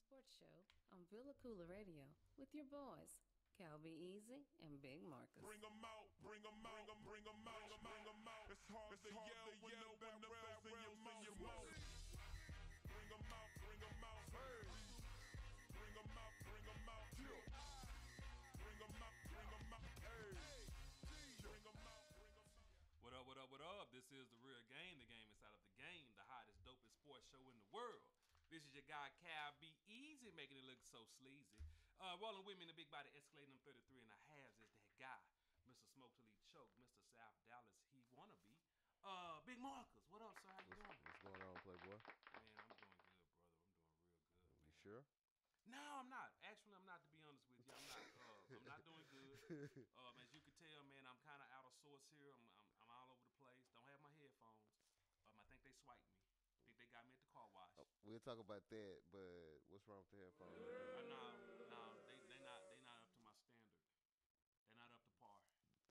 sports show on Villa Koola Radio with your boys, Cal B. Easy and Big Marcus. Bring 'em out, bring 'em out, bring 'em out, bring 'em out. It's hard to yell when the barrel's in your mouth. Bring 'em out, bring 'em out, hey. Bring 'em out, bring 'em out, yeah. Bring 'em out, bring 'em out, hey. Bring 'em out, bring 'em out. What up, what up, what up? This is The Real Game, the game inside of the game, the hottest, dopest sports show in the world. This is your guy, Cal B. Easy, making it look so sleazy. Rolling with me in the big body, escalating them 33 and a halves is that guy, Mr. Smoke Till He Choke, Mr. South Dallas, he wanna be. Big Marcus, what up, sir? How you doing? What's going on, Playboy? Man, I'm doing good, brother. I'm doing real good, man. You sure? No, I'm not. Actually, I'm not, to be honest with you. I'm not doing good. As you can tell, man, I'm kind of out of sorts here. I'm all over the place. Don't have my headphones. I think they swiped me. I think they got me at the car wash. We'll talk about that, but what's wrong with the headphones? No, they not up to my standard. They're not up to par.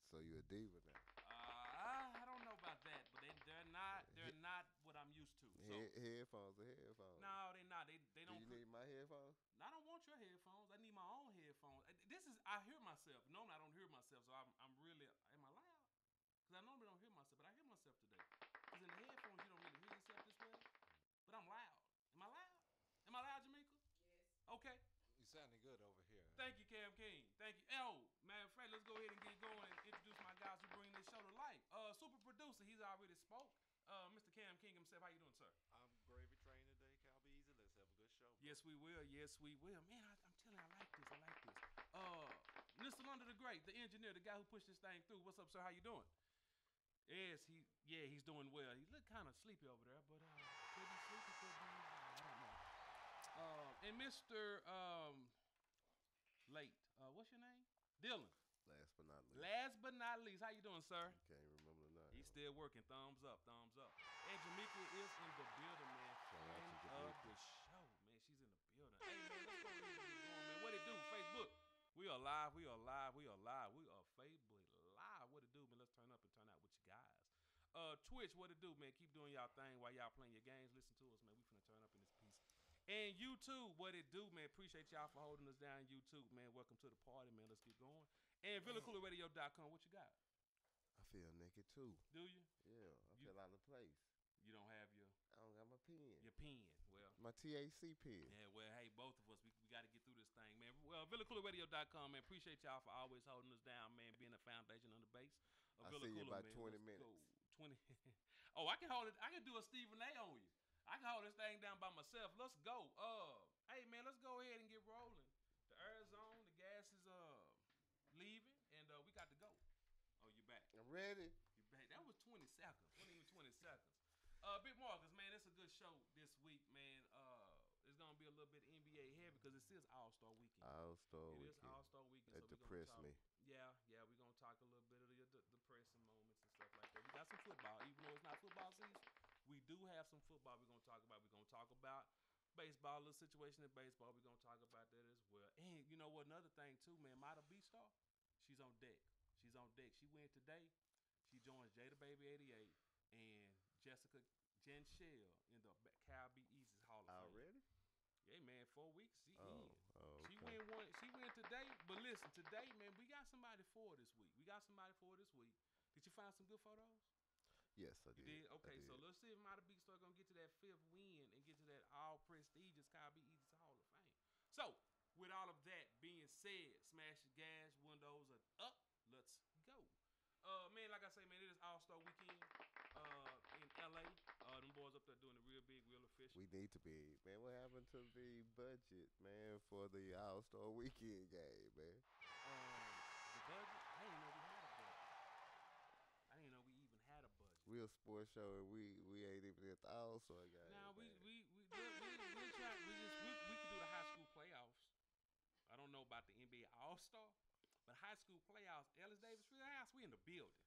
So you a diva now? I don't know about that, but they're not what I'm used to. So Headphones are headphones. no, they're not. They Do don't. you need my headphones? I don't want your headphones. I need my own headphones. I hear myself. Normally I don't hear myself, so I'm really. Am I loud? Because I normally don't hear myself, but I hear myself today. Because in the headphones you don't really hear yourself this well. But I'm loud. Am I loud? Am I loud, Jamaica? Yes. Okay. You sounding good over here. Thank you, Cam King. Thank you. Oh, man, Fred, let's go ahead and get going and introduce my guys who bring this show to life. Super producer, he's already spoke. Mr. Cam King himself, how you doing, sir? I'm gravy trained today, Cal B. Easy. Let's have a good show. Yes, we will. Yes, we will. Man, I'm telling you, I like this. I like this. Mr. London the Great, the engineer, the guy who pushed this thing through. What's up, sir? How you doing? Yes, he's doing well. He looked kind of sleepy over there, but could be sleepy, could be, I don't know. And Mr. Late, what's your name? Dylan. Last but not Last but not least, least. how you doing, sir? Can't remember the name. He's still working. Thumbs up, thumbs up. And Jamaica is in the building, man. Shout out to Friend of Jamaica. the show, man. She's in the building. Hey, man, let's go ahead and get going, man. What it do? Facebook. We are live. We are live. We are live. We are Facebook live. What it do, man? Let's turn up and turn out with you guys. Twitch, what it do, man? Keep doing y'all thing while y'all playing your games. Listen to us, man. We finna turn up in this piece. And YouTube, what it do, man? Appreciate y'all for holding us down. YouTube, man. Welcome to the party, man. Let's get going. And VillaCoolRadio.com, what you got? I feel naked too. Do you? Yeah, I feel out of place. You don't have your I don't got my pen. pen. Well, My THC pen. yeah, well, hey, both of us, we got to get through this thing, man. Well, VillaCoolRadio.com, man. Appreciate y'all for always holding us down, man. Being a foundation on the base of I Villa see you Cooler, about man. 20 Let's minutes. go. 20. Oh, I can hold it. I can do a Stephen A on you. I can hold this thing down by myself. Let's go. Hey, man, let's go ahead and get rolling. The air's on. The gas is leaving, and we got to go. Oh, you back? I'm ready. You back? That was 20 seconds. Wasn't even 20 seconds. Big Marcus, man, it's a good show this week, man. It's gonna be a little bit NBA heavy because it is All-Star Weekend. All-Star It is Weekend. All-Star Weekend. That so we depressed gonna me. talk, Yeah, we're gonna talk a little bit of the depressing moments and stuff like that. We got some football, even though it's not football season. We do have some football we're gonna talk about. We're gonna talk about baseball, a little situation in baseball. We're gonna talk about that as well. And you know what? Another thing too, man. Mata B-Star, she's on deck. She's on deck. She went today. She joins Jada Baby 88 and Jessica Genshell in the Cal B. Easy's Hall of Fame. Already? Yeah, man. 4 weeks. She Oh, in. oh, She okay. went today. But listen, today, man, we got somebody for her this week. Did you find some good photos? Yes, I You did. did? Okay, I did. so let's see if Mata B-Star gonna get to that 5th win and get to that all prestigious Cal B. Easy's Hall of Fame. So, with all of that being said, smash the gas, windows are up. Let's go. Man, like I say, man, it is All-Star Weekend in LA. Them boys up there doing it real big, real official. We need to be. Man, what happened to the budget, man, for the All-Star Weekend game, man? The budget? I didn't know we had a budget. I didn't know we even had a budget. We a sports show, and we ain't even at the All-Star game. Now we man. try. We could do the high school playoffs. I don't know about the NBA All-Star, but high school playoffs, Ellis Davis Field House, we in the building.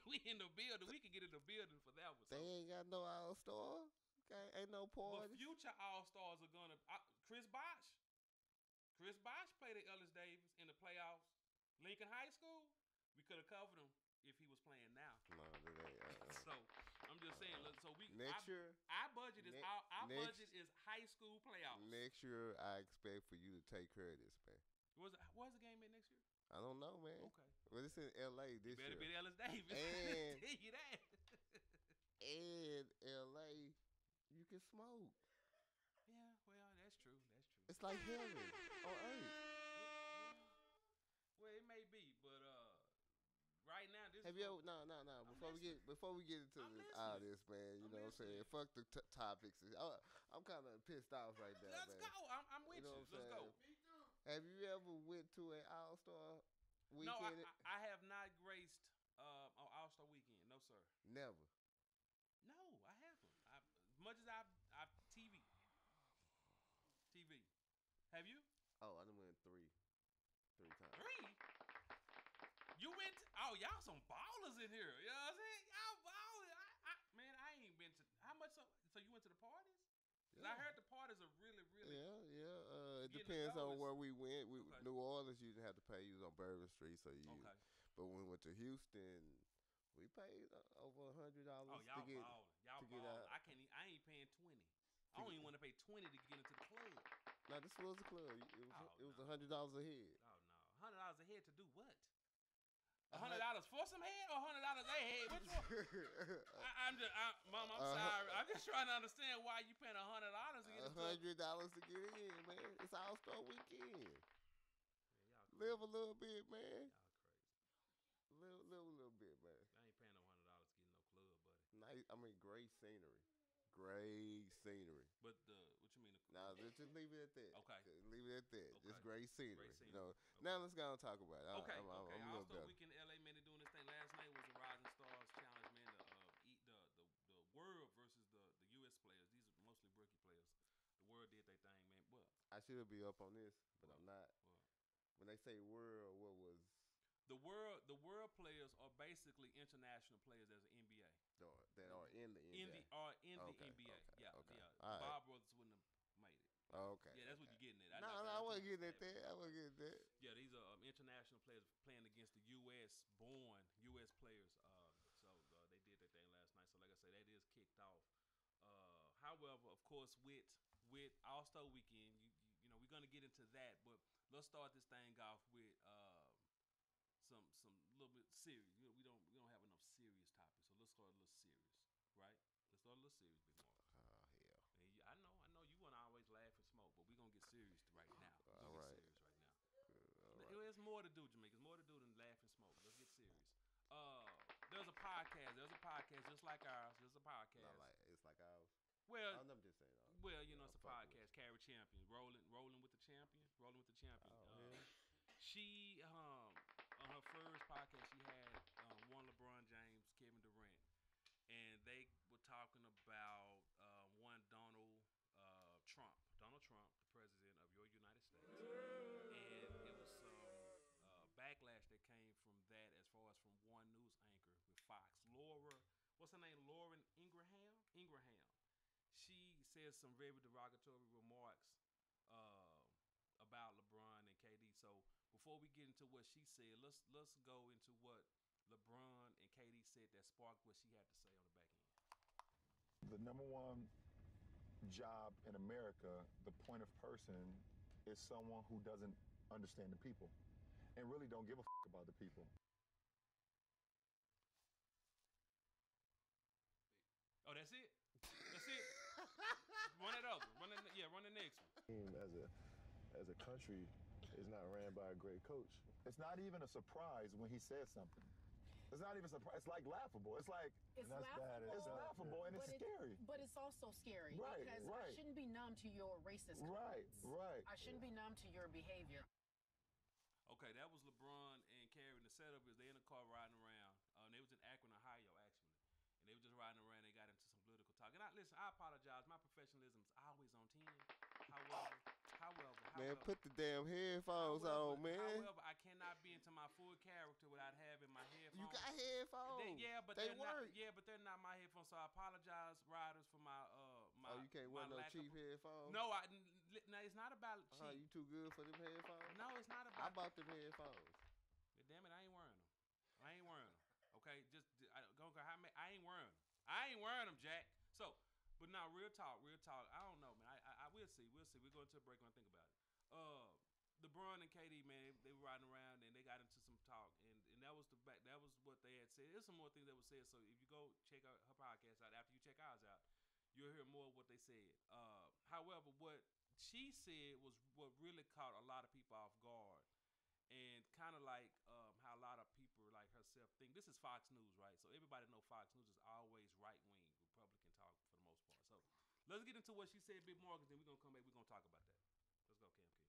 We in the building. We can get in the building for that one. They ain't got no All-Star. Okay, ain't no But party. future All-Stars are gonna. Chris Bosh. Chris Bosh played at Ellis Davis in the playoffs. Lincoln High School. We could have covered him. if he was playing now. No, that ain't. So I'm just saying. Look, so Next year, our budget is our budget is high school playoffs. Next year, I expect for you to take care of this, man. Where's the game at next year? I don't know, man. Okay. Well, it's in L.A. this Better year. be Ellis Davis. And tell you that. in L.A., you can smoke. Yeah, well, that's true. It's like heaven on earth. Well, it may be, but right now this. Have you ever? No. Before we get into all this, man, you know what I'm saying? Fuck the topics. I'm kind of pissed off right now, Let's man. go. I'm with you. Let's go. Have you ever went to an All-Star weekend? No, I have not graced an All-Star weekend. No, sir. Never. No, I haven't. As much as I've TV. Have you? Oh, I done went three times. 3? You went? Oh, y'all some ballers in here. You know what I'm saying? Y'all ballers. Man, I ain't been to. How much? So you went to the parties? Yeah. I heard the parties are really. Yeah. It depends on where we went. Okay. New Orleans, you didn't have to pay. You was on Bourbon Street, so you. Okay. But when we went to Houston, we paid over $100 Oh, to y'all get balling. Y'all to get balling. out. I ain't paying 20. I don't even want to pay 20 to get into the club. No, this was a club. It was $100 a head. Oh no, $100 a head to do what? $100 for some head or $100 a head? Which one? Mom, I'm sorry. I'm just trying to understand why you paying $100 to get into $100 to get in, man. It's All-Star weekend. Live a little bit, man. Y'all crazy. Live a little bit, man. I ain't paying no $100 to get in no club, buddy. Nice. I mean, great scenery. Great scenery. But what you mean? Now, just leave it at that. Okay. Leave it at that. Okay. Just great scenery. Great scenery. You know. Okay. Now let's go and talk about it. Okay. I'm a little Also, better. weekend in LA, man, they're doing this thing. Last night was the Rising Stars Challenge, man. The world versus the U.S. players. These are mostly rookie players. The world did their thing, man. What? I should be up on this, but I'm not. What? When they say world, what was the world players are basically international players as an NBA. That are in the NBA. In the NBA. Okay. Yeah. All right. Bob brothers wouldn't have made it. Okay. Yeah, that's what you're getting at. No, I wasn't getting at that. Yeah, these are international players playing against the U.S.-born U.S. players. So they did that thing last night. So like I say, that is kicked off. However, of course, with All-Star Weekend, you know we're gonna get into that, but let's start this thing off with some little bit serious. You know, we don't have enough serious topics, so let's start a little serious, right? Let's start a little serious, Big Mark. Oh hell. And I know you want to always laugh and smoke, but we're gonna get serious right now. All right. There's more to do, Jamaica. There's more to do than laugh and smoke. Let's get serious. There's a podcast just like ours. There's a podcast. It's like ours. Well, I'm just saying. Well, you know, it's a podcast. Carry Champion, rolling with the champion. Oh, yeah. She on her first podcast she had one LeBron James, Kevin Durant, and they were talking about one Donald Trump, the president of your United States, and it was some backlash that came from that as far as from one news anchor with Fox, what's her name, Lauren Ingraham. She says some very derogatory remarks about LeBron and KD. So before we get into what she said, let's go into what LeBron and KD said that sparked what she had to say on the back end. The number one job in America, the point of person, is someone who doesn't understand the people and really don't give a about the people. Oh, that's it? Run it over. Run the next one. As a country is not ran by a great coach. It's not even a surprise when he says something. It's not even surprise. It's like laughable. It's like it's laughable. It's laughable and it's scary. But it's also scary because I shouldn't be numb to your racist comments. Right. I shouldn't be numb to your behavior. Okay, that was LeBron and Carrie. The setup is they in the car riding around. They was in Akron, Ohio, actually, and they were just riding around. They got into some political talk. And I apologize. My professionalism is always on 10. However, man, put the damn headphones on, man. However, I cannot be into my full character without having my headphones. You got headphones. But they work. Not, but they're not my headphones. So I apologize, riders, for my Oh, you can't wear no cheap headphones? No, it's not about cheap. You too good for them headphones? No, it's not about. I bought them headphones. Damn it, I ain't wearing them. Okay, I ain't wearing them. I ain't wearing them, Jack. So, but now real talk. I don't know, man. I we'll see. We're going to a break when I think about it. LeBron and KD, man, they were riding around and they got into some talk, and that was that was what they had said. There's some more things that were said. So if you go check out her podcast out after you check ours out, you'll hear more of what they said. However, what she said was what really caught a lot of people off guard, and kind of like how a lot of people like herself think. This is Fox News, right? So everybody know Fox News is always right wing Republican talk for the most part. So let's get into what she said a bit more, because then we're gonna come back. We're gonna talk about that. Let's go, Cam.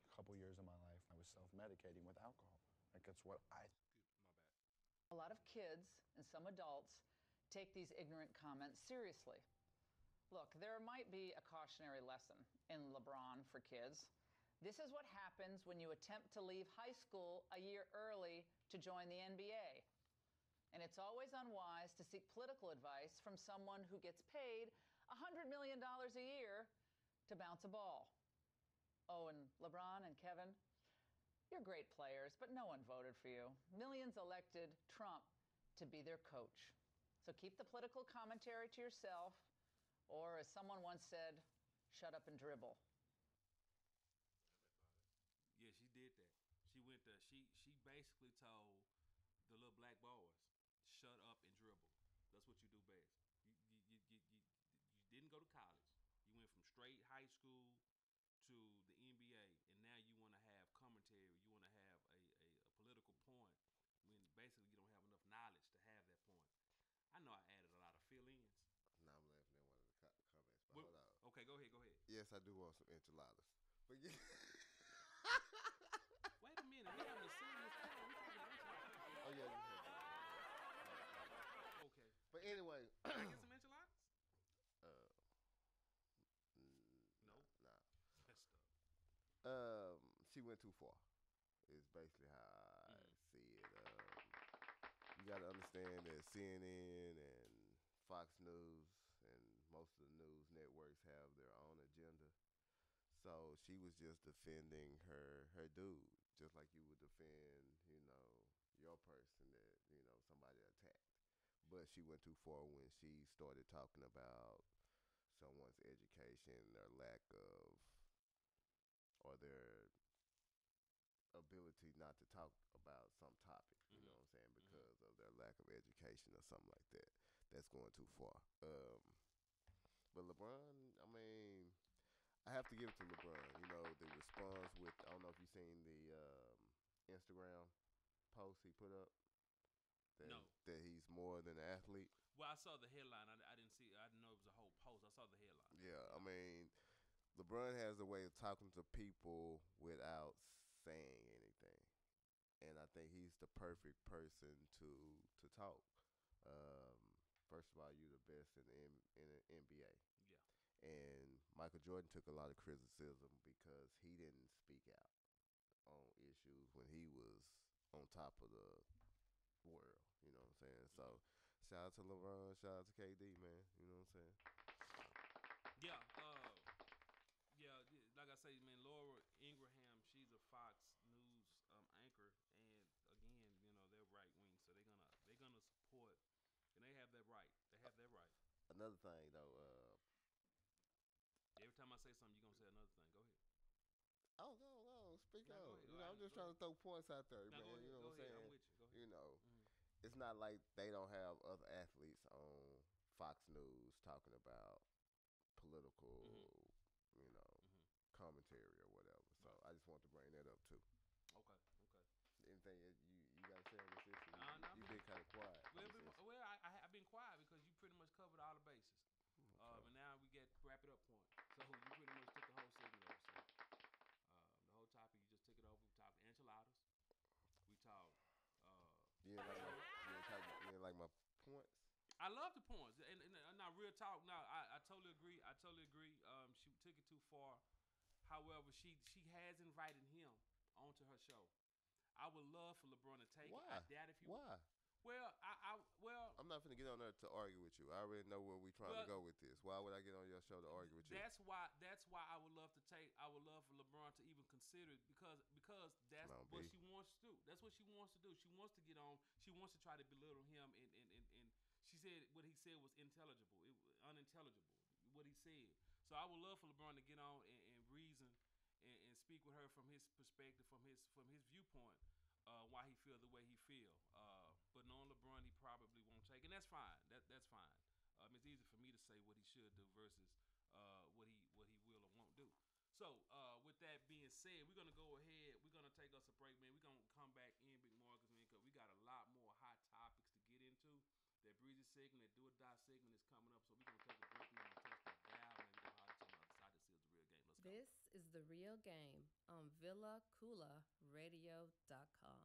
A couple years of my life, I was self-medicating with alcohol. Like that's what I. My bad. A lot of kids and some adults take these ignorant comments seriously. Look, there might be a cautionary lesson in LeBron for kids. This is what happens when you attempt to leave high school a year early to join the NBA. And it's always unwise to seek political advice from someone who gets paid $100 million a year to bounce a ball. Oh, and LeBron and Kevin, you're great players, but no one voted for you. Millions elected Trump to be their coach. So keep the political commentary to yourself, or as someone once said, shut up and dribble. Yeah, she did that. She went there. She basically told the little black boys, shut up and dribble. That's what you do best. You didn't go to college. You went from straight high school to the NBA, and now you want to have commentary. You want to have a political point when basically you don't have enough knowledge to have that point. I know I added a lot of fill-ins. No, I'm laughing at one of the comments, but hold on. Okay, go ahead. Yes, I do want some enchiladas. But yeah. Wait a minute, we having a serious time. We talking about enchiladas. Oh yeah. Okay. But anyway, Can I get some enchiladas? No. nah. Messed up. She went too far. Is basically how I see it. You got to understand that CNN and Fox News and most of the news networks have their own agenda. So she was just defending her dude, just like you would defend, your person that, somebody attacked. But she went too far when she started talking about someone's education, their lack of, or their ability not to talk about some topic, you know what I'm saying, because of their lack of education or something like that. That's going too far. But LeBron, I mean, I have to give it to LeBron. The response with, I don't know if you've seen the Instagram post he put up. No. That he's more than an athlete. Well, I saw the headline. I didn't see. I didn't know it was a whole post. I saw the headline. Yeah, I mean, LeBron has a way of talking to people without saying anything, and I think he's the perfect person to talk. First of all, you're the best in the NBA. Yeah. And Michael Jordan took a lot of criticism because he didn't speak out on issues when he was on top of the world. You know what I'm saying? So, shout out to LeBron, shout out to KD, man. You know what I'm saying? Yeah. Like I say, man, Laura Ingraham, she's a Fox News anchor, and again, they're right wing, so they're gonna support, and they have that right. They have that right. Another thing though, every time I say something, you're gonna say another thing. Go ahead. Oh, no, speak No, on. go ahead. I'm just trying to throw points out there, No, man. You know what I'm saying? I'm with you. Go ahead. It's not like they don't have other athletes on Fox News talking about political, commentary or whatever. So I just want to bring that up too. Okay. Anything you got to say on this issue? No, You've been kind of quiet. I've been quiet because you pretty much covered all the bases. Okay. And now we get wrap it up point. So you pretty much took the whole segment over. So the whole topic, you just took it over. We talked enchiladas. We talked. You didn't like my points? I love the points, and now real talk. Now I totally agree. She took it too far. However, she has invited him onto her show. I would love for LeBron to take it. Why? I doubt if he Why? Well, I'm not finna get on there to argue with you. I already know where we trying to go with this. Why would I get on your show to argue with you? That's why. That's why I would love to take. I would love for LeBron to even consider it because that's what she wants to do. That's what she wants to do. She wants to get on. She wants to try to belittle him, and she said what he said was unintelligible. What he said. So I would love for LeBron to get on and reason and speak with her from his perspective, from his viewpoint, why he feel the way he feel. But knowing LeBron, he probably won't take, and that's fine. That's fine. It's easy for me to say what he should do versus what he will or won't do. So with that being said, we're gonna go ahead. We're gonna take us a break, man. We're gonna come back in, Big Marcus, man, because we got a lot more hot topics to get into. That breezy segment, that do or die segment is coming up, so we're gonna take a break. We're gonna touch that dial, man. We're gonna holler at you on the other side. This is the real game. Let's go. This is the real game on VillaCoolaradio.com.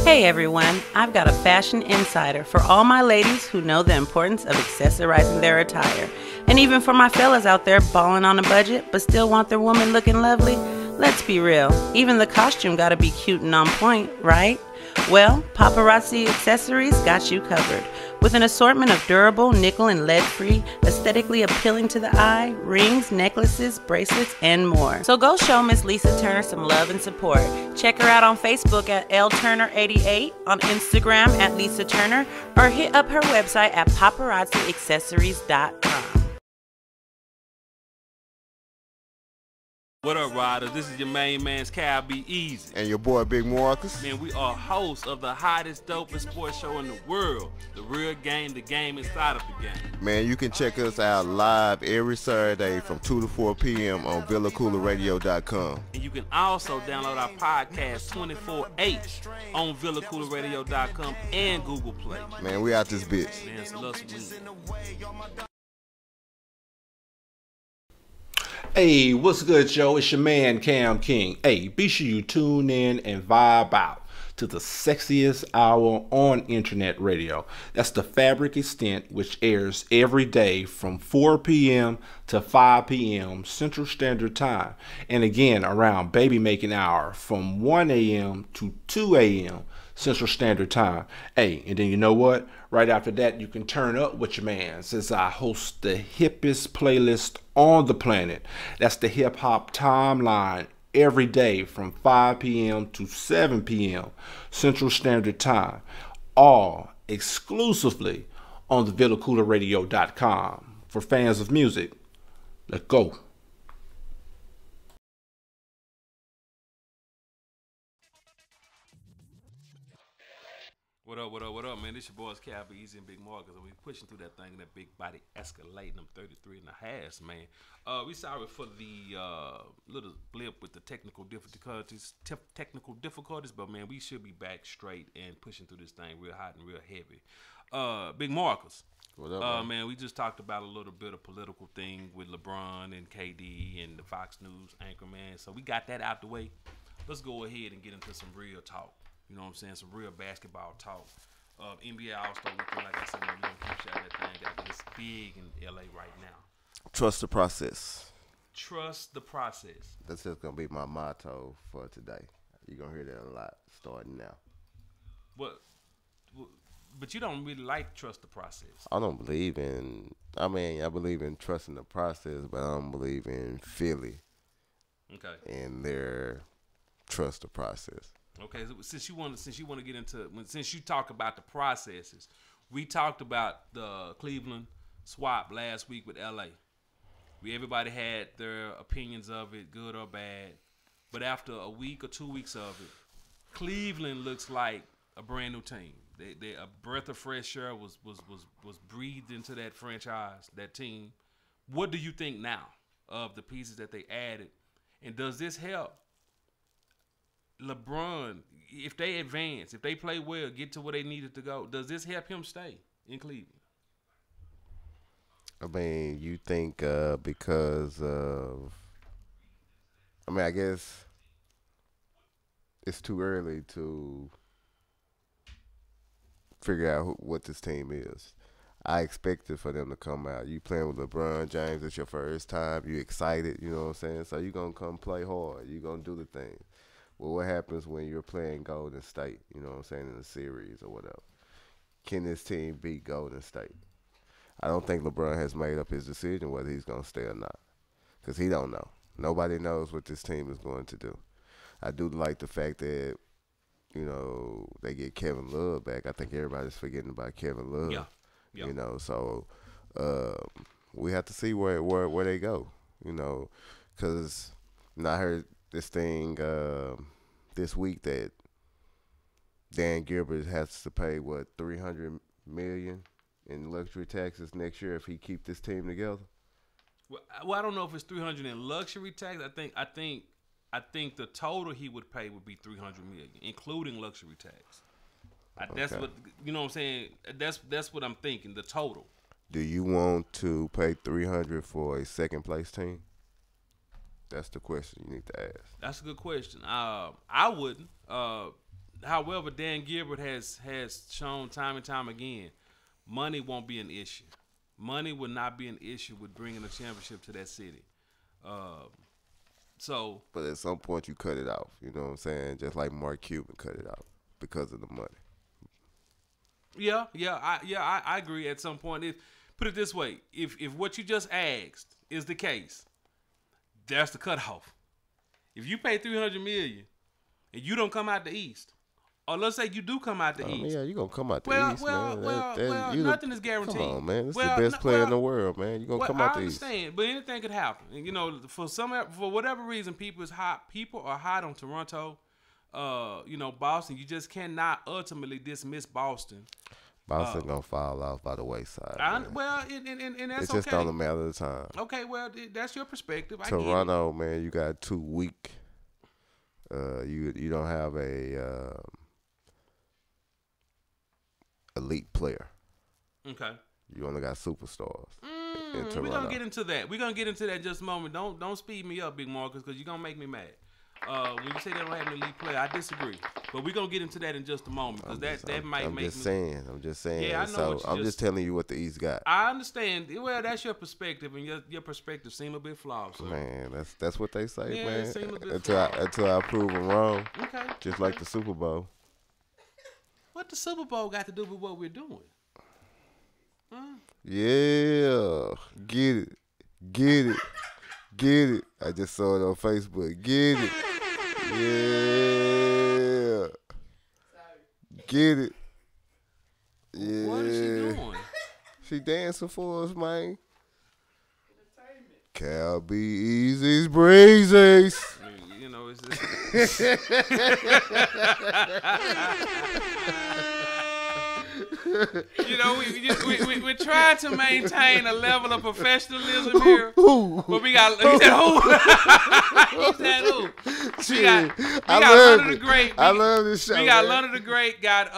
Hey everyone, I've got a fashion insider for all my ladies who know the importance of accessorizing their attire. And even for my fellas out there balling on a budget but still want their woman looking lovely. Let's be real, even the costume gotta be cute and on point, right? Well, Paparazzi Accessories got you covered. With an assortment of durable, nickel and lead-free, aesthetically appealing to the eye, rings, necklaces, bracelets, and more. So go show Miss Lisa Turner some love and support. Check her out on Facebook at LTurner88, on Instagram at Lisa Turner, or hit up her website at paparazziaccessories.com. What up, riders? This is your main man's Cal Be Easy. And your boy, Big Marcus. Man, we are hosts of the hottest, dopest sports show in the world. The real game, the game inside of the game. Man, you can check us out live every Saturday from 2 to 4 p.m. on VillaCoolaradio.com. And you can also download our podcast 24/8 on VillaCoolaradio.com and Google Play. Man, we out this bitch. Man, it's love some Hey, what's good, Joe? It's your man, Cam King. Hey, be sure you tune in and vibe out to the sexiest hour on internet radio. That's the Fabric Extent, which airs every day from 4 p.m. to 5 p.m. Central Standard Time. And again, around baby making hour from 1 a.m. to 2 a.m. Central Standard Time. Hey, and then you know what? Right after that, you can turn up with your man, since I host the hippest playlist on the planet. That's the Hip Hop Timeline, every day from 5 p.m. to 7 p.m. Central Standard Time. All exclusively on the VillaCoolaradio.com. For fans of music, let's go. What up, man? This your boys, Cal Be Easy and Big Marcus, and we pushing through that thing in that big body escalating them 33 and a half, man. We sorry for the little blip with the technical difficulties, but man, we should be back straight and pushing through this thing real hot and real heavy. Big Marcus. What up, man? We just talked about a little bit of political thing with LeBron and KD and the Fox News anchor, man. So we got that out the way. Let's go ahead and get into some real talk. You know what I'm saying? Some real basketball talk. NBA All-Star Weekend, like I said, we're going to keep shouting that thing out. It's big in LA right now. Trust the process. Trust the process. That's just going to be my motto for today. You're going to hear that a lot starting now. But you don't really like trust the process. I don't believe in, I believe in trusting the process, but I don't believe in Philly. Okay. And their trust the process. Okay, so since you want to get into since you talk about the processes, we talked about the Cleveland swap last week with LA. Everybody had their opinions of it, good or bad. But after a week or 2 weeks of it, Cleveland looks like a brand new team. A breath of fresh air was breathed into that franchise, that team. What do you think now of the pieces that they added, and does this help LeBron, if they advance, if they play well, get to where they needed to go, does this help him stay in Cleveland? I mean, you think because of, I guess it's too early to figure out what this team is. I expected for them to come out. You playing with LeBron James, it's your first time. You excited, you know what I'm saying? So you going to come play hard. You going to do the thing. Well, what happens when you're playing Golden State, you know what I'm saying, in a series or whatever? Can this team beat Golden State? I don't think LeBron has made up his decision whether he's going to stay or not because he don't know. Nobody knows what this team is going to do. I do like the fact that, you know, they get Kevin Love back. I think everybody's forgetting about Kevin Love. Yeah. You know, so we have to see where they go, you know, because I heard this thing this week that Dan Gilbert has to pay, what, $300 million in luxury taxes next year if he keep this team together. Well, I don't know if it's 300 in luxury tax. I think the total he would pay would be 300 million, including luxury tax. That's what, you know what I'm saying. That's what I'm thinking. The total. Do you want to pay 300 for a second place team? That's the question you need to ask. That's a good question. I wouldn't. However, Dan Gilbert has shown time and time again, money won't be an issue. Money would not be an issue with bringing a championship to that city. But at some point you cut it off. You know what I'm saying? Just like Mark Cuban cut it off because of the money. Yeah, I agree. At some point, put it this way: if what you just asked is the case, that's the cutoff. If you pay $300 million and you don't come out the East, or let's say you do come out the East, yeah, you gonna come out the East, man. Well, nothing is guaranteed. Come on, man. This is the best player in the world, man. You gonna come out the East. I understand, but anything could happen. And, you know, for whatever reason, people are hot on Toronto. You know, Boston. You just cannot ultimately dismiss Boston. Boston gonna fall off by the wayside. And that's it's just on a matter of time. Okay, well, that's your perspective. Toronto, man, you got too weak. You don't have a elite player. Okay. You only got superstars. We're gonna get into that. We're gonna get into that in just a moment. Don't speed me up, Big Marcus, because you're gonna make me mad. When you say they don't have an elite player, I disagree. But we're gonna get into that in just a moment because that might make me. I'm just saying. Yeah, I know. So I'm just telling you what the East got. I understand. Well, that's your perspective, and your perspective seems a bit flawed. So. Man, that's what they say, yeah, man. It seems a bit until I prove them wrong. Okay. Just like the Super Bowl. What the Super Bowl got to do with what we're doing? Huh? Yeah, get it. I just saw it on Facebook. Get it. Yeah. Get it. Yeah. What is she doing? She dancing for us, man. Cal B. Easy's Breezes. You know, it's you know, we try to maintain a level of professionalism here, but we got. He said who? He said who? We got London the Great. I love this show. We got man. London the Great. Got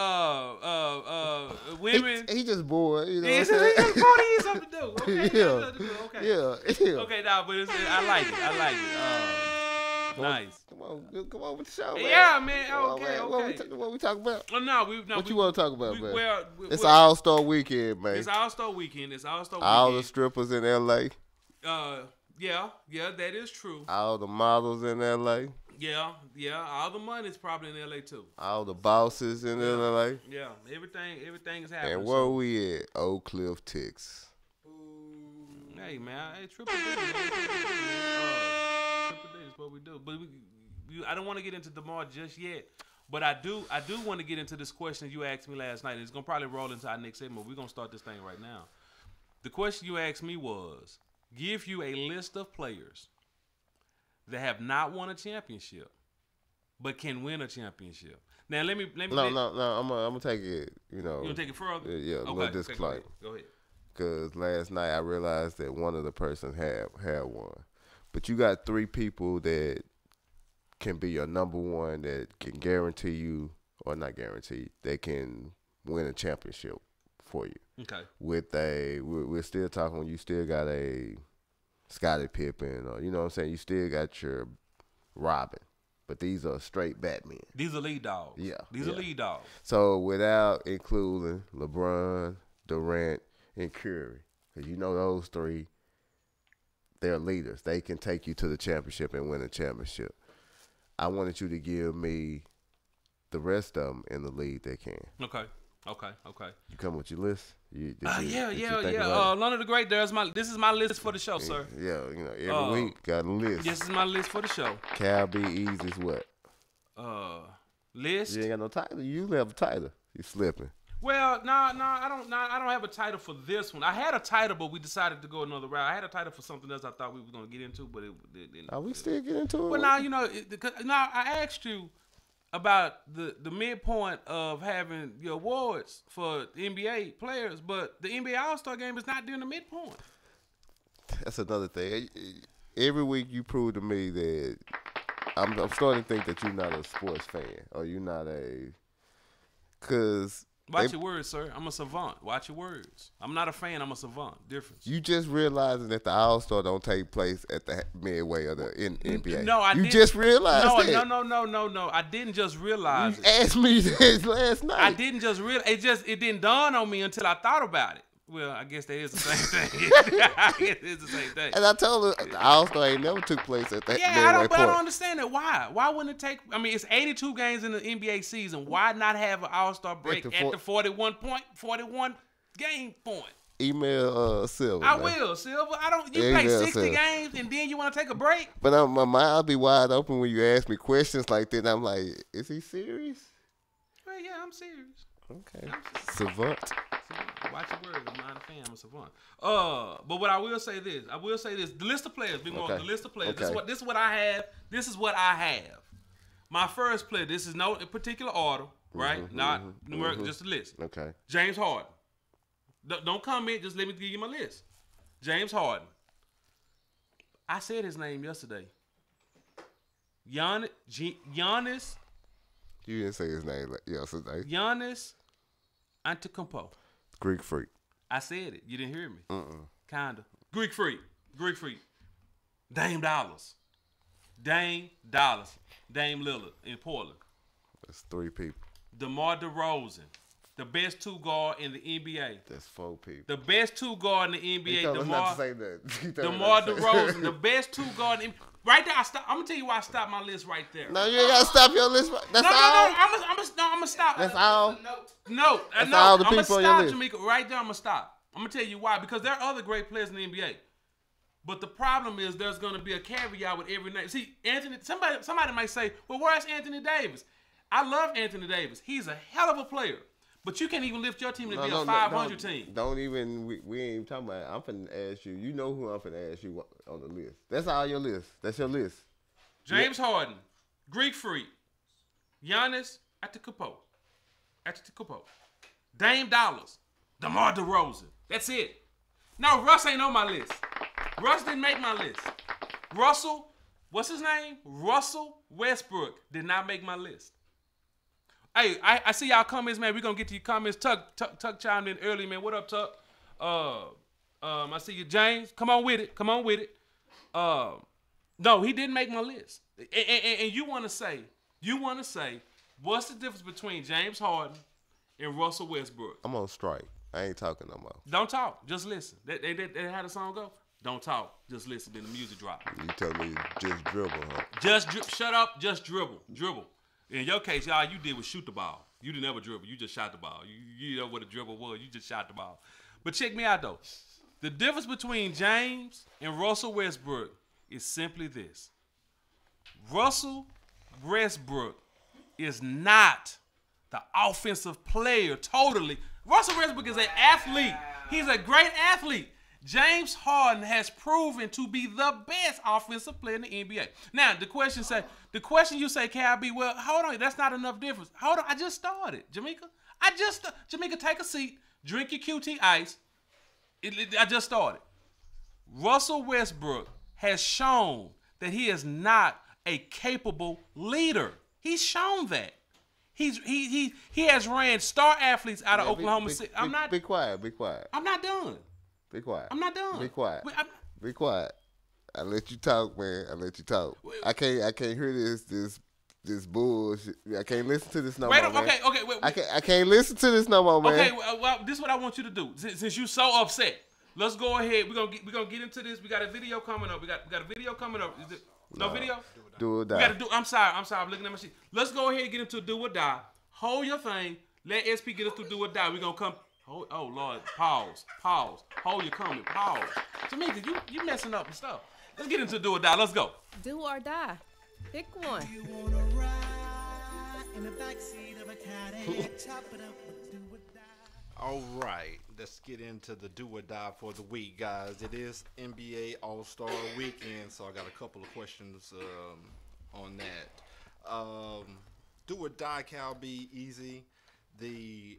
women. He just bored. You know. He just bored. He has something to do. Okay. Yeah. Okay. Yeah. Okay, nah, but I like it. Nice. Come on with the show, man. Yeah, man. Okay. What we talking about? What you want to talk about, man? Well, it's All-Star Weekend, man. It's All-Star Weekend. All the strippers in L.A. Yeah, that is true. All the models in L.A. Yeah. All the money's probably in L.A. too. All the bosses in L.A. Yeah, everything is happening. And where we at? Oak Cliff, Texas. Hey, man. Hey, Triple D, man. Triple D is what we do. But I don't want to get into DeMar just yet. But I do want to get into this question you asked me last night. It's going to probably roll into our next segment. We're going to start this thing right now. The question you asked me was, give you a list of players that have not won a championship, but can win a championship. Now, let me. No. I'm gonna take it. You know. You gonna take it further? Yeah. Okay, little disclaimer. Go ahead. Because last night I realized that one of the person had one, but you got three people that can be your number one that can guarantee you, or not guarantee, they can win a championship for you. Okay. We're still talking when you still got a Scottie Pippen, or you know what I'm saying, you still got your Robin, but these are straight Batmen. These are lead dogs. Yeah. These are lead dogs. So without including LeBron, Durant, and Curry. Because you know those three, they're leaders. They can take you to the championship and win a championship. I wanted you to give me the rest of them in the league that can. Okay. You come with your list? Yeah. None of the great. This is my list for the show, sir. Yeah, every week got a list. This is my list for the show. Cal B. Easy's what? List. You ain't got no title. You have a title. You slipping. Well, no, I don't have a title for this one. I had a title, but we decided to go another route. I had a title for something else I thought we were going to get into, but it didn't. Are we still get into it? Well, now, I asked you about the midpoint of having your awards for the NBA players, but the NBA All-Star Game is not during the midpoint. That's another thing. Every week you prove to me that I'm starting to think that you're not a sports fan or you're not a – because – Watch your words, sir. I'm a savant. Watch your words. I'm not a fan. I'm a savant. Difference. You just realizing that the All-Star don't take place at the midway of the NBA. No, I didn't. You just realized that. No. I didn't just realize you it. asked me this last night. I didn't just realize it didn't dawn on me until I thought about it. Well, I guess that is the same thing. I guess it's the same thing. And I told her the All-Star ain't never took place at that midway point. I don't understand it. Why? Why wouldn't it take? I mean, it's 82 games in the NBA season. Why not have an All-Star break at the 41 game point? Email Silver. I will, Silver. You play 60 games and then you want to take a break? But my mind be wide open when you ask me questions like that. And I'm like, is he serious? Well, yeah, I'm serious. Okay. Savant. Watch your words. I'm not a fan. I'm a savant. But what I will say this. The list of players. The list of players. Okay. This is what I have. This is what I have. My first player. This is no particular order, right? Not numeric. Just a list. Okay. James Harden. Don't comment. Just let me give you my list. James Harden. I said his name yesterday. Giannis. You didn't say his name yesterday. Giannis Antetokounmpo. Greek freak. I said it. You didn't hear me. Kinda. Greek freak. Dame Dollars. Dame Lillard in Portland. That's 3 people. DeMar DeRozan. The best 2 guard in the NBA. That's 4 people. The best 2 guard in the NBA. DeMar DeRozan. The best 2 guard in right there. I'm gonna tell you why I stopped my list right there. No, you ain't gotta stop your list. That's all. I'm gonna stop. That's all. No, that's all the people on your list. Jamaica, right there. I'm gonna stop. I'm gonna tell you why. Because there are other great players in the NBA, but the problem is there's gonna be a caveat with every name. See, Anthony. Somebody might say, "Well, where's Anthony Davis?" I love Anthony Davis. He's a hell of a player. But you can't even lift your team to be a 500 team. Don't even, we ain't even talking about it. I'm finna ask you. You know who I'm finna ask you on the list. That's all your list. That's your list. James Harden, Greek freak, Giannis Antetokounmpo, Dame Dollars, DeMar DeRozan. That's it. No, Russ ain't on my list. Russ didn't make my list. Russell, what's his name? Russell Westbrook did not make my list. Hey, I see y'all comments, man. We're going to get to your comments. Tuck chimed in early, man. What up, Tuck? I see you, James. Come on with it. No, he didn't make my list. And you want to say, what's the difference between James Harden and Russell Westbrook? I'm on strike. I ain't talking no more. Don't talk. Just listen. That how the song go? Don't talk. Just listen. Then the music drop. You tell me just dribble, huh? Shut up. Just dribble. In your case, all you did was shoot the ball. You didn't ever dribble. You just shot the ball. You know what a dribble was. You just shot the ball. But check me out, though. The difference between James and Russell Westbrook is simply this. Russell Westbrook is not the offensive player totally. Russell Westbrook is an athlete. He's a great athlete. James Harden has proven to be the best offensive player in the NBA. Now, the question you say, Cal B, well, hold on, that's not enough difference. Hold on, I just started, Jamaica. Jamaica, take a seat, drink your QT ice. I just started. Russell Westbrook has shown that he is not a capable leader. He's shown that. He has ran star athletes out of Oklahoma City. Be quiet. I'm not done. Be quiet. I'm not done. Be quiet. Be quiet. I let you talk, man. I let you talk. I can't hear this this bullshit. I can't listen to this no Wait, more, man. okay, wait. I can't listen to this no more, man. Okay, well, this is what I want you to do. Since you're so upset, let's go ahead. We're gonna get into this. We got a video coming up. We got a video coming up. Is it no video? Do or die. We gotta do. I'm sorry. I'm looking at my sheet. Let's go ahead and get into do or die. Hold your thing. Let SP get us through do or die. We're gonna come. Oh Lord, pause. Hold your comment. Pause. Tamika, you messing up and stuff. Let's get into do or die. Let's go. Do or die. Pick one. You wanna ride in the backseat of a Cadillac, chop it up with do or die. All right, let's get into the do or die for the week, guys. It is NBA All-Star Weekend, so I got a couple of questions on that. Do or die, Cal B, easy. The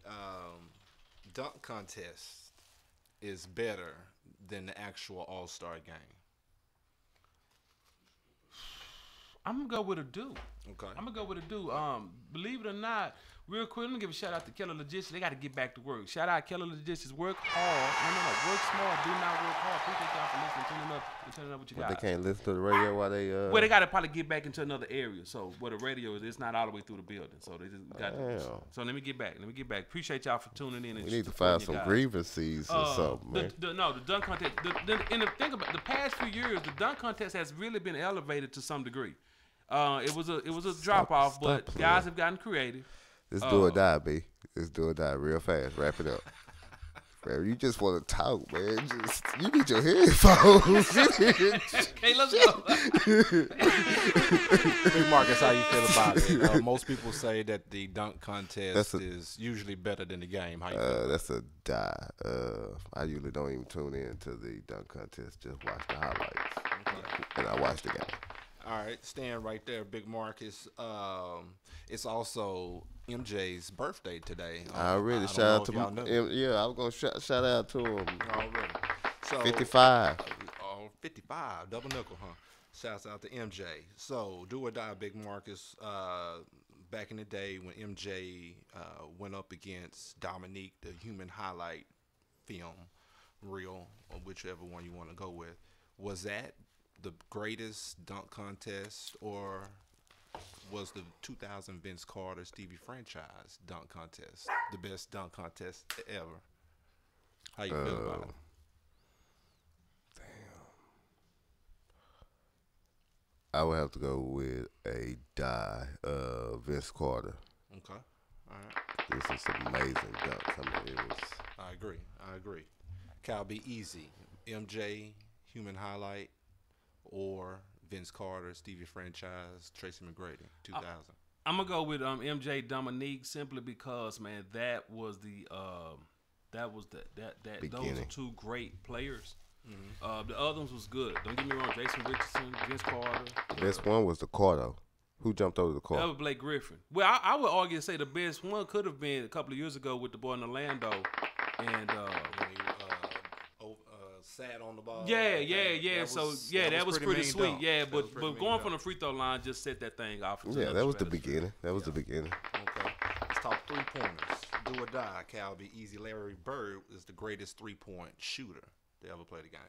dunk contest is better than the actual All-Star game. I'm gonna go with a do. Okay. I'm gonna go with a do. Believe it or not, real quick, let me give a shout out to Keller Logistics. They got to get back to work. Shout out Keller Logistics. Work hard. No. Work smart. Do not work hard. Appreciate y'all for listening. Turning up what you got. They can't listen to the radio while they. Well, they got to probably get back into another area. So where the radio is, it's not all the way through the building. So they just got. So let me get back. Appreciate y'all for tuning in. And we need to find some grievances or something, man. The dunk contest. Think about the past few years, the dunk contest has really been elevated to some degree. It was a drop off, but guys have gotten creative. Let's do or die, B. Let's do or die real fast. Wrap it up. Man, you just want to talk, man. You need your headphones. Hey, let's go. Big Marcus, how you feel about it? Most people say that the dunk contest is usually better than the game. How you feel? That's a die. I usually don't even tune in to the dunk contest. Just watch the highlights. Okay. And I watch the game. All right, stand right there, Big Marcus. It's also MJ's birthday today. Already, shout out to him. Yeah, I was gonna shout out to him. Already. So 55. 55, double nickel, huh? Shouts out to MJ. So do or die, Big Marcus. Back in the day when MJ went up against Dominique, the human highlight film reel, or whichever one you want to go with, was that the greatest dunk contest, or was the 2000 Vince Carter Stevie franchise dunk contest the best dunk contest ever? How you feel about it? I would have to go with a die, Vince Carter. Okay, all right. This is some amazing dunks. I mean, it was. I agree. Cal, be easy. MJ human highlight, or Vince Carter, Stevie franchise, Tracy McGrady, 2000. I'm gonna go with MJ Dominique simply because, man, those are two great players. Mm-hmm. The other ones was good. Don't get me wrong, Jason Richardson, Vince Carter. The best one was the Carter. Who jumped over the court? That was Blake Griffin. Well, I would argue to say the best one could have been a couple of years ago with the boy in Orlando, and sat on the ball. Yeah. That was pretty sweet. Dunk. Yeah, but going from the free throw line just set that thing off. Yeah, that was the beginning. The beginning. Okay, let's talk 3-pointers. Do or die, Cal. Be easy. Larry Bird is the greatest 3-point shooter to ever play the game.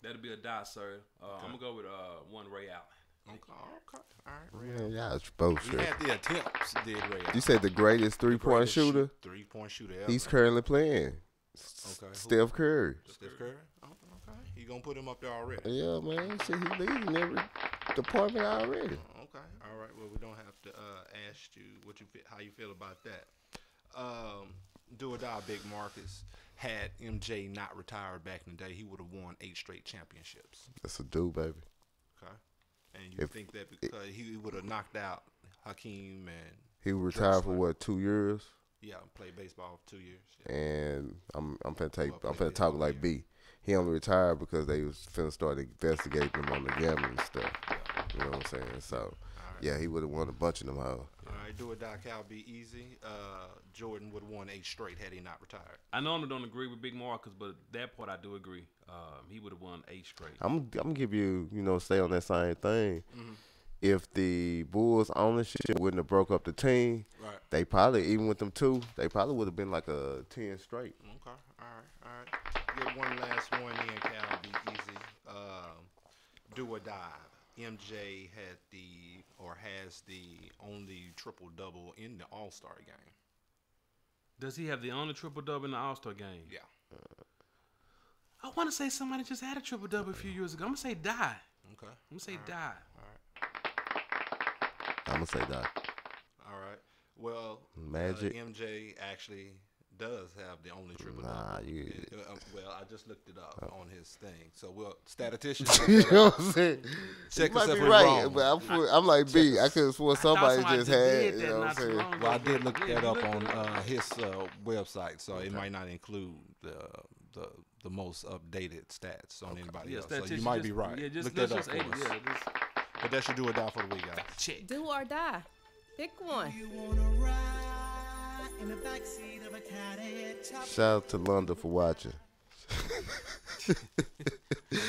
That'll be a die, sir. I'm gonna go with one Ray Allen. Okay. All right. Yeah, y'all both sure. We had the attempts, did Ray Allen. You said the greatest 3-point shooter? 3-point shooter ever. He's currently playing. Okay. Steph Curry. Steph Curry? Okay. You gonna put him up there already? Yeah, man. Shit, he leading every department already. Okay. All right. Well, we don't have to ask you how you feel about that. Do or die, Big Marcus. Had MJ not retired back in the day, he would have won 8 straight championships. That's a do, baby. Okay. And you think that because he would have knocked out Hakeem and he retired for what, 2 years? Yeah, played baseball for 2 years. Yeah. And I'm finna talk like B. He only retired because they was finna start investigating him on the gambling stuff. You know what I'm saying? So, yeah, he would have won a bunch of them hoes. All right, do or die, Cal, be easy. Jordan would have won 8 straight had he not retired. I normally don't agree with Big Marcus, but that part I do agree. He would have won 8 straight. I'm gonna give you, stay on that same thing. Mm-hmm. If the Bulls ownership wouldn't have broke up the team, they probably, even with them 2, they probably would have been like a 10 straight. Okay, all right. Get one last one in, Cal, be easy. Do or die. MJ had the or has the only triple double in the All-Star game. Does he have the only triple double in the All-Star game? Yeah. I want to say somebody just had a triple double a few years ago. I'm gonna say Die. Okay. I'm gonna say Die. All right. I'm gonna say that. All right. Well, Magic. MJ actually does have the only triple Nah, double. you. Well, I just looked it up on his thing. So, statisticians. You know what I'm saying? Check you us might if be we're right, wrong. but I'm like B. I could have sworn somebody just had. You know what I'm saying? Well, I did look that up on his website, so it might not include the most updated stats on anybody else. So you might be right. Yeah, look that up for us. But that should do it down for the week, guys. Check. Do or die. Pick one. You wanna ride in the backseat of a Cadillac, chop Shout out to London for watching.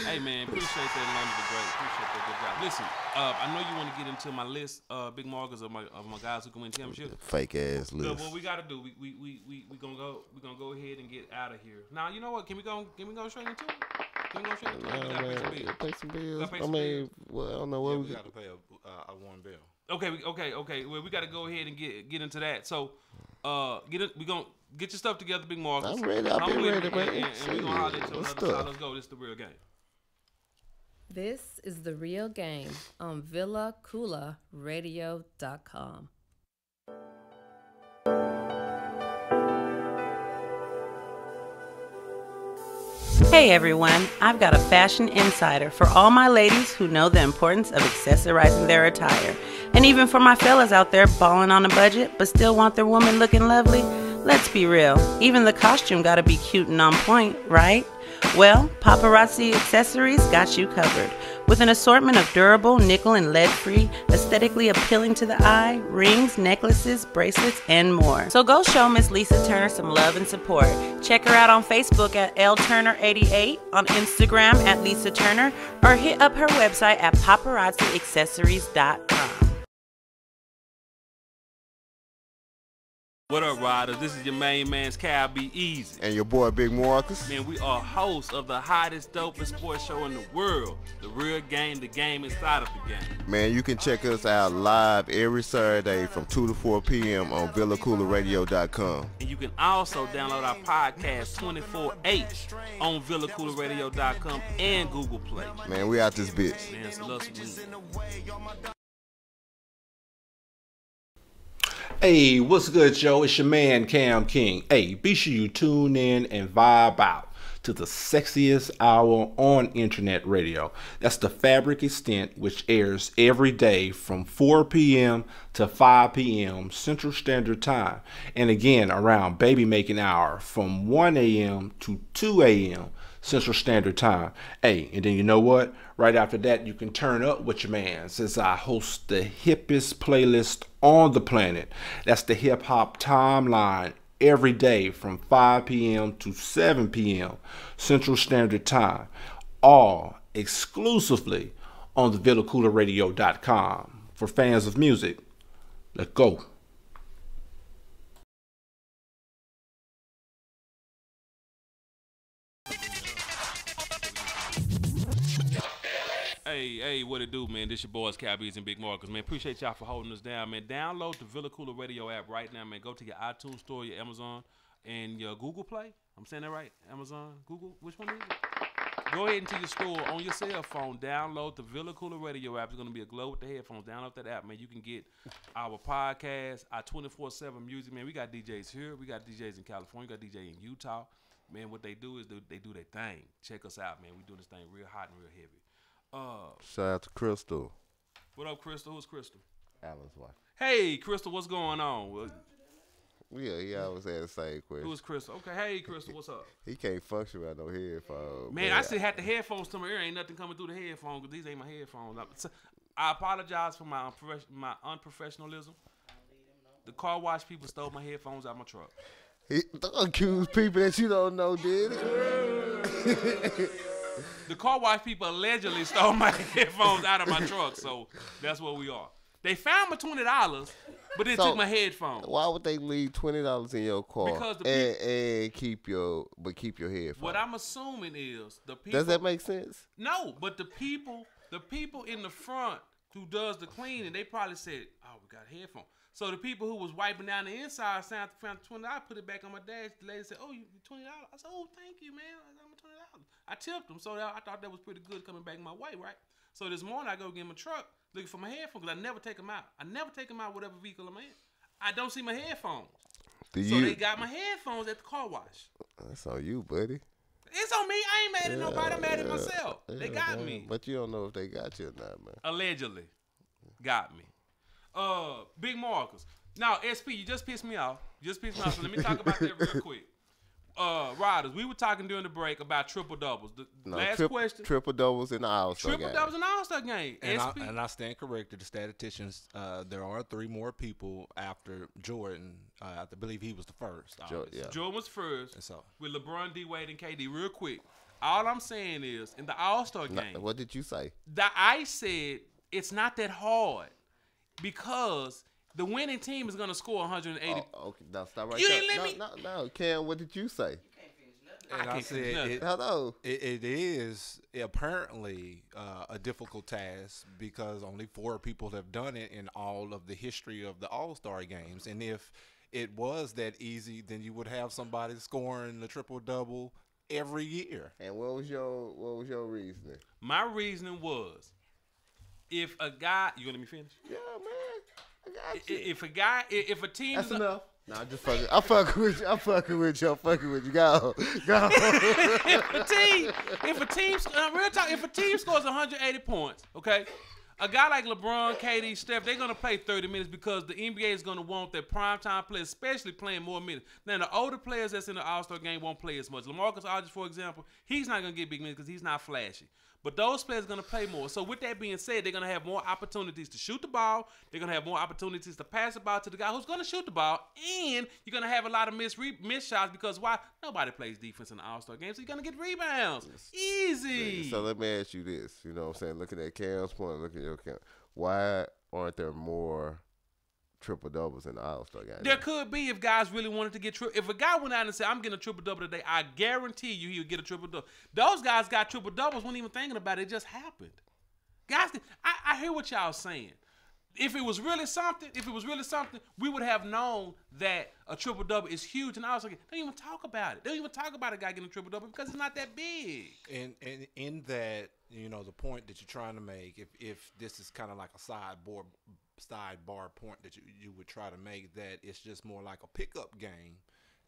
Hey man, appreciate that, London the Great. Appreciate that, good job. Listen, I know you want to get into my list, big markers of my guys who can win championships. Fake ass list. What we gotta do, we gonna go ahead and get out of here. Now you know what? Can we go straight into it? Can we go straight into it? We gotta Pay some bills. Gotta pay I some mean, bills. well, I don't know what We got to pay a one bill. Okay. Well, we got to go ahead and get into that. So, we gonna get your stuff together, big Marcus. I'm ready. I've been ready, man. And we gonna holler at you What's another side. up? Let's go. This is the real game. This is The Real Game on VillaKoolaRadio.com. Hey everyone, I've got a fashion insider for all my ladies who know the importance of accessorizing their attire. And even for my fellas out there balling on a budget but still want their woman looking lovely. Let's be real, even the costume gotta be cute and on point, right? Well, Paparazzi Accessories got you covered. With an assortment of durable, nickel and lead-free, aesthetically appealing to the eye, rings, necklaces, bracelets, and more. So go show Miss Lisa Turner some love and support. Check her out on Facebook at LTurner88, on Instagram at Lisa Turner, or hit up her website at paparazziaccessories.com. What up, riders? This is your main man's Cal Be Easy. And your boy Big Marcus. Man, we are hosts of the hottest, dopest sports show in the world. The Real Game, the game inside of the game. Man, you can check us out live every Saturday from 2 to 4 p.m. on VillaKoolaRadio.com. And you can also download our podcast 24/8 on VillaKoolaRadio.com and Google Play. Man, we out this bitch. Man, it's love some. Hey, what's good, Joe? It's your man, Cam King. Hey, be sure you tune in and vibe out to the sexiest hour on internet radio. That's the Fabric Extent, which airs every day from 4 p.m. to 5 p.m. Central Standard Time. And again, around baby making hour from 1 a.m. to 2 a.m. Central Standard Time. Hey, and then you know what? Right after that, you can turn up with your man, since I host the hippest playlist on the planet. That's the Hip Hop Timeline every day from 5 p.m. to 7 p.m. Central Standard Time. All exclusively on the VillaKoolaRadio.com. For fans of music, let's go. Hey, what it do, man? This your boys, Cabbies and Big Marcus, man. Appreciate y'all for holding us down, man. Download the Villa Koola Radio app right now, man. Go to your iTunes store, your Amazon, and your Google Play. I'm saying that right? Amazon, Google, which one is it? Go ahead into your store on your cell phone. Download the Villa Koola Radio app. It's going to be a glow with the headphones. Download that app, man. You can get our podcast, our 24/7 music, man. We got DJs here. We got DJs in California. We got DJ in Utah. Man, what they do is they do their thing. Check us out, man. We doing this thing real hot and real heavy. Shout out to Crystal. What up, Crystal? Who's Crystal? Alan's wife. Hey, Crystal, what's going on? Well, Yeah, he always had the same question. who's Crystal? Okay, hey, Crystal, what's up? He can't function without no headphones. Man, I still had the headphones to my ear. Ain't nothing coming through the headphones because these ain't my headphones. I apologize for my unprofessionalism. The car wash people stole my headphones out of my truck. Don't accuse people that you don't know, did The car wash people allegedly stole my headphones out of my truck, so that's what we are. They found my $20, but they took my headphones. Why would they leave $20 in your car Because and keep your headphones? What I'm assuming is the people. Does that make sense? No, but the people in the front who does the cleaning, they probably said, "Oh, we got a headphone." So the people who was wiping down the inside found $20. I put it back on my dash. The lady said, "Oh, you $20?" I said, "Oh, thank you, man. I'm $20." I tipped them, so I thought that was pretty good coming back my way, right? So this morning I go get my truck looking for my headphones because I never take them out. I never take them out whatever vehicle I'm in. I don't see my headphones. So they got my headphones at the car wash. That's on you, buddy. It's on me. I ain't mad at nobody. I'm mad at myself. They got man. me. But you don't know if they got you or not, man. Allegedly. Got me. Big Marcus. Now, SP, you just pissed me off. So let me talk about that real quick. Riders, we were talking during the break about triple doubles. Last question. Triple doubles in the All-Star game. Triple doubles in the All-Star game. And I stand corrected. The statisticians, there are 3 more people after Jordan. I believe he was the first. Jordan was first. And so with LeBron, D. Wade, and KD. Real quick. All I'm saying is, in the All-Star game. What did you say? I said it's not that hard because the winning team is going to score 180. Okay, now stop right you there. Ain't let me. No, Cam, what did you say? And I said, it is apparently a difficult task because only 4 people have done it in all of the history of the All-Star games. And if it was that easy, then you would have somebody scoring the triple-double every year. And what was your reasoning? My reasoning was, if a guy, you gonna let me finish? Yeah, man. I got you. If a team, that's enough. No, I'm just fucking. I'm fucking with you. I'm fucking with you. Go. if a team scores 180 points, okay, a guy like LeBron, KD, Steph, they're gonna play 30 minutes because the NBA is gonna want their primetime players, especially playing more minutes. Now, the older players that's in the All-Star game won't play as much. LaMarcus Aldridge, for example, he's not gonna get big minutes because he's not flashy. But those players are going to play more. So with that being said, they're going to have more opportunities to shoot the ball. They're going to have more opportunities to pass the ball to the guy who's going to shoot the ball. And you're going to have a lot of missed shots because why? Nobody plays defense in the All-Star game, so you're going to get rebounds. Easy. So let me ask you this. You know what I'm saying? Looking at Cam's point, looking at your Cam. Why aren't there more triple-doubles in the All-Star game? There could be if guys really wanted to get if a guy went out and said, "I'm getting a triple-double today," I guarantee you he would get a triple-double. Those guys got triple-doubles, weren't even thinking about it. It just happened. Guys, I hear what y'all saying. If it was really something, we would have known that a triple-double is huge. And I was like, don't even talk about it. They don't even talk about a guy getting a triple-double because it's not that big. And in that, you know, the point that you're trying to make, if this is kind of like a sidebar point that you would try to make, that it's just more like a pickup game,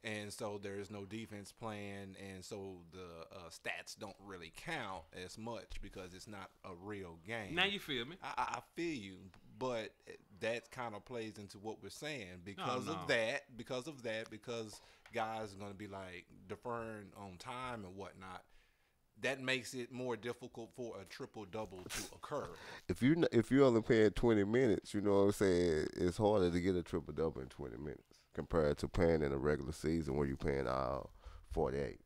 and so there's no defense plan, and so the stats don't really count as much because it's not a real game. Now you feel me? I feel you, but that kind of plays into what we're saying because of that, because guys are going to be like deferring on time and whatnot. That makes it more difficult for a triple-double to occur. If you're only playing 20 minutes, you know what I'm saying, it's harder to get a triple-double in 20 minutes compared to playing in a regular season where you're playing all 48.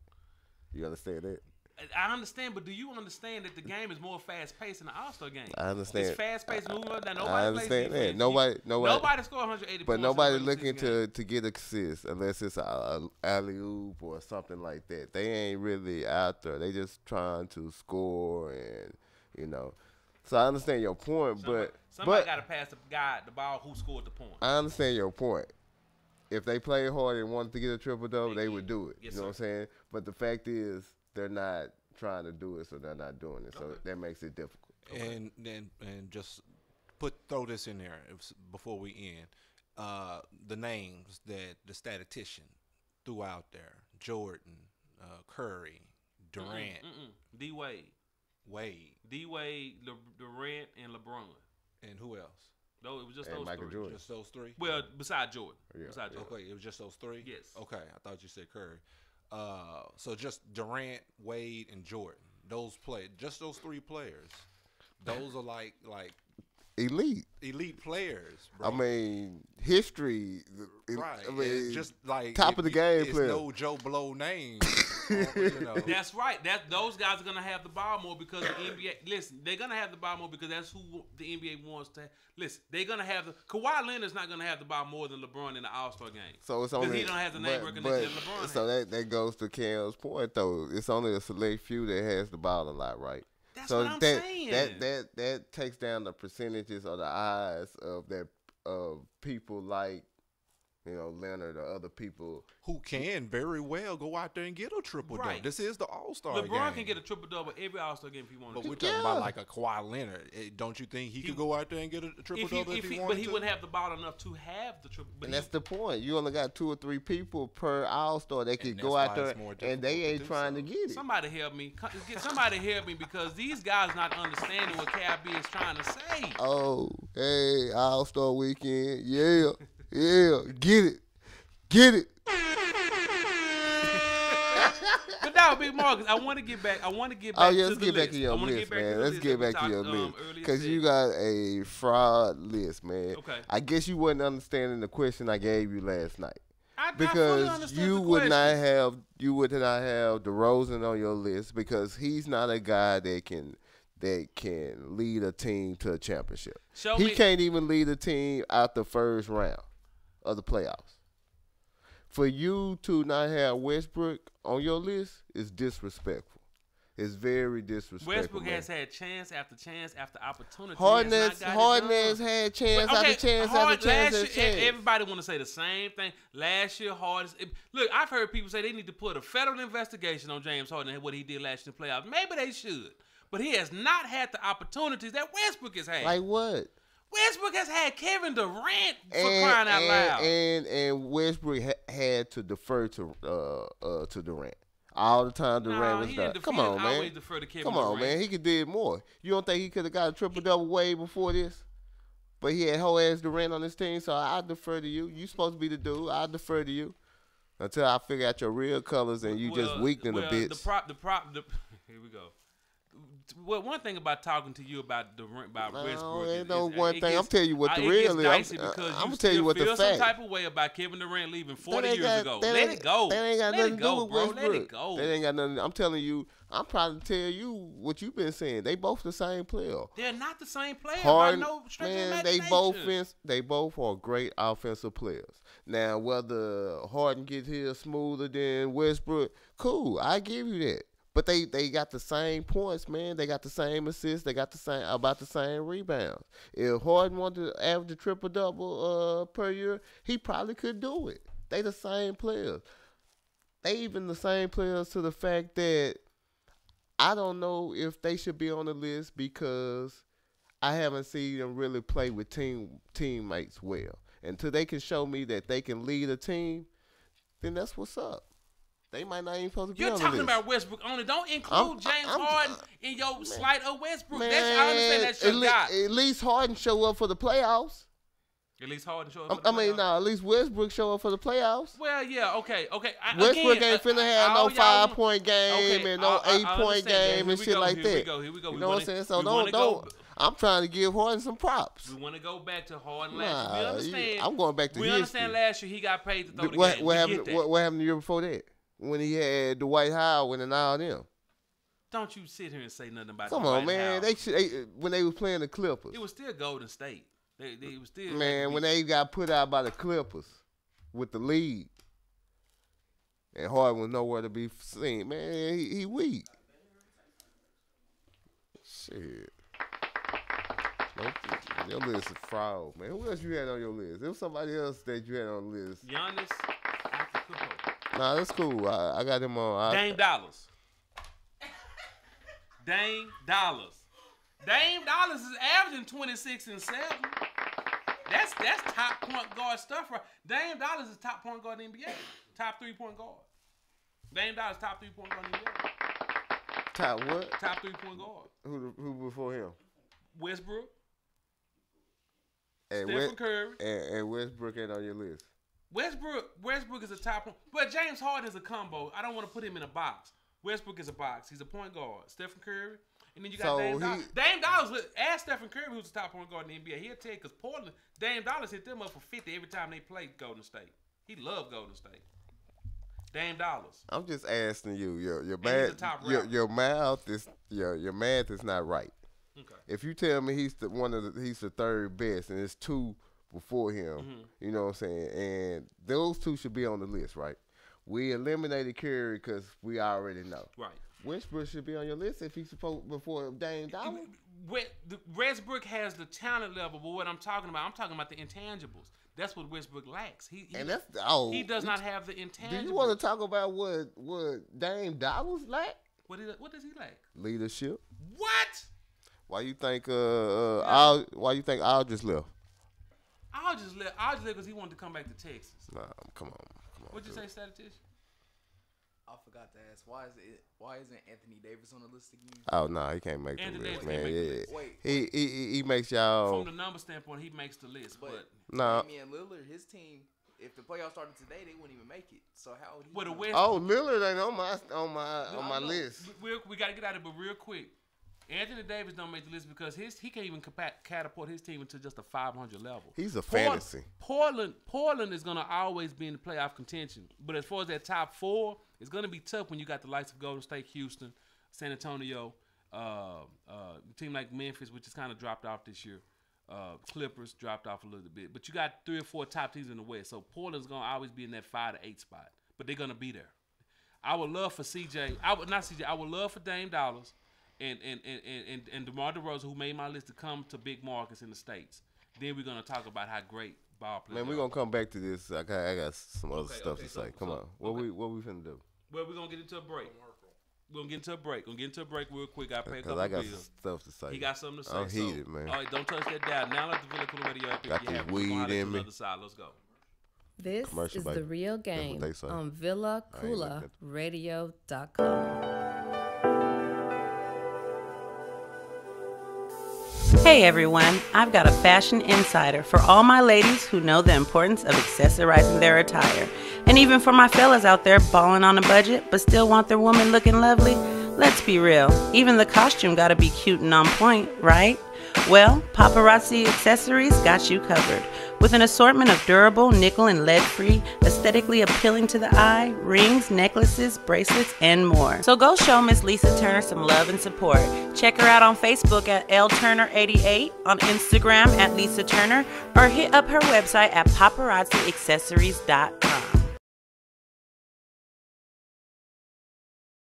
You understand that? I understand, but do you understand that the game is more fast-paced in the All-Star game? I understand. It's fast-paced, moving up. Now, nobody I understand plays that. Nobody score 180 points. But nobody looking to get assists unless it's a alley-oop or something like that. They ain't really out there. They just trying to score and, you know. So I understand your point, somebody got to pass the ball who scored the point. I understand your point. If they played hard and wanted to get a triple-double, they would do it. Yes, you know what I'm saying? But the fact is, they're not trying to do it, so they're not doing it. So that makes it difficult. And just throw this in there before we end. The names that the statistician threw out there: Jordan, Curry, Durant, D Wade, Durant, and LeBron. And who else? No, it was just and those Michael three. Jordan. Just those three? Well, besides Jordan. Yeah. Okay, it was just those three? Yes. Okay, I thought you said Curry. So just Durant, Wade, and Jordan. Just those 3 players. Those are like elite players, bro. I mean, history. Right. I mean, just like top of the game it's player. no Joe Blow name. You know. That's right. Those guys are gonna have the ball more because the NBA. Listen, they're gonna have the ball more because that's who the NBA wants to. Listen, they're gonna have the. Kawhi Leonard's not gonna have the ball more than LeBron in the All-Star game. So it's only because he don't have the name recognition that LeBron so has. that goes to Cam's point though. It's only a select few that has the ball a lot, right? That's so what I'm saying. That takes down the percentages or the odds of people like Leonard or other people who can very well go out there and get a triple double. This is the All-Star game. LeBron can get a triple double every All-Star game if he wanted to. But we're talking about like a Kawhi Leonard. Don't you think he could go out there and get a triple double if he wanted But he wouldn't have the ball enough to have the triple. And that's the point. You only got 2 or 3 people per All-Star that could go out there, and they ain't trying to get it. Somebody help me. Somebody help me because these guys not understanding what KB is trying to say. Oh, hey, All-Star weekend. Yeah, get it. Get it. But now, Big Marcus, I want to get back. Oh, yeah, let's get back to your list, man. Let's get back to your list. Because you got a fraud list, man. Okay. I guess you wasn't understanding the question I gave you last night. Because you would not have DeRozan on your list because he's not a guy that can lead a team to a championship. He can't even lead a team out the first round of the playoffs. For you to not have Westbrook on your list is disrespectful. It's very disrespectful. Westbrook has had chance after chance after opportunity. Harden has had chance after chance after chance. Everybody want to say the same thing. Last year, Harden. Look, I've heard people say they need to put a federal investigation on James Harden and what he did last year in the playoffs. Maybe they should. But he has not had the opportunities that Westbrook has had. Like what? Westbrook has had Kevin Durant for crying out loud. And Westbrook had to defer to Durant. All the time Durant was there. Come on, man. Come on, man. He could do more. You don't think he could have got a triple-double way before this? But he had whole ass Durant on his team, so I defer to you. You supposed to be the dude. I defer to you until I figure out your real colors and you just weakened a bit. Here we go. Well, one thing about talking to you about Westbrook is one thing. I'm telling you what the real is. I'm gonna tell you what the fact. Feel some type of way about Kevin Durant leaving 40 years ago. Let it go. That ain't got nothing to do with Westbrook. Let it go. That ain't got nothing. I'm telling you. I'm trying to tell you what you've been saying. They both the same player. They're not the same player. Harden, by no stretch of imagination. They both are great offensive players. Now, whether Harden gets here smoother than Westbrook, cool. I give you that. But they got the same points, man. They got the same assists. They got about the same rebounds. If Harden wanted to average a triple-double per year, he probably could do it. They the same players. They even the same players to the fact that I don't know if they should be on the list because I haven't seen them really play with teammates well. Until they can show me that they can lead a team, then that's what's up. They might not even supposed to be on the list. You're talking about Westbrook only. Don't include James Harden in your slight of Westbrook. I understand that's your guy. At least Harden show up for the playoffs. At least Harden show up for the playoffs? At least Westbrook show up for the playoffs. Well, yeah, okay. Westbrook ain't finna have no 5-point game and no 8-point game and shit like that. Here we go. You know what I'm saying? So don't. I'm trying to give Harden some props. We want to go back to Harden last year. We understand. I'm going back to history. We understand last year he got paid to throw the game. What happened the year before that? When he had Dwight Howard and all them. Don't you sit here and say nothing about Come on, man. When they was playing the Clippers. It was still Golden State. They was still. Man, when they got put out by the Clippers with the lead. And Harden was nowhere to be seen. Man, he weak. Shit. Your list is fraud, man. Who else you had on your list? There was somebody else that you had on the list. Giannis Antetokounmpo. Nah, that's cool. I got him on. Dame Dollars. Dame Dollars. Dame Dollars is averaging 26 and 7. That's top point guard stuff, right? Dame Dollars is top point guard in the NBA. Top 3-point guard. Dame Dollars top 3-point guard in the NBA. Top what? Top 3-point guard. Who before him? Westbrook. And Stephen Curry. And Westbrook ain't on your list. Westbrook is a top one. But James Harden is a combo. I don't want to put him in a box. Westbrook is a box. He's a point guard. Stephen Curry. And then you got Dame Dollars. Dame Dollars, ask Stephen Curry, who's the top point guard in the NBA. He'll tell you because Portland, Dame Dollars hit them up for 50 every time they played Golden State. He loved Golden State. Dame Dollars. I'm just asking you. Your math is not right. Okay. If you tell me he's the third best and it's 2 before him, you know what I'm saying? And those 2 should be on the list, right? We eliminated Curry because we already know. Right. Westbrook should be on your list if he's supposed before Dame Dollar. Westbrook has the talent level, but what I'm talking about the intangibles. That's what Westbrook lacks. He does not have the intangibles. Do you want to talk about what Dame Dollars lack? What does he lack? Leadership. What? Why you think Al just left? I'll just left because he wanted to come back to Texas. Nah, come on. What'd you say, statistician? I forgot to ask. Why isn't Anthony Davis on the list again? Oh no, he can't make Anthony the list, Davis man. can't make the list. He makes y'all. From the number standpoint, he makes the list, but no. Damian Lillard, his team, if the playoffs started today, they wouldn't even make it. So how would he? Lillard ain't on my list. We got to get out of it, but real quick, Anthony Davis don't make the list because he can't even catapult his team into just a 500 level. He's a fantasy. Portland is gonna always be in the playoff contention, but as far as that top 4, it's gonna be tough when you got the likes of Golden State, Houston, San Antonio, a team like Memphis, which has kind of dropped off this year. Clippers dropped off a little bit, but you got 3 or 4 top teams in the West. So Portland's gonna always be in that 5 to 8 spot, but they're gonna be there. I would love for I would love for Dame Dollars and DeMar DeRozan, who made my list, to come to big markets in the States. Then we're gonna talk about how great ball players. Man, we're gonna come back to this. I got some other stuff to say. Come on, what we finna do? Well, we're gonna get into a break. We're gonna get into a break. real quick. I pay a couple I got bills. stuff to say. He got something to say. I'm heated, man. All right, don't touch that dial. Now let the Villa Coola Radio app. Got this weed in me. Other side. Let's go. This Commercial, is baby. The Real Game That's what they say. on VillaCoolaRadio.com. Hey everyone, I've got a fashion insider for all my ladies who know the importance of accessorizing their attire. And even for my fellas out there balling on a budget but still want their woman looking lovely. Let's be real, even the costume gotta be cute and on point, right? Well, Paparazzi Accessories got you covered. With an assortment of durable, nickel and lead-free, aesthetically appealing to the eye, rings, necklaces, bracelets, and more. So go show Miss Lisa Turner some love and support. Check her out on Facebook at LTurner88, on Instagram at Lisa Turner, or hit up her website at paparazziaccessories.com.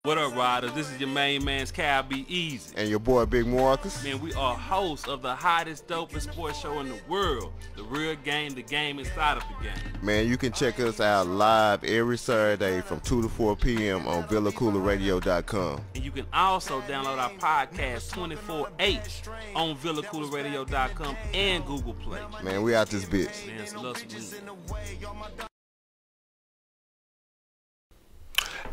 What up, riders? This is your main man's Cal Be Easy. And your boy Big Marcus. Man, we are hosts of the hottest, dopest sports show in the world. The Real Game, the game inside of the game. Man, you can check us out live every Saturday from 2 to 4 p.m. on VillaCoolaRadio.com. And you can also download our podcast 24/8 on VillaCoolaRadio.com and Google Play. Man, we out this bitch. Man, it's love some weed.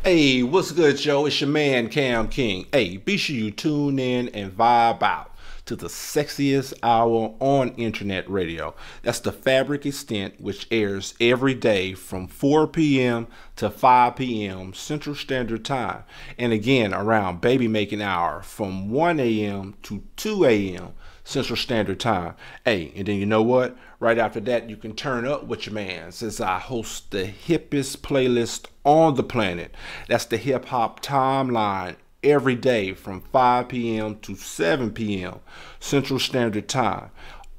Hey, what's good, Joe? It's your man, Cam King. Hey, be sure you tune in and vibe out to the sexiest hour on internet radio. That's the Fabric Extent, which airs every day from 4 p.m. to 5 p.m. Central Standard Time. And again, around baby making hour from 1 a.m. to 2 a.m. Central Standard Time. Hey, and then you know what? Right after that, you can turn up with your man, since I host the hippest playlist on the planet. That's the Hip Hop Timeline, every day from 5 p.m. to 7 p.m. Central Standard Time.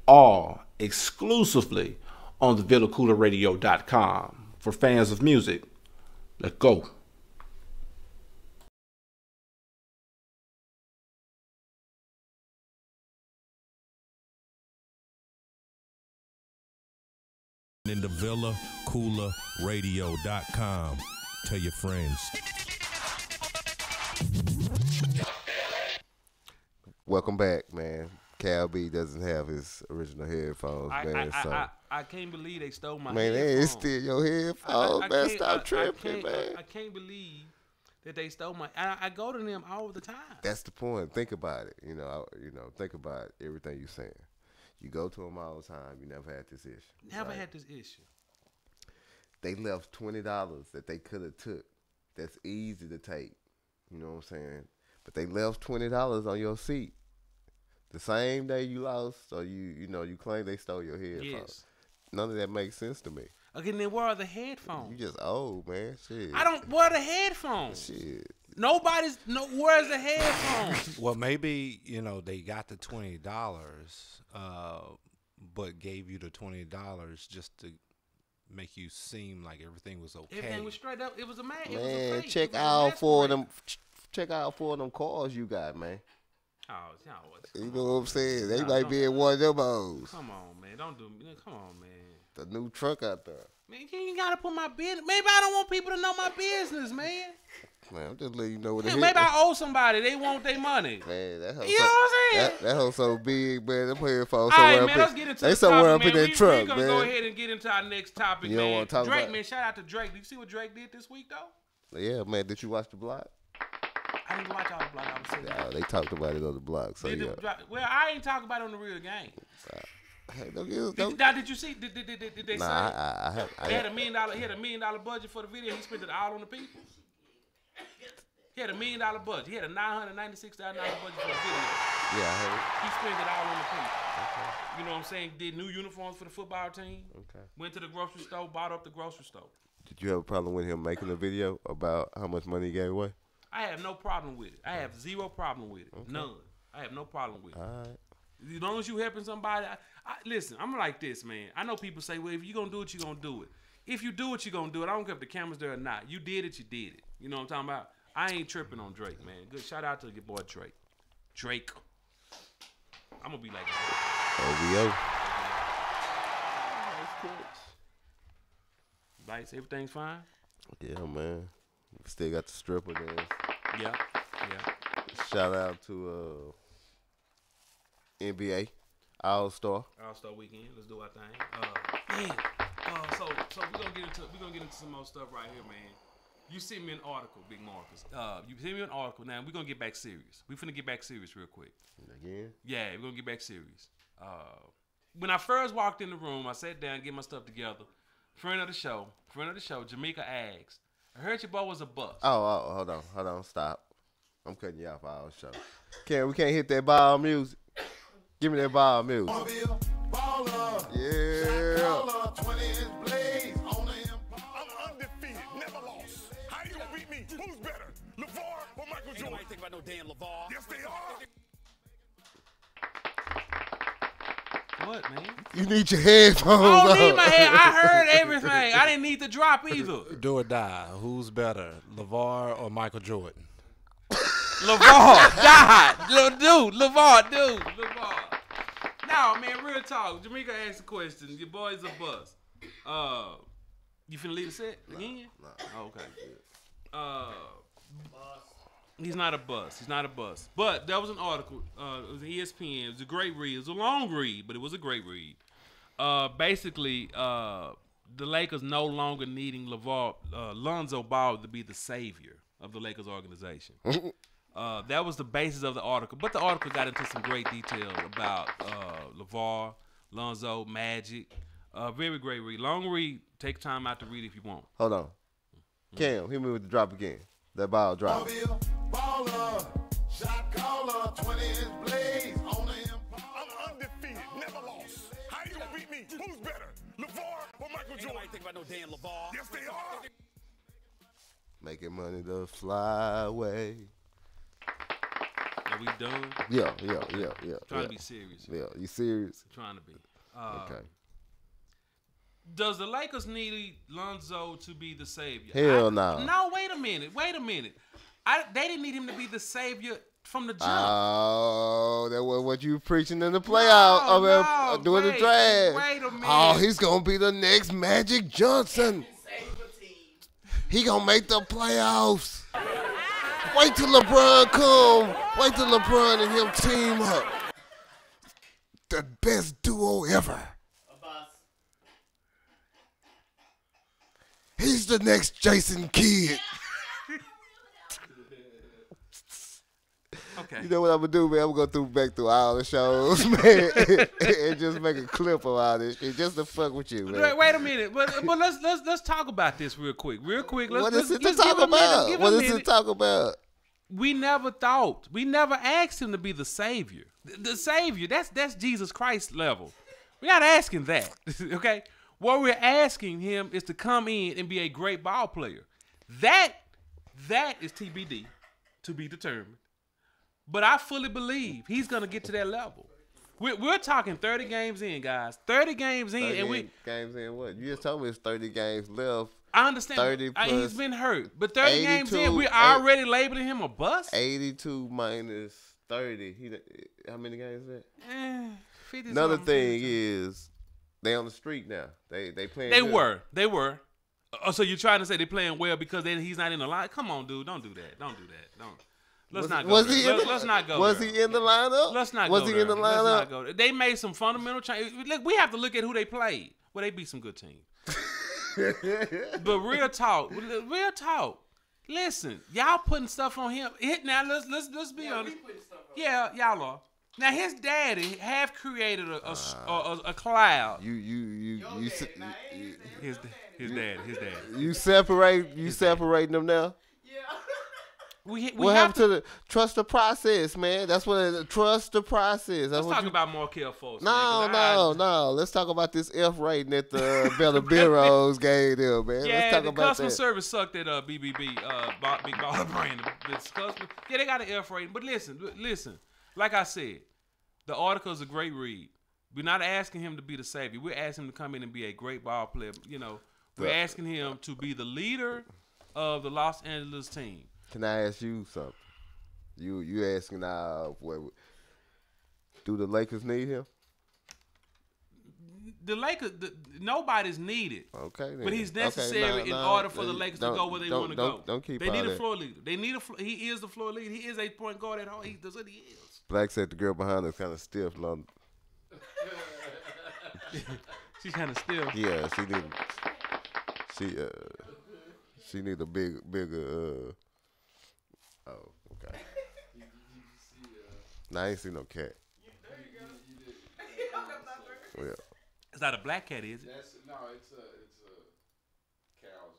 All exclusively on the VillaCoolaRadio.com. For fans of music, let's go. In the VillaCoolaRadio.com. Tell your friends. Welcome back, man. Cal B doesn't have his original headphones, man. I can't believe they stole my man, headphones. they ain't steal your headphones, man. Stop tripping, man. I can't believe that they stole my. I go to them all the time. That's the point. Think about it. Think about everything you're saying. You go to them all the time. You never had this issue. Never had this issue. They left $20 that they could have took. That's easy to take. You know what I'm saying? But they left $20 on your seat. The same day you lost, or you claim they stole your headphones. Yes. None of that makes sense to me. Okay, then where are the headphones? You just old, man. Shit. Where are the headphones? Shit. Where's the headphones? Well, maybe, they got the $20, but gave you the $20 just to make you seem like everything was okay. Everything was straight up. It was a man. Man, check all four of them check out for them cars you got, man. Oh, you know what I'm saying? They might be in one of them hoes. Come on, man. Don't do me. Come on, man. The new truck out there. Man, you ain't gotta put my business. Maybe I don't want people to know my business, man. Man, I'm just letting you know what Maybe I owe somebody. They want their money. Man, that hoe you know what I'm saying? That hoe so big, man. Them headphones All somewhere right, man, let's get into they the somewhere topic, up in man. that truck, We're going to man. go ahead and get into our next topic, You man. don't want to talk Drake, about man, shout out to Drake. Did you see what Drake did this week, though? Yeah, man. Did you watch the block? I didn't watch all the block. I was sitting They talked about it on the block. So yeah. Well, I ain't talking about it on the real game. Hey, Now, did you see? Did they say? I He had $1 million budget for the video. He spent it all on the people. He had $1 million budget. He had a $996,000 budget for the video. Yeah, I heard. He spent it all on the people. Okay. You know what I'm saying? Did new uniforms for the football team. Okay. Went to the grocery store, bought up the grocery store. Did you have a problem with him making a video about how much money he gave away? I have no problem with it. I have zero problem with it. Okay. None. I have no problem with it. All right. As long as you helping somebody, listen, I'm like this, man. I know people say, well, if you're going to do it, you're going to do it. If you do it, you're going to do it. I don't care if the camera's there or not. You did it, you did it. You know what I'm talking about? I ain't tripping on Drake, man. Good shout out to your boy Drake. Drake. I'm going to be like OVO. Bites, everything's fine? Yeah, man. Still got the stripper dance. Yeah. Shout out to NBA All-Star Weekend. Let's do our thing. So we're gonna get into some more stuff right here, man. You sent me an article, Big Marcus. You sent me an article. Now we're gonna get back serious. We finna get back serious real quick. Again? Yeah, we're gonna get back serious. When I first walked in the room, I sat down, get my stuff together. Friend of the show, Jamaica asked, I heard your boy was a bust. Oh, hold on, stop. I'm cutting you off our show. We can't hit that ball music. Give me that ball music. Yeah. I'm undefeated, never lost. How you gonna beat me? Who's better, LeVar or Michael Jordan? Ain't think about no damn LeVar. Yes, they are. What, man? You need your headphones. I don't need my head. I heard everything. I didn't need to drop either. Do or die. Who's better, LeVar or Michael Jordan? LeVar died. LeVar. No, man, real talk. Jamaica asked a question. Your boy's a bust. You finna leave the set again? No. Oh, okay. He's not a bust. But there was an article. It was ESPN. It was a great read. It was a long read, but it was a great read. Basically, the Lakers no longer needing Lonzo Ball to be the savior of the Lakers organization. That was the basis of the article. But the article got into some great detail about LeVar, Lonzo, Magic. Very great read. Long read. Take time out to read if you want. Hold on. Cam, hit me with the drop again. That ball drop. Baller, shot caller, 20-inch blaze on the empire. I'm undefeated, never lost. How you gonna beat me? Who's better, LeVar or Michael Jordan? Ain't think about no damn LeVar. Yes, they are. Making money to fly away. Are we done? Yeah. Trying to be serious. Yeah, you serious? Trying to be. Okay. Does the Lakers need Lonzo to be the savior? Hell no. No, wait a minute. They didn't need him to be the savior from the jump. Oh, that was what you preaching in the playoff during the draft. Wait a minute. Oh, he's gonna be the next Magic Johnson. He gonna make the playoffs. Wait till LeBron come. Wait till LeBron and him team up. The best duo ever. He's the next Jason Kidd. Okay. You know what I'm gonna do, man? I'm gonna go back through all the shows, man, and just make a clip of all this shit just to fuck with you, man. Wait a minute, but let's talk about this real quick. What is it to talk about? What is it to talk about? We never asked him to be the savior. The savior, that's Jesus Christ level. We're not asking that, okay? What we're asking him is to come in and be a great ball player. That is TBD, to be determined. But I fully believe he's going to get to that level. We're talking 30 games in, guys. 30 games in. 30 games in what? You just told me it's 30 games left. I understand. 30 plus. He's been hurt, but 30 games in, 82, we're already labeling him a bust. 82 minus 30. How many games is that? 50 Another something, thing 50 is they on the streak now. They playing. They were. Oh, so you're trying to say they're playing well because he's not in the line? Come on, dude. Don't do that. Let's not go there. Let's not go Was there. he in the lineup? Let's not was go he there. in the Let's lineup? not go there. They made some fundamental changes. Look, we have to look at who they played. Well, they beat some good teams. But real talk. Listen, y'all putting stuff on him. Now let's be honest. Yeah, y'all are. Now his daddy have created a cloud. His dad. You separating them now? We have to trust the process, man. That's what trust the process. Let's talk about Markel Fultz. No. Let's talk about this F rating that the Bella Bureaus gave them, man. Yeah, Let's talk the about customer that. service sucked at BBB, Big Baller Brand. Yeah, they got an F rating. But listen. Like I said, the article is a great read. We're not asking him to be the savior. We're asking him to come in and be a great ball player. You know, we're asking him to be the leader of the Los Angeles team. Can I ask you something? You asking do the Lakers need him? The Lakers, nobody's needed. Okay, then. But he's necessary in order for the Lakers to go where they want to go. Don't keep. They need a floor leader. They need he is the floor leader. He is a point guard at home. That's what he is. Black said the girl behind us kind of stiff. She's kind of stiff. Yeah, she need a bigger. Oh, okay. Nah, I ain't see no cat. Well, it's not a black cat, is it? It's a cow's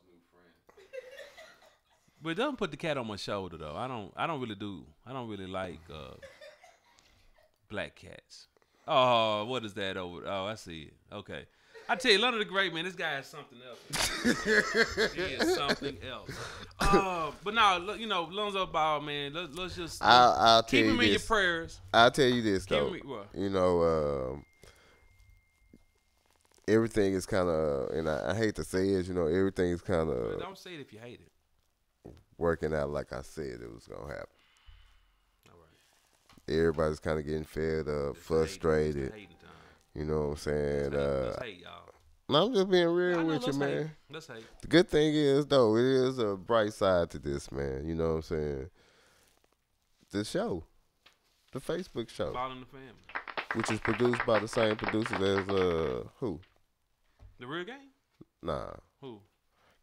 new friend. But don't put the cat on my shoulder though. I don't really like black cats. Oh, what is that over? Oh, I see it. Okay. I tell you, London the Great, man, this guy has something else. He is something else. But now, Lonzo Ball, man, let's just I'll keep tell him you in this. your prayers. I'll tell you this, though. What? Everything is kind of, and I hate to say it, everything is kind of. Don't say it if you hate it. Working out like I said it was going to happen. All right. Everybody's kind of getting fed up, frustrated. You know what I'm saying? Let's hate, y'all. No, I'm just being real with you, man. Let's hate. The good thing is, though, it is a bright side to this, man. You know what I'm saying? The show. The Facebook show. Ball in the Family. Which is produced by the same producers as, who? The Real Game? Nah. Who?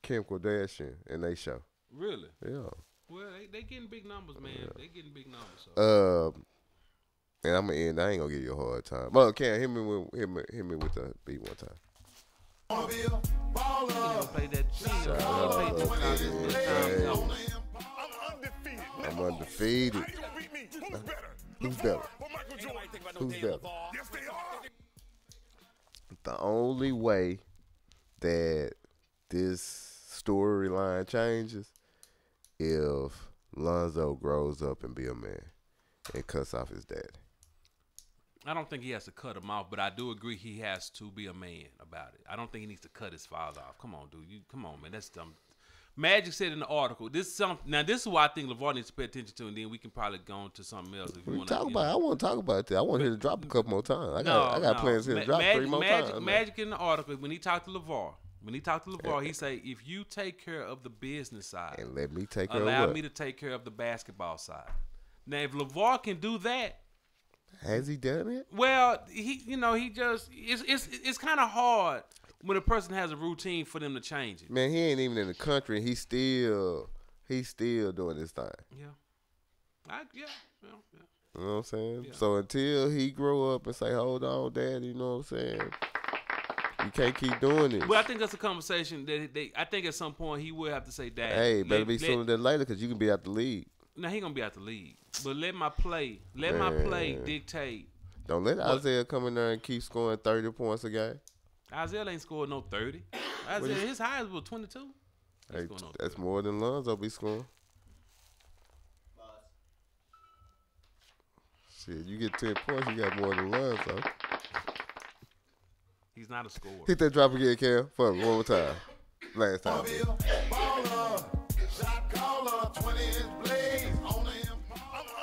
Kim Kardashian and they show. Really? Yeah. Well, they getting big numbers, man. Yeah. They getting big numbers. So. And I'm gonna end. I ain't gonna give you a hard time. Well, Cam, hit me with the beat one time. I'm undefeated. Who's better? Who's better? The only way that this storyline changes if Lonzo grows up and be a man and cuts off his daddy. I don't think he has to cut him off, but I do agree he has to be a man about it. I don't think he needs to cut his father off. Come on, dude. Come on, man. That's dumb. Magic said in the article, this is what I think LeVar needs to pay attention to, and then we can probably go on to something else. If you want to talk about it. I want to talk about that. I want him to drop a couple more times. I got plans here to drop 3 more times. Magic in the article, when he talked to LeVar, he say, if you take care of the business side, and let me take care allow me to take care of the basketball side. Now, if LeVar can do that, has he done it? Well, he just it's kind of hard when a person has a routine for them to change it. Man, he ain't even in the country. He's still doing this thing. Yeah. Yeah. You know what I'm saying? Yeah. So until he grow up and say, "Hold on, Dad," you know what I'm saying? You can't keep doing this. Well, I think that's a conversation that I think at some point he will have to say, "Dad." Hey, better be sooner than later because you can be out the league. Now he gonna be out the league, but let my play dictate. Don't let Isaiah come in there and keep scoring 30 points a game. Isaiah ain't scored no 30. Isaiah, his highest was 22. Hey, that's more than Lonzo be scoring. Shit, you get 10 points, you got more than Lonzo. He's not a scorer. Hit that drop again, Cam. Fuck, one more time. last time. I'm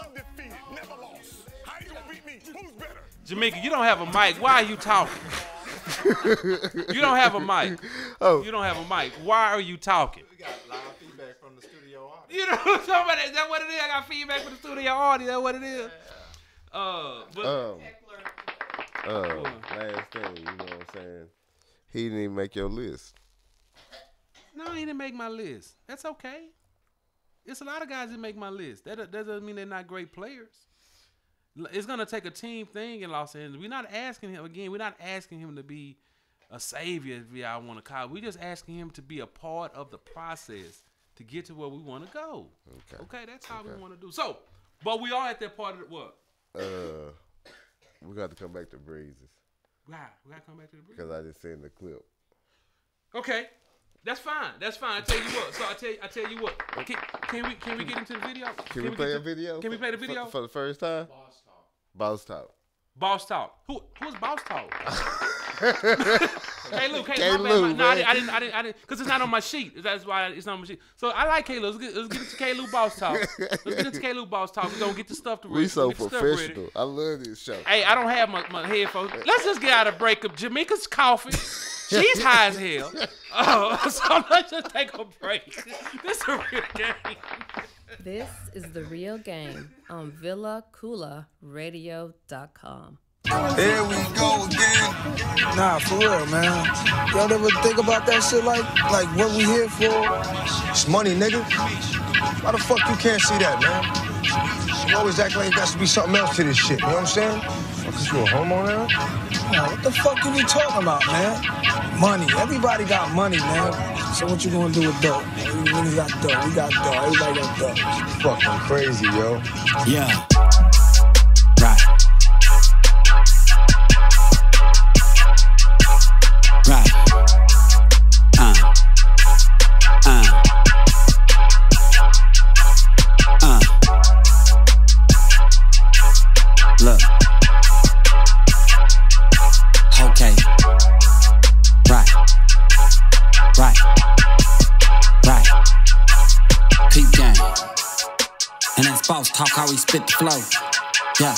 undefeated, never lost. How you gonna beat me? Who's better? Jamaica, you don't have a mic. Why are you talking? You don't have a mic. Oh. You don't have a mic. Why are you talking? We got live feedback from the studio audience. You know somebody, is that what it is? I got feedback from the studio audience. That's what it is. Last thing, you know what I'm saying? He didn't even make your list. No, he didn't make my list. That's okay. It's a lot of guys that make my list. That doesn't mean they're not great players. It's gonna take a team thing in Los Angeles. We're not asking him to be a savior, if y'all want to call it. We're just asking him to be a part of the process to get to where we want to go. Okay, that's how we want to do. So, but we are at that part of what? We got to come back to Breezes. Wow, we got to come back to the Breezes. Because I just seen the clip. Okay, that's fine. That's fine. I tell you what. So I tell you what. Can we get into the video? Can we play a video? Can we play the video for the first time? Boss Talk. Boss Talk. Who's Boss Talk? K-Lou, no, I didn't, because it's not on my sheet. That's why it's not on my sheet. So I like K-Lou. Let's get into K-Lou Boss Talk. Let's get into K-Lou Boss Talk. We're going to get the stuff to ready. We so professional. I love this show. Hey, I don't have my headphones. Let's just get out of break. Jamaica's coughing. She's high as hell. So let's just take a break. This is a real game. This is The Real Game on VillaKoolaRadio.com. Here we go again. Nah, for real, man. Y'all ever think about that shit like what we here for? It's money, nigga. Why the fuck you can't see that, man? You always act like there should be something else to this shit, you know what I'm saying? Fuck, is you a homo now? Nah, what the fuck you be talking about, man? Money. Everybody got money, man. So what you gonna do with dope? We niggas got dope. We got dope. Everybody got dope. Fucking crazy, yo. Yeah. Right. Right. Look. Okay. Right. Right. Right. Peep game. And that's boss talk how we spit the flow. Yeah.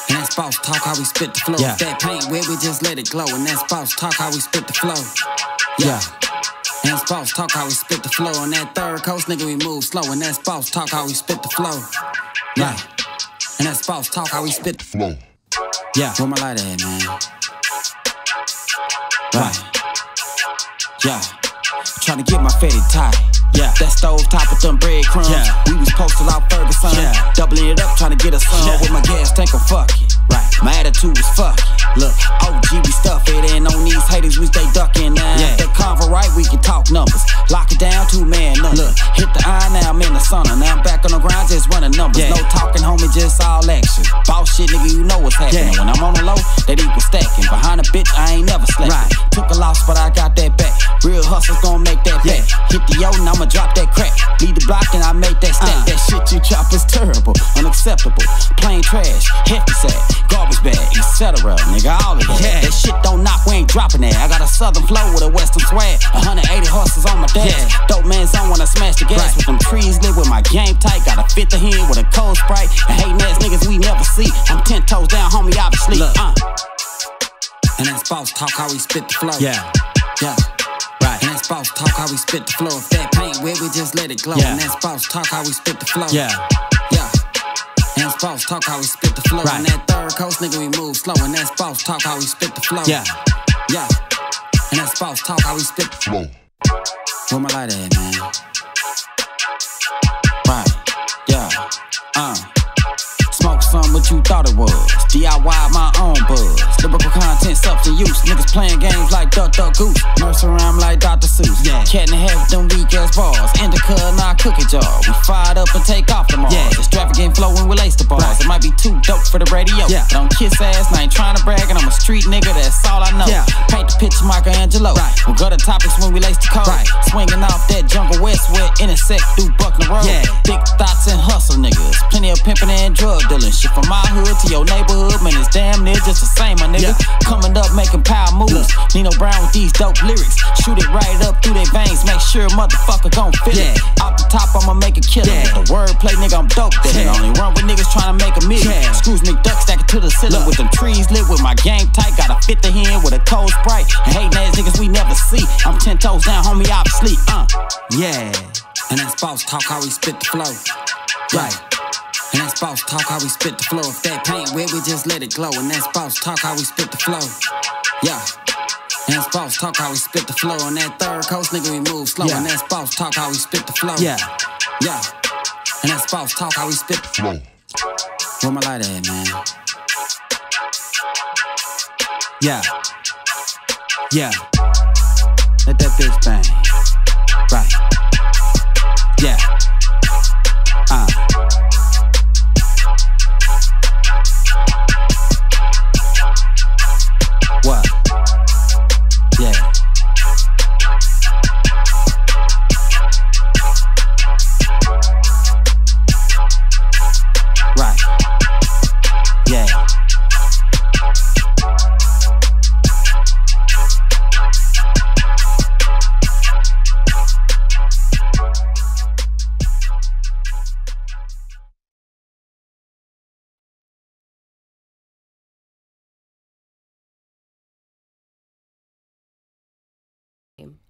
And that's boss talk how we spit the flow. Yeah. If that paint where we just let it glow. And that's boss talk how we spit the flow. Yeah. And that's boss talk how we spit the flow. On that third coast, nigga, we move slow. And that's boss talk how we spit the flow. Yeah. And that's boss talk how we spit the flow. Yeah. Where my lighter at, man? Right. Yeah. Tryna get my fetty tight. Yeah. That stove top with them breadcrumbs. Yeah. We was posted out Ferguson. Yeah. Doubling it up, tryna get a son. Yeah. With my gas tank, fuck it. Right. My attitude was fuck it. Look, OG, we stuff it, and on these haters, we stay ducking now. Yeah. If that convo right, we can talk numbers. Lock it down, 2-man numbers. Look, hit the iron, now I'm in the sauna. Now I'm back on the ground, just running numbers. Yeah. No talking, homie, just all action. Boss shit, nigga, you know what's happening. Yeah. When I'm on the low, that equal stacking. Behind a bitch, I ain't never slacking. Right. Took a loss, but I got that back. Real hustlers gon' make that back. Hit the yo, and I'ma drop that crack. Lead the block, and I make that stack. That shit you chop is terrible, unacceptable. Plain trash, hefty sack, garbage bag, etc. Nigga, all of that. Yeah. That shit don't knock, we ain't dropping that. I got a southern flow with a western swag. 180 horses on my dash. Yeah. Dope man zone when I smash the gas. With them trees lit with my game tight. Got a 50 hand with a cold Sprite. And hating ass niggas we never see. I'm 10 toes down, homie, obviously. Look. And that's boss talk how we spit the flow. Yeah. Yeah. Right. And that's boss talk how we spit the flow. If that paint wet, we just let it glow. Yeah. And that's boss talk how we spit the flow. Yeah. Yeah. And that's boss talk how we spit the flow. Right. On that third coast, nigga, we move slow. And that's boss talk how we spit the flow. Yeah. Yeah. And that's boss talk how we spit the flow. Where my lighter at, man? Right. Yeah. Smoke some what you thought it was. DIY my own buzz. Lyrical content, substance use. Niggas playing games like Duck Duck Goose. Nurse around like Dr. Seuss. Yeah. Cat in the head with them weak ass bars. Indica, not cookie jar. We fired up and take off tomorrow. Yeah. Extravagant flowing with lace the bars. Right. It might be too dope for the radio. Yeah. But I'm kiss ass and I ain't trying to brag. And I'm a street nigga, that's all I know. Yeah. Paint the picture Michelangelo. Right. We'll go to topics when we lace the code. Right. Swinging off that jungle west where intersect through Buckner Road. Yeah. Thick thoughts and hustle niggas. Plenty of pimping and drug dealing. Shit from my hood to your neighborhood, man, it's damn near just the same, my nigga. Coming up, making power moves. Nino Brown with these dope lyrics. Shoot it right up through their veins. Make sure a motherfucker gon' feel it. Off the top, I'ma make a killing. With the wordplay, nigga, I'm dope. Then only run with niggas tryna make a million. Screws McDuck stacking to the ceiling with them trees lit with my game tight. Got a 50 hand with a cold Sprite. And hating ass niggas we never see. I'm 10 toes down, homie, obviously. Yeah. And that's boss talk, how we spit the flow. Right. And that's boss talk, how we spit the flow. If that paint wet, we just let it glow. And that's boss talk, how we spit the flow. Yeah. And that's boss talk, how we spit the flow. On that third coast, nigga, we move slow. And that's boss talk, how we spit the flow. Yeah. And that's boss talk, how we spit the flow. Where my lighter at, man? Yeah. Let that bitch bang. Right. Yeah. What? Yeah. Right. Yeah.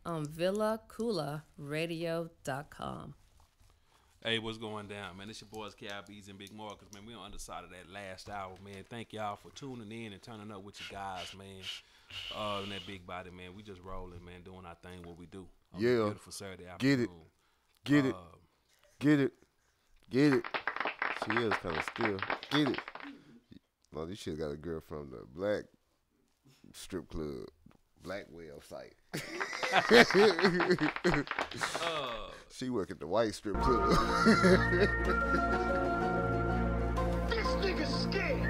On VillaKoolaRadio.com. Hey, what's going down, man? It's your boys, KIBs and Big Marcus, man. We on the other side of that last hour, man. Thank y'all for tuning in and turning up with you guys, man. And that big body, man. We just rolling, man, doing our thing, what we do. On this beautiful Saturday afternoon. Get it. She is kind of still. Get it. No, this shit got a girl from the black strip club, Black Whale site. She work at the white strip club. This nigga's scared.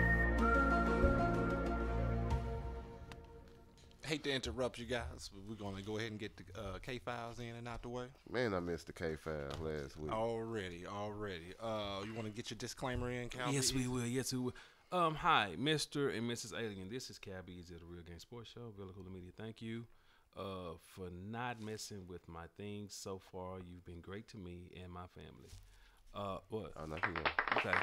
Hate to interrupt you guys, but we're gonna go ahead and get the K-Files in and out the way. Man, I missed the K-Files last week. Already. You want to get your disclaimer in, Cal? Yes, we will. Hi, Mr. and Mrs. Alien. This is Cabbies at the Real Game Sports Show. Villa Koola Media. Thank you for not messing with my things so far. You've been great to me and my family. What? Oh, nothing. Okay.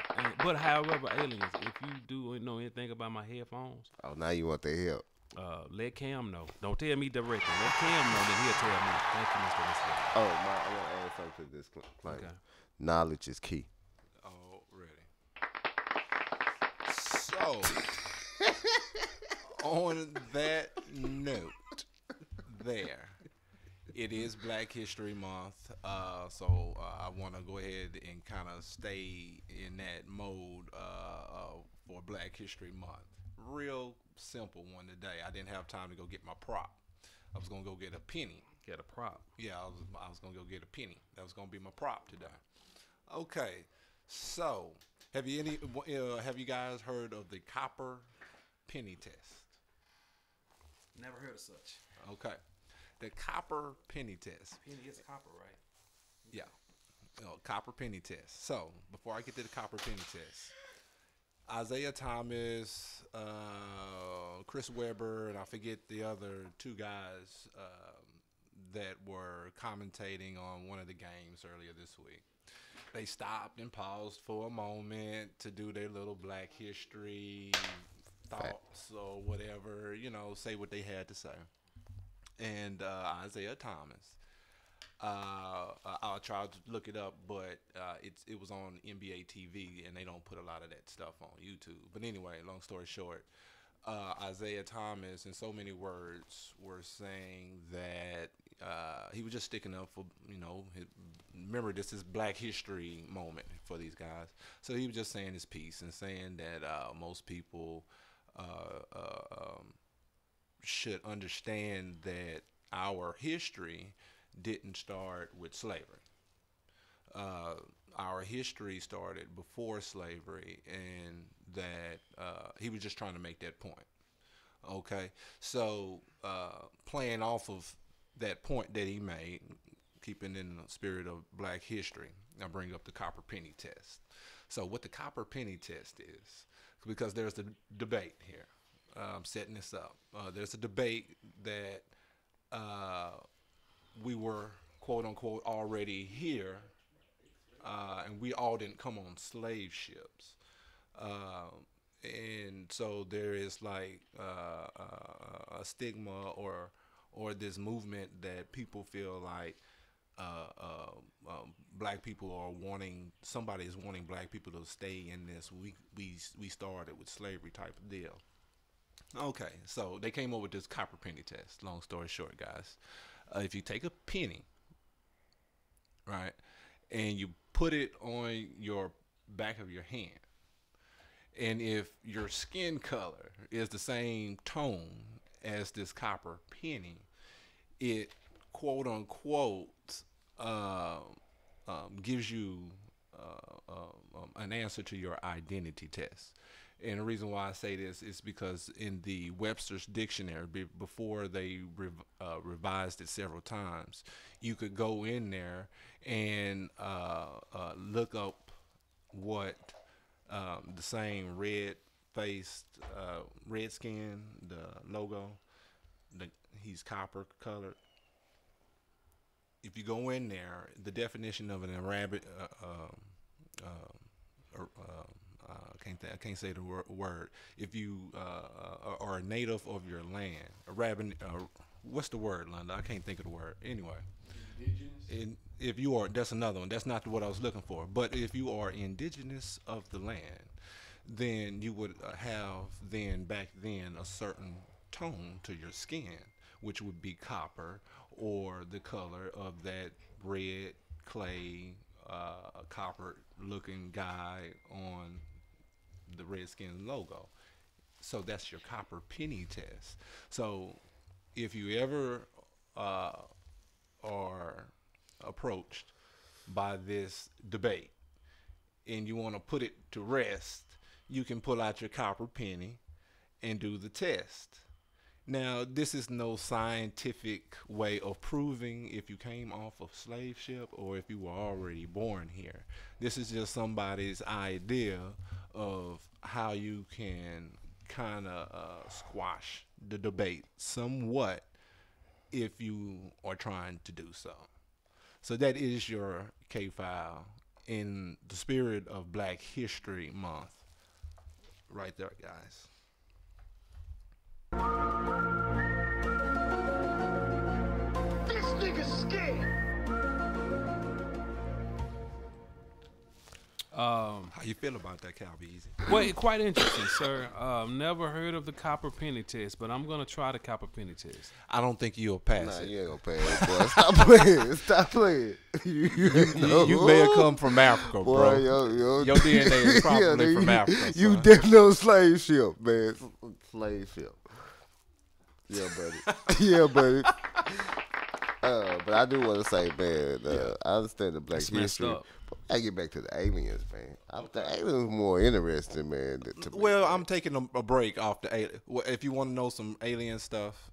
But however, aliens, if you do know anything about my headphones, oh, now you want their help. Let Cam know. Don't tell me directly. Let Cam know, then he'll tell me. Thank you, Mr. Mr. Oh, I want to add something to this claim. Okay. Knowledge is key. So, on that note, it is Black History Month, so I want to go ahead and kind of stay in that mode for Black History Month. Real simple one today. I didn't have time to go get my prop. I was going to go get a penny. Get a prop? Yeah, I was going to go get a penny. That was going to be my prop today. Okay, so have you guys heard of the copper penny test? Never heard of such. Okay. The copper penny test. Penny is copper, right? Yeah. Copper penny test. So, before I get to the copper penny test, Isaiah Thomas, Chris Webber, and I forget the other two guys that were commentating on one of the games earlier this week. They stopped and paused for a moment to do their little Black History thoughts or whatever, say what they had to say. And Isaiah Thomas, I tried to look it up, but it was on NBA TV, and they don't put a lot of that stuff on YouTube. But anyway, long story short, Isaiah Thomas, in so many words, were saying that he was just sticking up for, remember, this is Black History moment for these guys. So he was just saying his piece and saying that most people should understand that our history didn't start with slavery. Our history started before slavery, and that he was just trying to make that point. Okay, so playing off of that point that he made, keeping in the spirit of Black history, I bring up the copper penny test. So what the copper penny test is, because there's the debate here. I'm setting this up. There's a debate that we were, quote unquote, already here, and we all didn't come on slave ships. And so there is like a stigma or this movement that people feel like Black people are wanting, somebody is wanting Black people to stay in this. We started with slavery type of deal. Okay, so they came up with this copper penny test. Long story short, guys, if you take a penny, right, and you put it on your back of your hand, and if your skin color is the same tone as this copper penny, it quote unquote gives you an answer to your identity test. And the reason why I say this is because in the Webster's Dictionary, before they revised it several times, you could go in there and look up what the same red-faced, redskin, the logo, he's copper colored. If you go in there, the definition of an Arabic, I can't say the word. If you are a native of your land, Arabic, what's the word, London? I can't think of the word. Anyway, indigenous. If you are, that's another one. That's not what I was looking for. But if you are indigenous of the land, then you would have back then a certain tone to your skin, which would be copper, or the color of that red clay copper looking guy on the Redskin logo. So that's your copper penny test. So if you ever are approached by this debate and you want to put it to rest, you can pull out your copper penny and do the test. Now, this is no scientific way of proving if you came off of slave ship or if you were already born here. This is just somebody's idea of how you can kind of squash the debate somewhat if you are trying to do so. So that is your K-File in the spirit of Black History Month. Right there, guys. This nigga's scared. How you feel about that, Calbeezy? Well, quite interesting, sir. Never heard of the copper penny test, but I'm gonna try the copper penny test. I don't think you'll pass it. You ain't gonna pass it, boy. Stop playing. Stop playing. You may have come from Africa, boy, bro. Your DNA is probably from Africa. You son. definitely on slave ship, man. Slave ship. Yeah, buddy. Yeah, buddy. But I do want to say, man, I understand the Black history. I get back to the aliens, man. The aliens more interesting, man. Well, I'm taking a break off the alien. If you want to know some alien stuff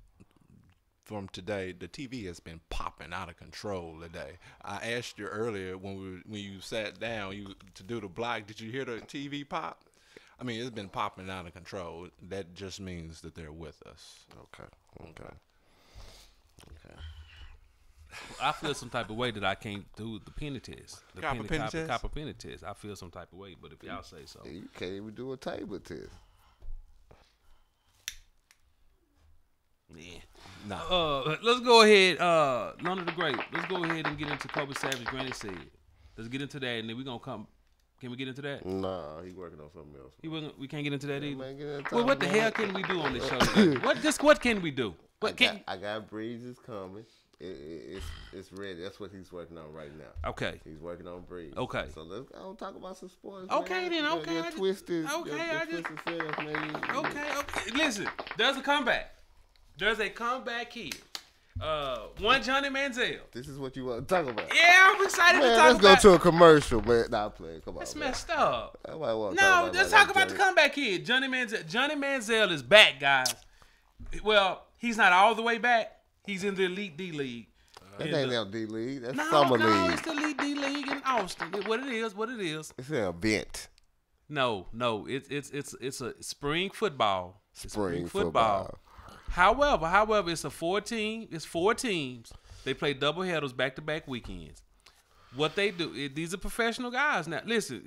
from today, the TV has been popping out of control today. I asked you earlier when you sat down to do the block, did you hear the TV pop? I mean, it's been popping out of control. That just means that they're with us. Okay. I feel some type of way that I can't do the penny test. The Copper penny test? Copper penny test. I feel some type of way, but if y'all say so. You can't even do a table test. Yeah. Nah. Let's go ahead. None of the great. Let's go ahead and get into Kobe Savage Granny said. Let's get into that, and then we're gonna come. Can we get into that? Nah, he working on something else. We can't get into that either. Man, get into Well, what the hell can we do on this show today? What can we do? I got Breezes coming. It's ready. That's what he's working on right now. Okay. He's working on Breeze. Okay. So let's go talk about some sports. Okay, man. then. Okay. Your twisted. Okay. Twisted self, man. Okay. Listen, there's a comeback. There's a comeback here. One Johnny Manziel. This is what you want to talk about. Yeah, I'm excited to talk about. Let's go to a commercial, man. Nah, play. Come on. That's messed up. No, let's talk about the comeback kid, Johnny Manziel. Johnny Manziel is back, guys. Well, he's not all the way back. He's in the Elite D League. That ain't no D League. That's No, summer no, league. it's the D League in Austin. What it is. It's an event. No, it's a spring football. Spring football. However, it's four teams. They play doubleheaders back-to-back weekends. What they do, these are professional guys. Now, listen,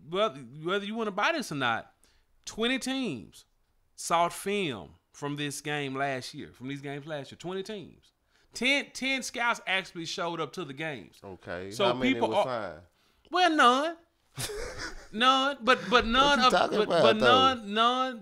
whether you want to buy this or not, 20 teams saw film from this game last year. 20 teams. 10 scouts actually showed up to the games. Okay. So how many people was signed? Well, none.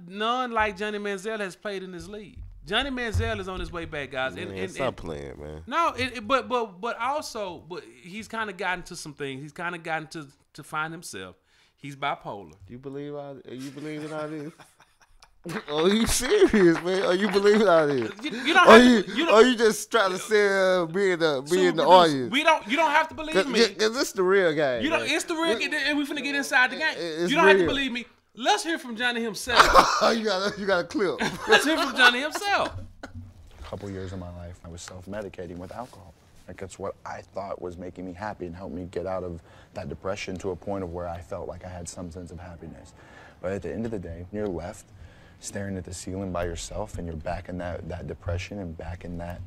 None like Johnny Manziel has played in this league. Johnny Manziel is on his way back, guys. Man, stop playing, man. No, but also he's kind of gotten to some things. He's kind of gotten to find himself. He's bipolar. You believe in all this? Are you serious, man? Are you believing all this? You don't. Are you just trying to sell being the audience? You don't have to believe me. Cause this the real game. It's the real game, and we finna get inside the game. You don't real. have to believe me. Let's hear from Johnny himself. you got a clip. Let's hear from Johnny himself. A couple years of my life, I was self-medicating with alcohol. Like, that's what I thought was making me happy and helped me get out of that depression to a point of where I felt like I had some sense of happiness. But at the end of the day, you're left staring at the ceiling by yourself, and you're back in that depression and back in that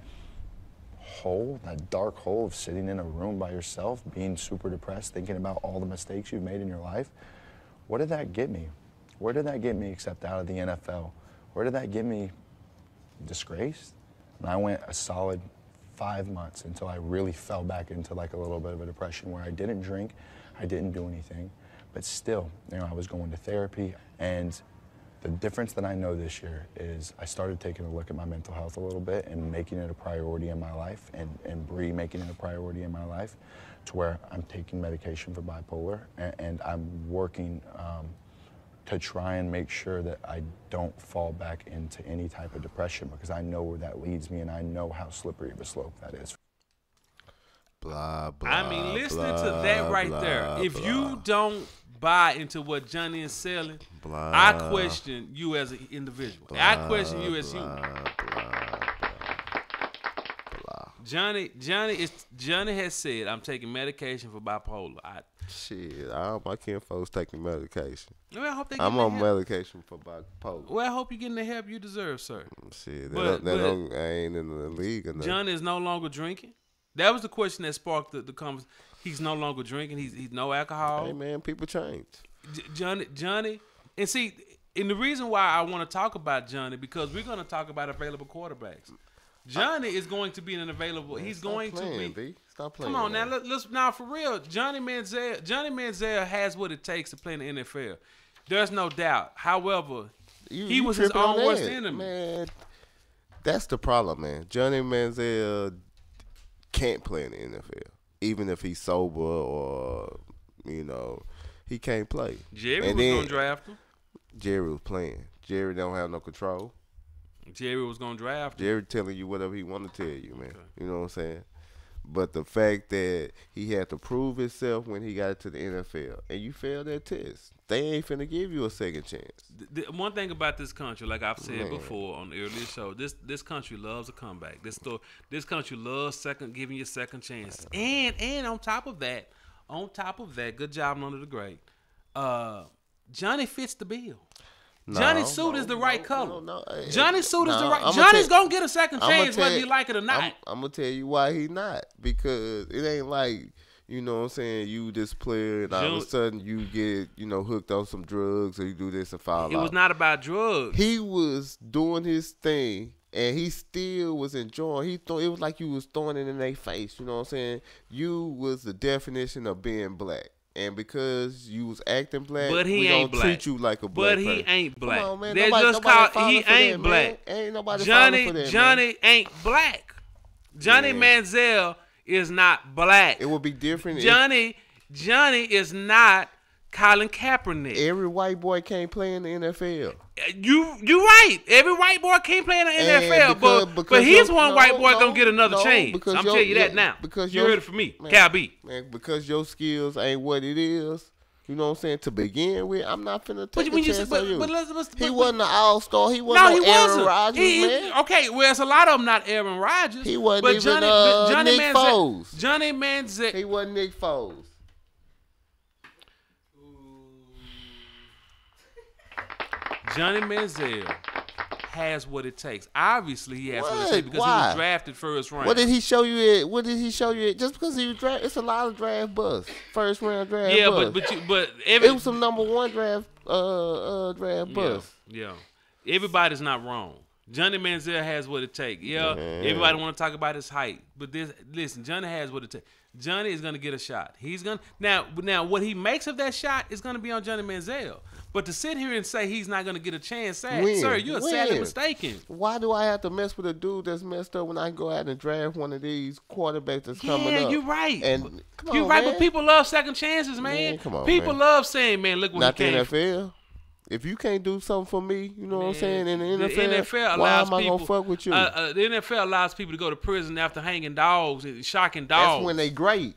hole, that dark hole of sitting in a room by yourself, being super depressed, thinking about all the mistakes you've made in your life. What did that get me? Where did that get me except out of the NFL? Where did that get me? Disgraced? And I went a solid 5 months until I really fell back into like a little bit of a depression where I didn't drink, I didn't do anything, but still, I was going to therapy. And the difference that I know this year is I started taking a look at my mental health a little bit and making it a priority in my life, and Bree making it a priority in my life, to where I'm taking medication for bipolar, and I'm working to try and make sure that I don't fall back into any type of depression, because I know where that leads me and I know how slippery of a slope that is. Blah, blah, I mean, listening blah, to that right blah, there, if blah. you don't buy into what Johnny is selling, Blah, I question you as an individual. I question you as human. Johnny has said, I'm taking medication for bipolar. Shit, all my kinfolks taking medication. Well, I hope I'm on medication for bipolar. Well, I hope you're getting the help you deserve, sir. Shit, I ain't in the league or nothing. Johnny is no longer drinking. That was the question that sparked the conversation. He's no longer drinking. He's no alcohol. Hey man, people change. Johnny, and see, and the reason why I want to talk about Johnny, because we're going to talk about available quarterbacks. Johnny is going to be an available. Man, he's going to be. B. Stop playing. Come on now, let's now for real. Johnny Manziel has what it takes to play in the NFL. There's no doubt. However, he was his own worst enemy. Man, that's the problem, man. Johnny Manziel can't play in the NFL, even if he's sober or he can't play. Jerry was gonna draft him. Jerry was playing. Jerry don't have no control. Jerry was gonna draft him. Jerry telling you whatever he want to tell you, man. Okay. You know what I'm saying? But the fact that he had to prove himself when he got to the NFL, and you failed that test, they ain't finna give you a second chance. The one thing about this country, like I've said before on the earlier show, this country loves a comeback. This country loves giving you second chances. And on top of that, good job under the grade. Johnny fits the bill. Johnny's suit is the right color. Johnny's suit is the right. Johnny's gonna get a second chance whether you like it or not. I'm gonna tell you why he not, because it ain't like, you know what I'm saying, you this player and all of a sudden you get, hooked on some drugs or you do this and fall out. It was not about drugs. He was doing his thing and he still was enjoying. It was like you was throwing it in their face. You know what I'm saying? You was the definition of being black. And because you was acting black, but he we ain't gonna black. treat you like a black person. But he ain't black. Come on, man. They just call he ain't black. Ain't nobody falling for that, Johnny ain't black. Johnny Manziel is not black. It would be different. Johnny is not Colin Kaepernick. Every white boy can't play in the NFL. You right. Every white boy can't play in the NFL, but he's one white boy gonna get another chance. I'm telling you that now. Because you heard it from me, Cal B. Man, because your skills ain't what it is, You know what I'm saying? To begin with, I'm not finna take a when you chance say- on you. but He wasn't an all-star. He wasn't he Aaron wasn't. Rodgers, man. Okay, well, it's a lot of them not Aaron Rodgers. He wasn't but even Johnny Nick Foles. Johnny Manziel. He wasn't Nick Foles. Johnny Manziel has what it takes. Obviously, he has what it What? takes because Why? he was drafted first round. What did he show you? What did he show you? Just because he was drafted, it's a lot of draft busts. First round draft. Yeah, busts. but it was some number one draft busts. Yeah, everybody's not wrong. Johnny Manziel has what it takes. Yeah, everybody want to talk about his height, but listen, Johnny has what it takes. Johnny is gonna get a shot. He's gonna now what he makes of that shot is gonna be on Johnny Manziel. But to sit here and say he's not gonna get a chance, sir, you're sadly mistaken. Why do I have to mess with a dude that's messed up when I can go out and draft one of these quarterbacks that's coming up? Yeah, you're right. And You're right, but people love second chances, man. Come on, people man. love saying, man, look what Not he the came. NFL. If you can't do something for me, you know what I'm saying? In the NFL, allows why am I people, gonna fuck with you? The NFL allows people to go to prison after hanging dogs and shocking dogs. That's when they great.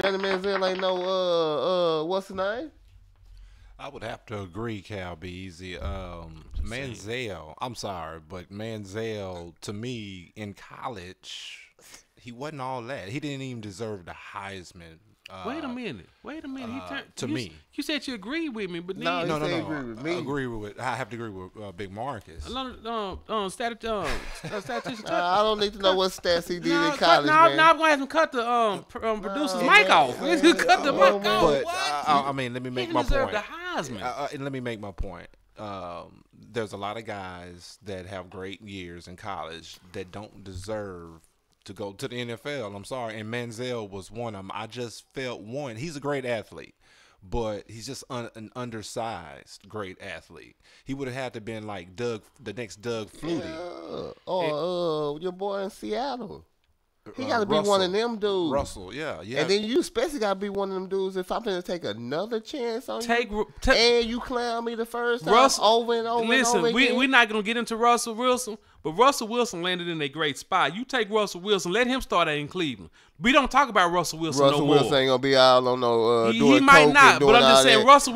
Johnny Manziel ain't no what's his name? I would have to agree, Cal Beasy. Manziel, I'm sorry, but Manziel, to me, in college, he wasn't all that. He didn't even deserve the Heisman. Wait a minute. To me. You said you agreed with me, but then No. agree with me. I have to agree with Big Marcus. statistician. I don't need to know what stats he did in college, Now man. I'm gonna have him cut the producer's mic off. Cut the mic off. But I mean, let me make my point. The Heisman. And let me make my point. There's a lot of guys that have great years in college that don't deserve to go to the NFL. I'm sorry, and Manziel was one of them. I just felt he's a great athlete, but he's just an undersized great athlete. He would have had to been like the next Doug Flutie. Yeah. Or your boy in Seattle. He got to be one of them dudes. Russell, yeah. And then you especially got to be one of them dudes. If I'm going to take another chance on you, and you clown me the first time over and over and over again. We're not going to get into Russell Wilson, but Russell Wilson landed in a great spot. You take Russell Wilson, let him start out in Cleveland. We don't talk about Russell Wilson no more. Russell Wilson ain't going to be out on no he might not, but I'm just saying Russell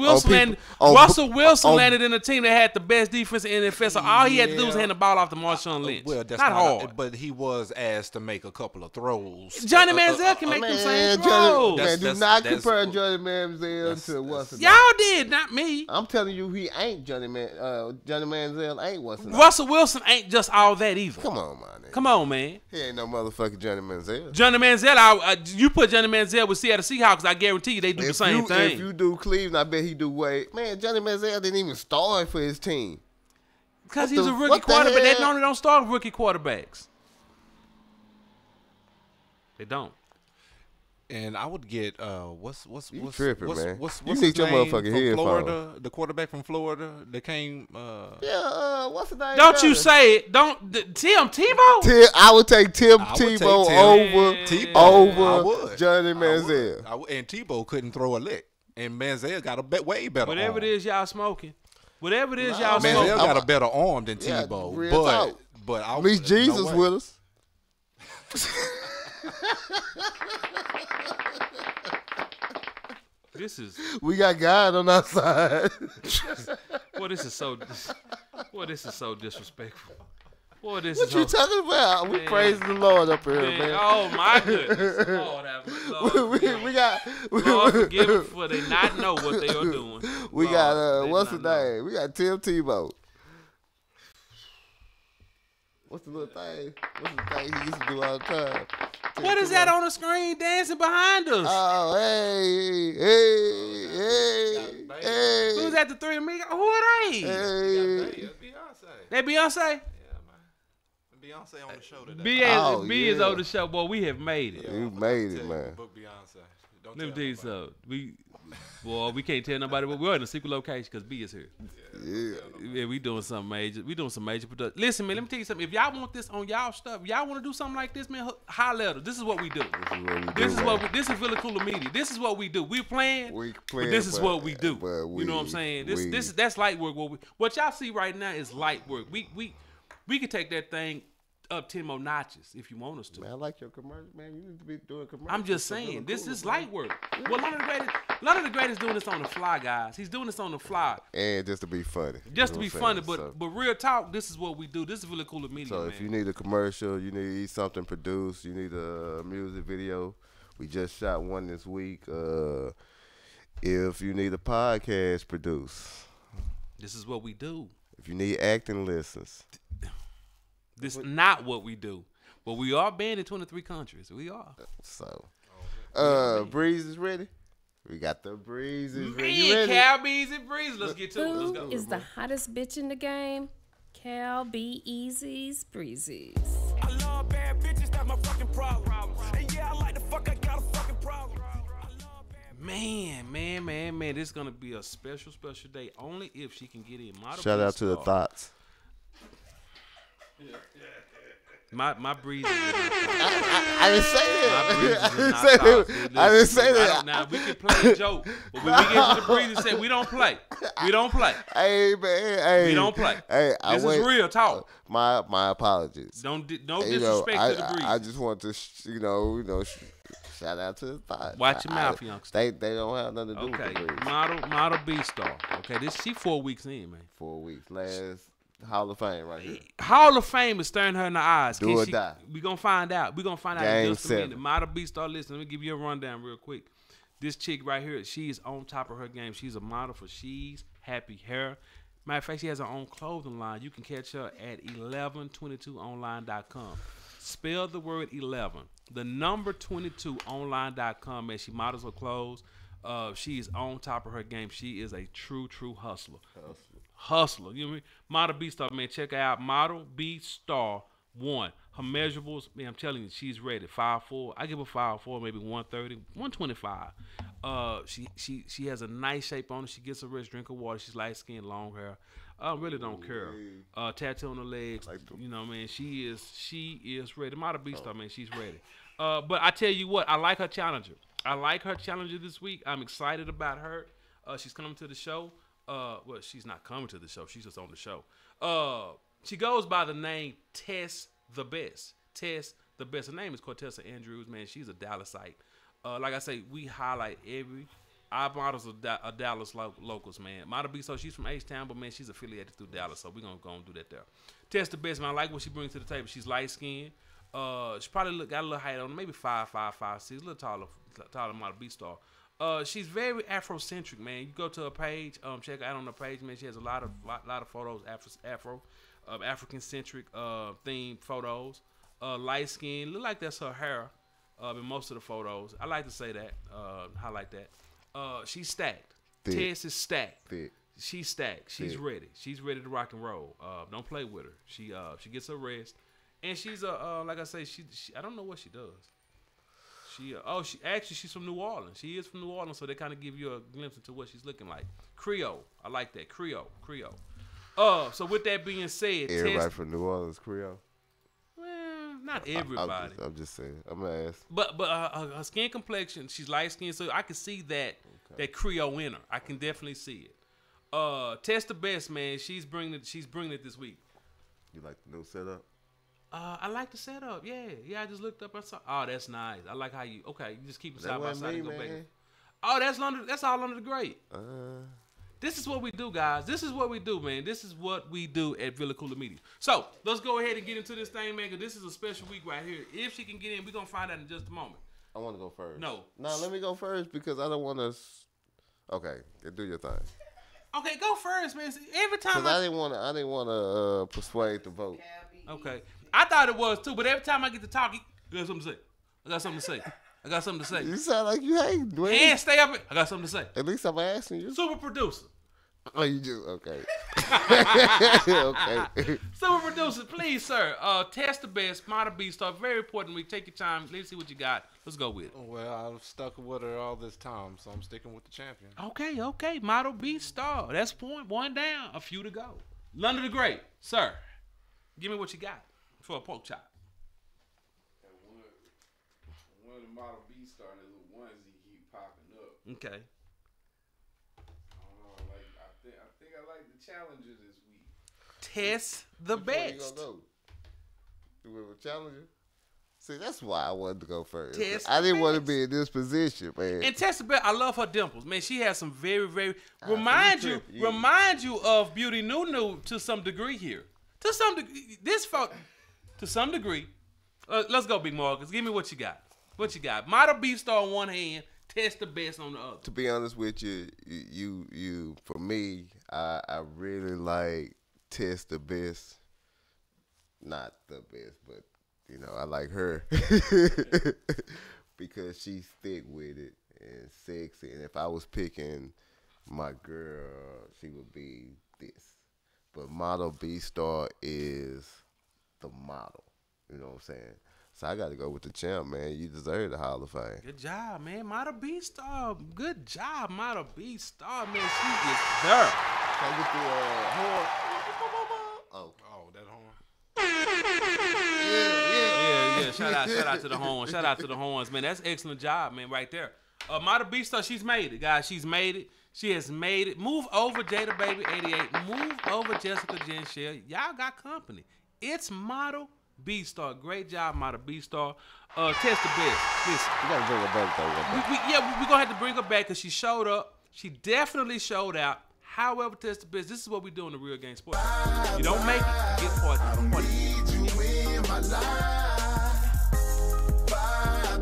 Wilson landed in a team that had the best defense in the NFL, so all he had to do was hand the ball off to Marshawn Lynch. Well, that's not hard. But he was asked to make a couple of throws. Johnny Manziel can make them same throws. Man, do not compare Johnny Manziel to what's y'all did, not me. I'm telling you, he ain't Johnny Manziel ain't what's Russell Wilson ain't just all that either. Come on, man. Come on, man. He ain't no motherfucking Johnny Manziel. Johnny Manziel, you put Johnny Manziel with Seattle Seahawks, I guarantee you they do the same thing. If you do Cleveland, I bet he do way. Man, Johnny Manziel didn't even start for his team. Because he's a rookie quarterback. They normally don't start with rookie quarterbacks. They don't. And I would get what's tripping, what's man. what's You his need your name motherfucking from headphones. Florida, the quarterback from Florida that came. What's the name? Don't you say it? Tim Tebow? I would take Tim Tebow over Johnny Manziel. And Tebow couldn't throw a lick, and Manziel got a way better. Whatever arm. it is y'all smoking. Whatever it is y'all smoking. Manziel got a better arm than Tebow, but at least Jesus with us. We got God on our side. This is so disrespectful. What you talking about? We praise the Lord up here, man. Oh my goodness. Lord, Lord forgive them for they not know what they are doing. We got what's his name? We got Tim Tebow. What's the little thing? What's the thing he used to do all the time? What is that on the screen dancing behind us? Oh, hey. Who's at the Three Amigos? Who are they? Beyonce. They Beyonce? Yeah, man. Beyonce on the show today. B is on the show. Boy, we have made it. You made it, man. Book Beyonce. Let me tell you something. We can't tell nobody, but we're in a secret location because B is here. Yeah, we doing something major. We doing some major production. Listen, man, let me tell you something. If y'all want this on y'all stuff, y'all want to do something like this, man, holler at us. This is what we do. This is really Koola Media. This is what we do. We're playing, but this is what we do. You know what I'm saying? That's light work. What y'all see right now is light work. We can take that thing up 10 more notches if you want us to. Man, I like your commercial, man. You need to be doing commercials. I'm just saying, this is light work. Well, none of the greatest doing this on the fly, guys. He's doing this on the fly. And just to be funny. Just to be funny, but real talk, this is what we do. This is really cool media, so man. if you need a commercial, you need something produced, you need a music video, we just shot one this week. If you need a podcast produced, this is what we do. If you need acting lessons, this is not what we do. But we are banned in 23 countries. We are. So, Breeze is ready. We got the Breezes ready. Me and Cal Bees and Breeze. Let's get to it. Let's go. Who is the hottest bitch in the game? Cal B Easy's Breezes. I love bad bitches, that's my fucking problem. And yeah, I like the fuck, I got a fucking problem. Man, this is gonna be a special day. Only if she can get in. Shout out to the thoughts. My breeze. I didn't say that. I didn't say that. Now we can play a joke, but when we get to the breeze and say we don't play. We don't play. Hey man, hey. We don't play. Hey, this is real talk. My apologies. No disrespect to the breeze. I just want to, shout out to the thoughts. Watch your mouth, youngster. They don't have nothing to do with the breeze. Model B star. Okay, she 4 weeks in, man. 4 weeks. Last Hall of Fame right here. Hall of Fame is staring her in the eyes. Do or die. We gonna find out. We gonna find out Game in just a 7. minute. Model B star, listen. Let me give you a rundown real quick. This chick right here, she is on top of her game. She's a model for She's Happy Hair. Matter of fact, she has her own clothing line. You can catch her at 1122online.com. Spell the word 11. The number 22online.com, man. She models her clothes. She is on top of her game. She is a true hustler. Hustler. You know what I mean? Model B Star, man. Check her out. Model B Star 1. Her measurables, man, I'm telling you, she's ready. 5'4". I give her 5'4", maybe 130, 125. She has a nice shape on her. She gets a rich drink of water. She's light skinned, long hair. I really don't care. Tattoo on her legs. You know, man. She is ready. Model B Star, man. She's ready. But I tell you what, I like her challenger. I like her challenger this week. I'm excited about her. She's coming to the show. Well, she's not coming to the show. She's just on the show. She goes by the name Tess the Best. Tess the Best. Her name is Cortessa Andrews, man. She's a Dallasite. Like I say, we highlight our models are Dallas locals, man. Model B, so she's from H-Town, but man, she's affiliated through Dallas, so we're gonna go and do that there. Tess the Best, man. I like what she brings to the table. She's light skinned. She probably got a little height on her, maybe 5'5", 5'6", a little taller Model B Star. She's very Afrocentric, man. You go to her page, check her out on her page, man. She has a lot of photos, African-centric themed photos. Light skin, look like that's her hair in most of the photos. I like to say that, highlight that. She's stacked. Thick. Tess is stacked. Thick. She's stacked. She's Thick. ready. She's ready to rock and roll. Don't play with her. She gets her rest, and she's like I say, she I don't know what she does. She's from New Orleans. She is from New Orleans, so they kind of give you a glimpse into what she's looking like. Creole, I like that. Creole. So with that being said, everybody from New Orleans Creole. Well, not everybody. I'm just saying. I'm gonna ask. But her skin complexion, she's light skinned, so I can see that Creole in her. I can definitely see it. Tess the Best, man. She's bringing it this week. You like the new setup? I like the setup. Yeah. I just looked up and saw. Oh, that's nice. I like how you just keep them side by side and go back. Oh, that's all under the grate. This is what we do, guys. This is what we do, man. This is what we do at Villa Koola Media. So let's go ahead and get into this thing, man. Because this is a special week right here. If she can get in, we're gonna find out in just a moment. I want to go first. No, let me go first because I don't want to. Okay, do your thing. Okay, go first, man. Every time I didn't want to persuade the vote. Okay. I thought it was too, but every time I get to talk, I got something to say. You sound like you hate Dwayne. And stay up. I got something to say. At least I'm asking you. Super producer. Oh, you just okay. Okay. Super producer, please, sir. Test the Best, Model B Star. Very important. We take your time. Let's see what you got. Let's go with it. Well, I've stuck with her all this time, so I'm sticking with the champion. Okay. Model B Star. That's point one down. A few to go. London the Great, sir. Give me what you got for a pork chop. One of the Model B Star and the little onesie keep popping up. Okay. I think I like the challenger this week. Test the Best. with a challenger. See, that's why I wanted to go first. Test I didn't want to Best. be in this position, man. And Tessa Bell, I love her dimples, man. She has some very, very remind you of Beauty Nunu to some degree here. To some degree, to some degree. Let's go, Big Marcus. Give me what you got. What you got? Model B-Star on one hand, Tessa Best on the other. To be honest with you, you for me, I really like Tessa Best. Not the best, but you know, I like her because she's thick with it and sexy. And if I was picking my girl, she would be this. But Model B-Star is the model. You know what I'm saying? So I got to go with the champ, man. You deserve the Hall of Fame. Good job, man. Model B-Star. Good job, Model B-Star, man. She is there. Can I get the horn? Oh, that horn. Yeah. Shout out to the horns. Shout out to the horns, man. That's excellent job, man, right there. Model B-Star, she's made it, guys. She's made it. She has made it. Move over, Jada Baby 88. Move over, Jessica Genshell. Y'all got company. It's Model B-Star. Great job, Model B-Star. Test the best. Listen. You got to bring her back, though. We're going to have to bring her back because she showed up. She definitely showed out. However, Test the best. This is what we do in the Real Game Sports. You don't make it, get part of it. Need you in my life. Bye.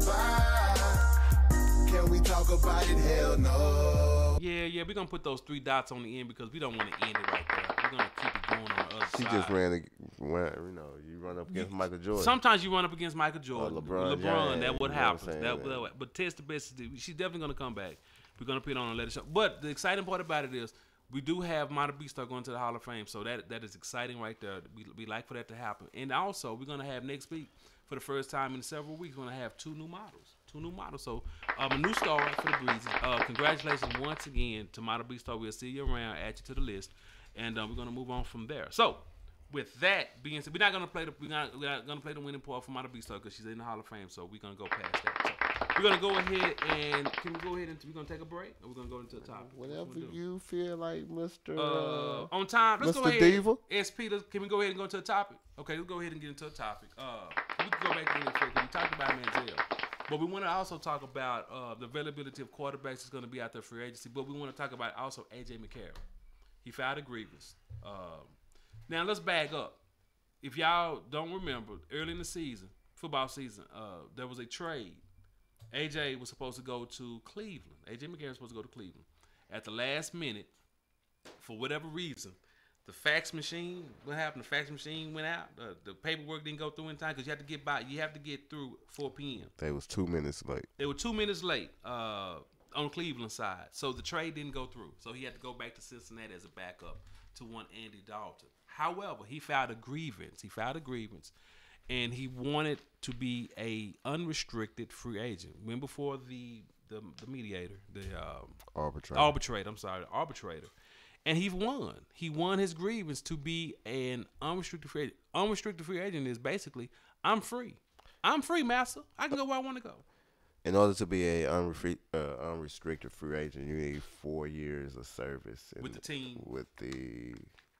Can we talk about it? Hell no. Yeah, we're going to put those 3 dots on the end because we don't want to end it right there. We're going to keep it going on the other She side. just ran, you run up against Michael Jordan. Sometimes you run up against Michael Jordan. LeBron That James, would you know what happen. I'm saying? But Test the best. She's definitely going to come back. We're going to put it on and let it show. But the exciting part about it is we do have Model B-Star going to the Hall of Fame. So that is exciting right there. We like for that to happen. And also, we're going to have next week, for the first time in several weeks, we're going to have 2 new models. 2 new models. So a new star for the Breezes. Congratulations once again to Model B-Star. We'll see you around, add you to the list. And we're going to move on from there. So with that being said, we're not going to play the winning part for Model B-Star because she's in the Hall of Fame. So we're going to go past that. So we're going to go ahead and we're going to take a break or we're going to go into the topic? Whatever you feel like, Mr. On time. Let's Mr. go ahead. Diva. SP, can we go ahead and go into the topic? Okay, let's go ahead and get into the topic. We can go back to the we talked about Manziel. But we want to also talk about the availability of quarterbacks that's going to be out there for agency. But we want to talk about also A.J. McCarron. He filed a grievance. Now, let's back up. If y'all don't remember, early in the season, football season, there was a trade. A.J. was supposed to go to Cleveland. A.J. McCarron was supposed to go to Cleveland. At the last minute, for whatever reason, the fax machine, what happened? The fax machine went out. The paperwork didn't go through in time because you have to get by. You have to get through 4 p.m. They was 2 minutes late. They were 2 minutes late on Cleveland side. So the trade didn't go through. So he had to go back to Cincinnati as a backup to one Andy Dalton. However, he filed a grievance. And he wanted to be a unrestricted free agent. Went before the mediator, the arbitrator. And he won. He won his grievance to be an unrestricted free agent. Unrestricted free agent is basically, I'm free. I'm free, master. I can go where I want to go. In order to be a unrestricted free agent, you need 4 years of service with the team,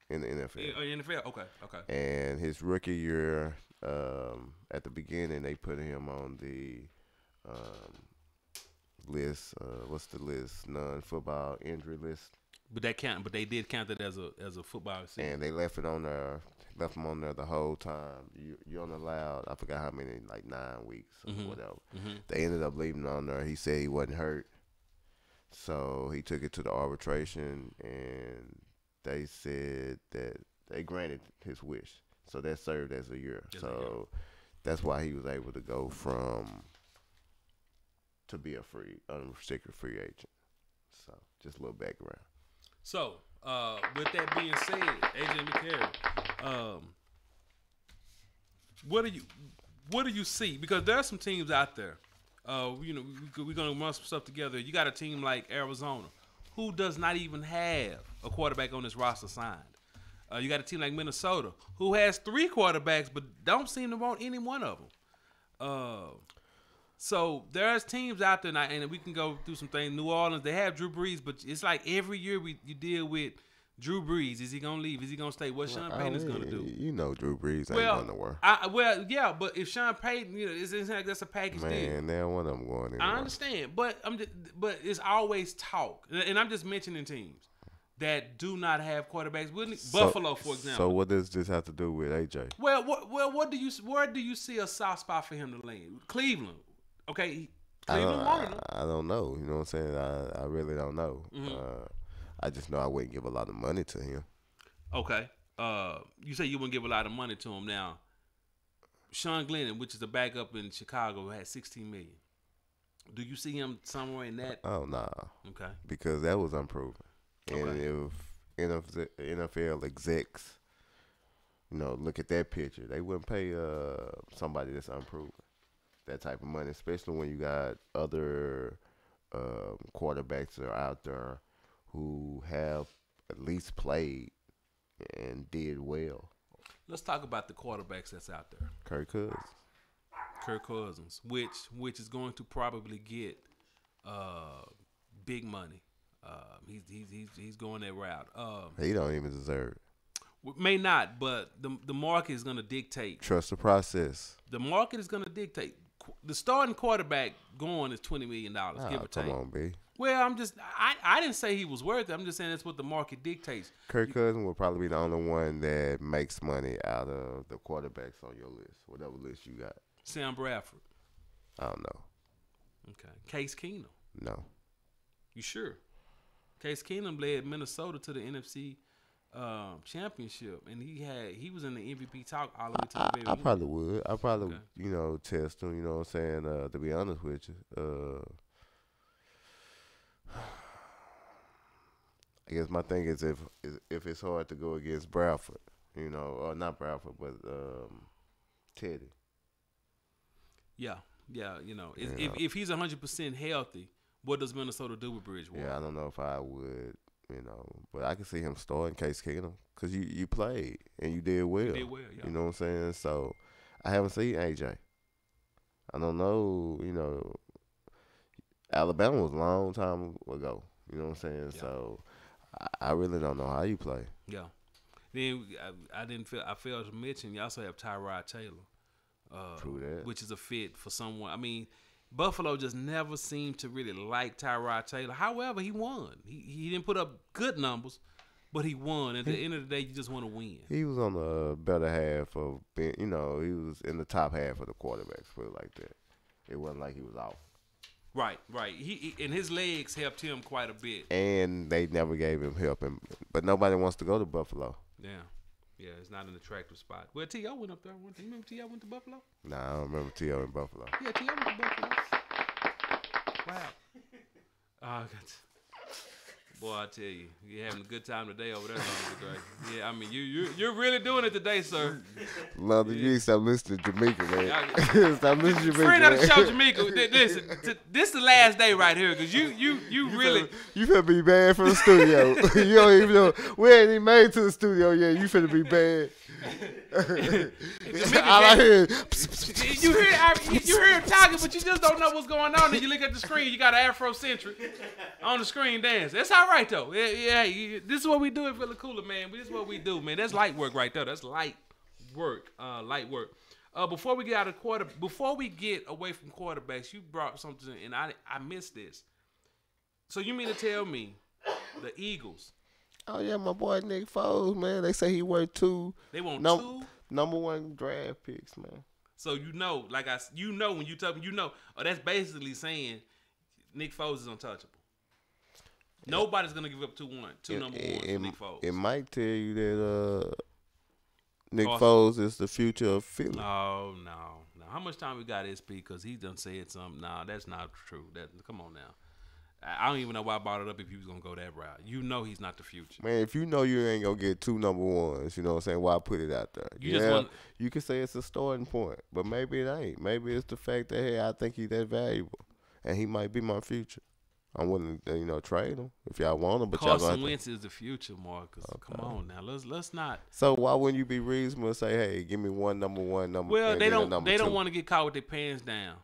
in the NFL. NFL, okay. And his rookie year, at the beginning, they put him on the list. What's the list? Non-football injury list. But they did count it as a football season. And they left him on there the whole time. You're only allowed, I forgot how many, like 9 weeks or whatever. Mm-hmm. They ended up leaving him on there. He said he wasn't hurt, so he took it to the arbitration, and they said that they granted his wish. So that served as a year. So that's why he was able to go to be a unrestricted free agent. So just a little background. So, with that being said, A.J. McCarron, what do you see? Because there are some teams out there. We're gonna run some stuff together. You got a team like Arizona, who does not even have a quarterback on this roster signed. You got a team like Minnesota, who has 3 quarterbacks, but don't seem to want any one of them. So there's teams out there, and we can go through some things. New Orleans, they have Drew Brees, but it's like every year you deal with Drew Brees, is he gonna leave? Is he gonna stay? What's Sean Payton is gonna do? You know Drew Brees ain't going nowhere. Yeah, but if Sean Payton, it's like that's a package deal. Man, now one of them going anywhere. I understand, but but it's always talk, and I'm just mentioning teams that do not have quarterbacks. Buffalo, for example. So what does this have to do with AJ? Well, where do you see a soft spot for him to land? Cleveland, okay. Cleveland wanted him. I don't know. You know what I'm saying? I really don't know. Mm-hmm. I just know I wouldn't give a lot of money to him. Okay. You say you wouldn't give a lot of money to him. Now, Sean Glennon, which is the backup in Chicago, had $16 million. Do you see him somewhere in that? Oh, nah. Okay. Because that was unproven. Okay. And if NFL execs, look at that picture, they wouldn't pay somebody that's unproven that type of money, especially when you got other quarterbacks that are out there who have at least played and did well. Let's talk about the quarterbacks that's out there. Kirk Cousins, which is going to probably get big money. He's going that route. He don't even deserve it. May not, but the market is going to dictate. Trust the process. The market is going to dictate. The starting quarterback going is $20 million, give or take. Come on, B. Well, I didn't say he was worth it. I'm just saying that's what the market dictates. Kirk Cousins will probably be the only one that makes money out of the quarterbacks on your list, whatever list you got. Sam Bradford. I don't know. Okay. Case Keenum. No. You sure? Case Keenum led Minnesota to the NFC championship, and he was in the MVP talk all the way to the very end. I probably would. I probably, test him, you know what I'm saying, to be honest with you. I guess my thing is if it's hard to go against Bradford, or not Bradford, but Teddy. Yeah. If he's 100% healthy, what does Minnesota do with Bridgewater? Yeah, I don't know if I would, but I can see him starting Case Keenum because you played and you did well. You did well, yeah. You know what I'm saying? So I haven't seen AJ. I don't know, Alabama was a long time ago. You know what I'm saying? Yeah. So I really don't know how you play. Yeah. Then I failed to mention you also have Tyrod Taylor. True that. Which is a fit for someone. I mean, Buffalo just never seemed to really like Tyrod Taylor. However, he won. He didn't put up good numbers, but he won. At the end of the day, you just want to win. He was on the better half of being, he was in the top half of the quarterbacks, put it like that. It wasn't like he was off. Right. He and his legs helped him quite a bit. And they never gave him help, but nobody wants to go to Buffalo. Yeah, it's not an attractive spot. Well, T.O. went up there one time. You remember T.O. went to Buffalo? Nah, I don't remember T.O. in Buffalo. Yeah, T.O. went to Buffalo. Wow. Boy, I tell you, you're having a good time today over there, today. Yeah, I mean, you're really doing it today, sir. London, you ain't stop listening to Jamaica, man. Stop listening to Jamaica. Friend of the show, Jamaica. Listen, this is the last day right here, because you really. You finna be bad for the studio. You don't even know. We ain't even made it to the studio yet. You finna be bad. All I hear you hear him talking, but you just don't know what's going on. And you look at the screen, you got an Afrocentric on the screen dance. That's all right though. Yeah, this is what we do at Philly Koola, man. This is what we do, man. That's light work right there. That's light work. Before we get out of before we get away from quarterbacks, you brought something, and I missed this. So you mean to tell me the Eagles? Oh yeah, my boy Nick Foles, man. They say he worth two. They want two number one draft picks, man. So when you tell me, that's basically saying Nick Foles is untouchable. Yeah. Nobody's gonna give up two number ones for Nick Foles. It might tell you that Nick Foles is the future of Philly. Oh no. How much time we got SP? Because he done said something. Nah, that's not true. Come on now. I don't even know why I brought it up if he was going to go that route. He's not the future. Man, if you know you ain't going to get two number ones, you know what I'm saying, why put it out there? You can say it's a starting point, but maybe it ain't. Maybe it's the fact that, hey, I think he's that valuable, and he might be my future. I'm willing to, trade him if y'all want him. But Carson Wentz is the future, Marcus. Okay. Come on now. Let's not. So why wouldn't you be reasonable and say, hey, give me one number one number? Well, they don't want to get caught with their pants down.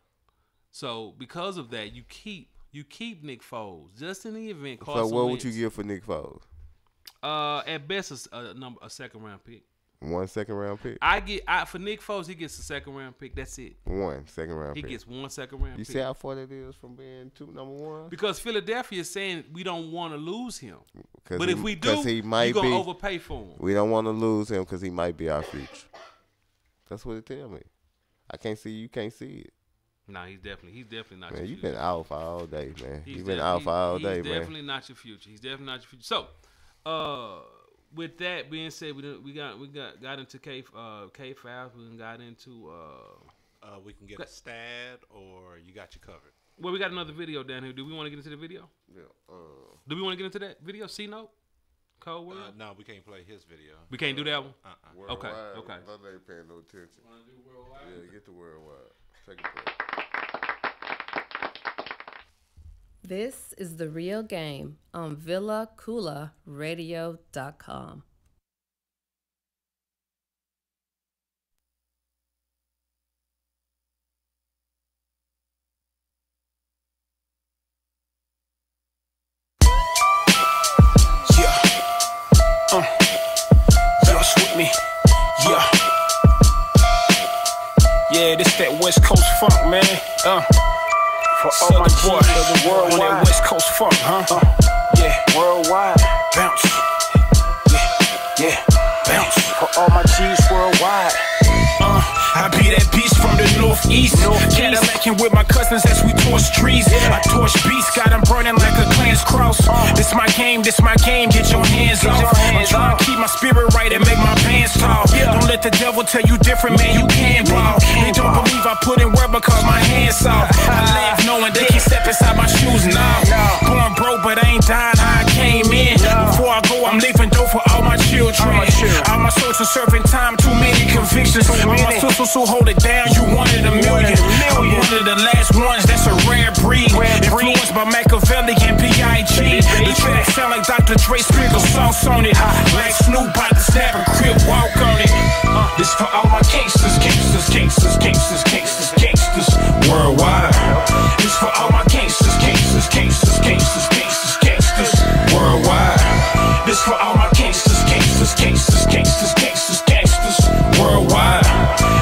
So because of that, you keep Nick Foles just in the event. So what would you give for Nick Foles? At best, a second round pick. 1 second round pick. For Nick Foles, he gets a second round pick. That's it. 1 second round pick. He gets 1 second round pick. You see how far that is from being number one? Because Philadelphia is saying we don't want to lose him. But if we do, we're going to overpay for him. We don't want to lose him because he might be our future. That's what it tell me. I can't see you can't see it. Nah, he's definitely not man, your future. You've been alpha all day, man. You've been alpha all day, man. He's definitely not your future. He's definitely not your future. So, with that being said, we got into K files. We got into we can get a stat, or you got you covered. Well, we got another video down here. Do we want to get into the video? Yeah. Do we want to get into that video? C note. Cold World. No, we can't play his video. We can't do that one. Worldwide, Okay. Nobody paying no attention. Want to do worldwide? Yeah, get the worldwide. Take a break. This is The Real Game on VillaKoolaRadio.com. Y'all with me, yeah, this that West Coast funk, man. For all my boys of the world on that West Coast funk, yeah, worldwide, bounce, yeah, bounce. For all my G's worldwide. I be that beast from the northeast. Cadillacing with my cousins as we torch trees. I torch beasts, got them burning like a clan's cross. This my game, get your hands off. I'm trying to keep my spirit right and make my pants tall. Don't let the devil tell you different, man, you can ball. They don't believe I put in work because my hands soft. I laugh knowing they can step inside my shoes now. Born broke, but I ain't dying how I came in. Before I go, I'm leaving dough for all my children. All my soldiers serving time, too many convictions. All my sisters who hold it down, you wanted a million. I'm one of the last ones, that's a rare breed. Influenced by Machiavelli and B.I.G. The track sound like Dr. Dre, sprinkle sauce on it. Like Snoop by the snap and crib walk on it. This for all my gangsters, gangsters, gangsters, gangsters, gangsters, gangsters worldwide. This for all my gangsters, gangsters, gangsters, gangsters, gangsters, gangsters worldwide. This for all my gangsters, gangsters, gangsters, gangsters, gangsters, gangsters worldwide.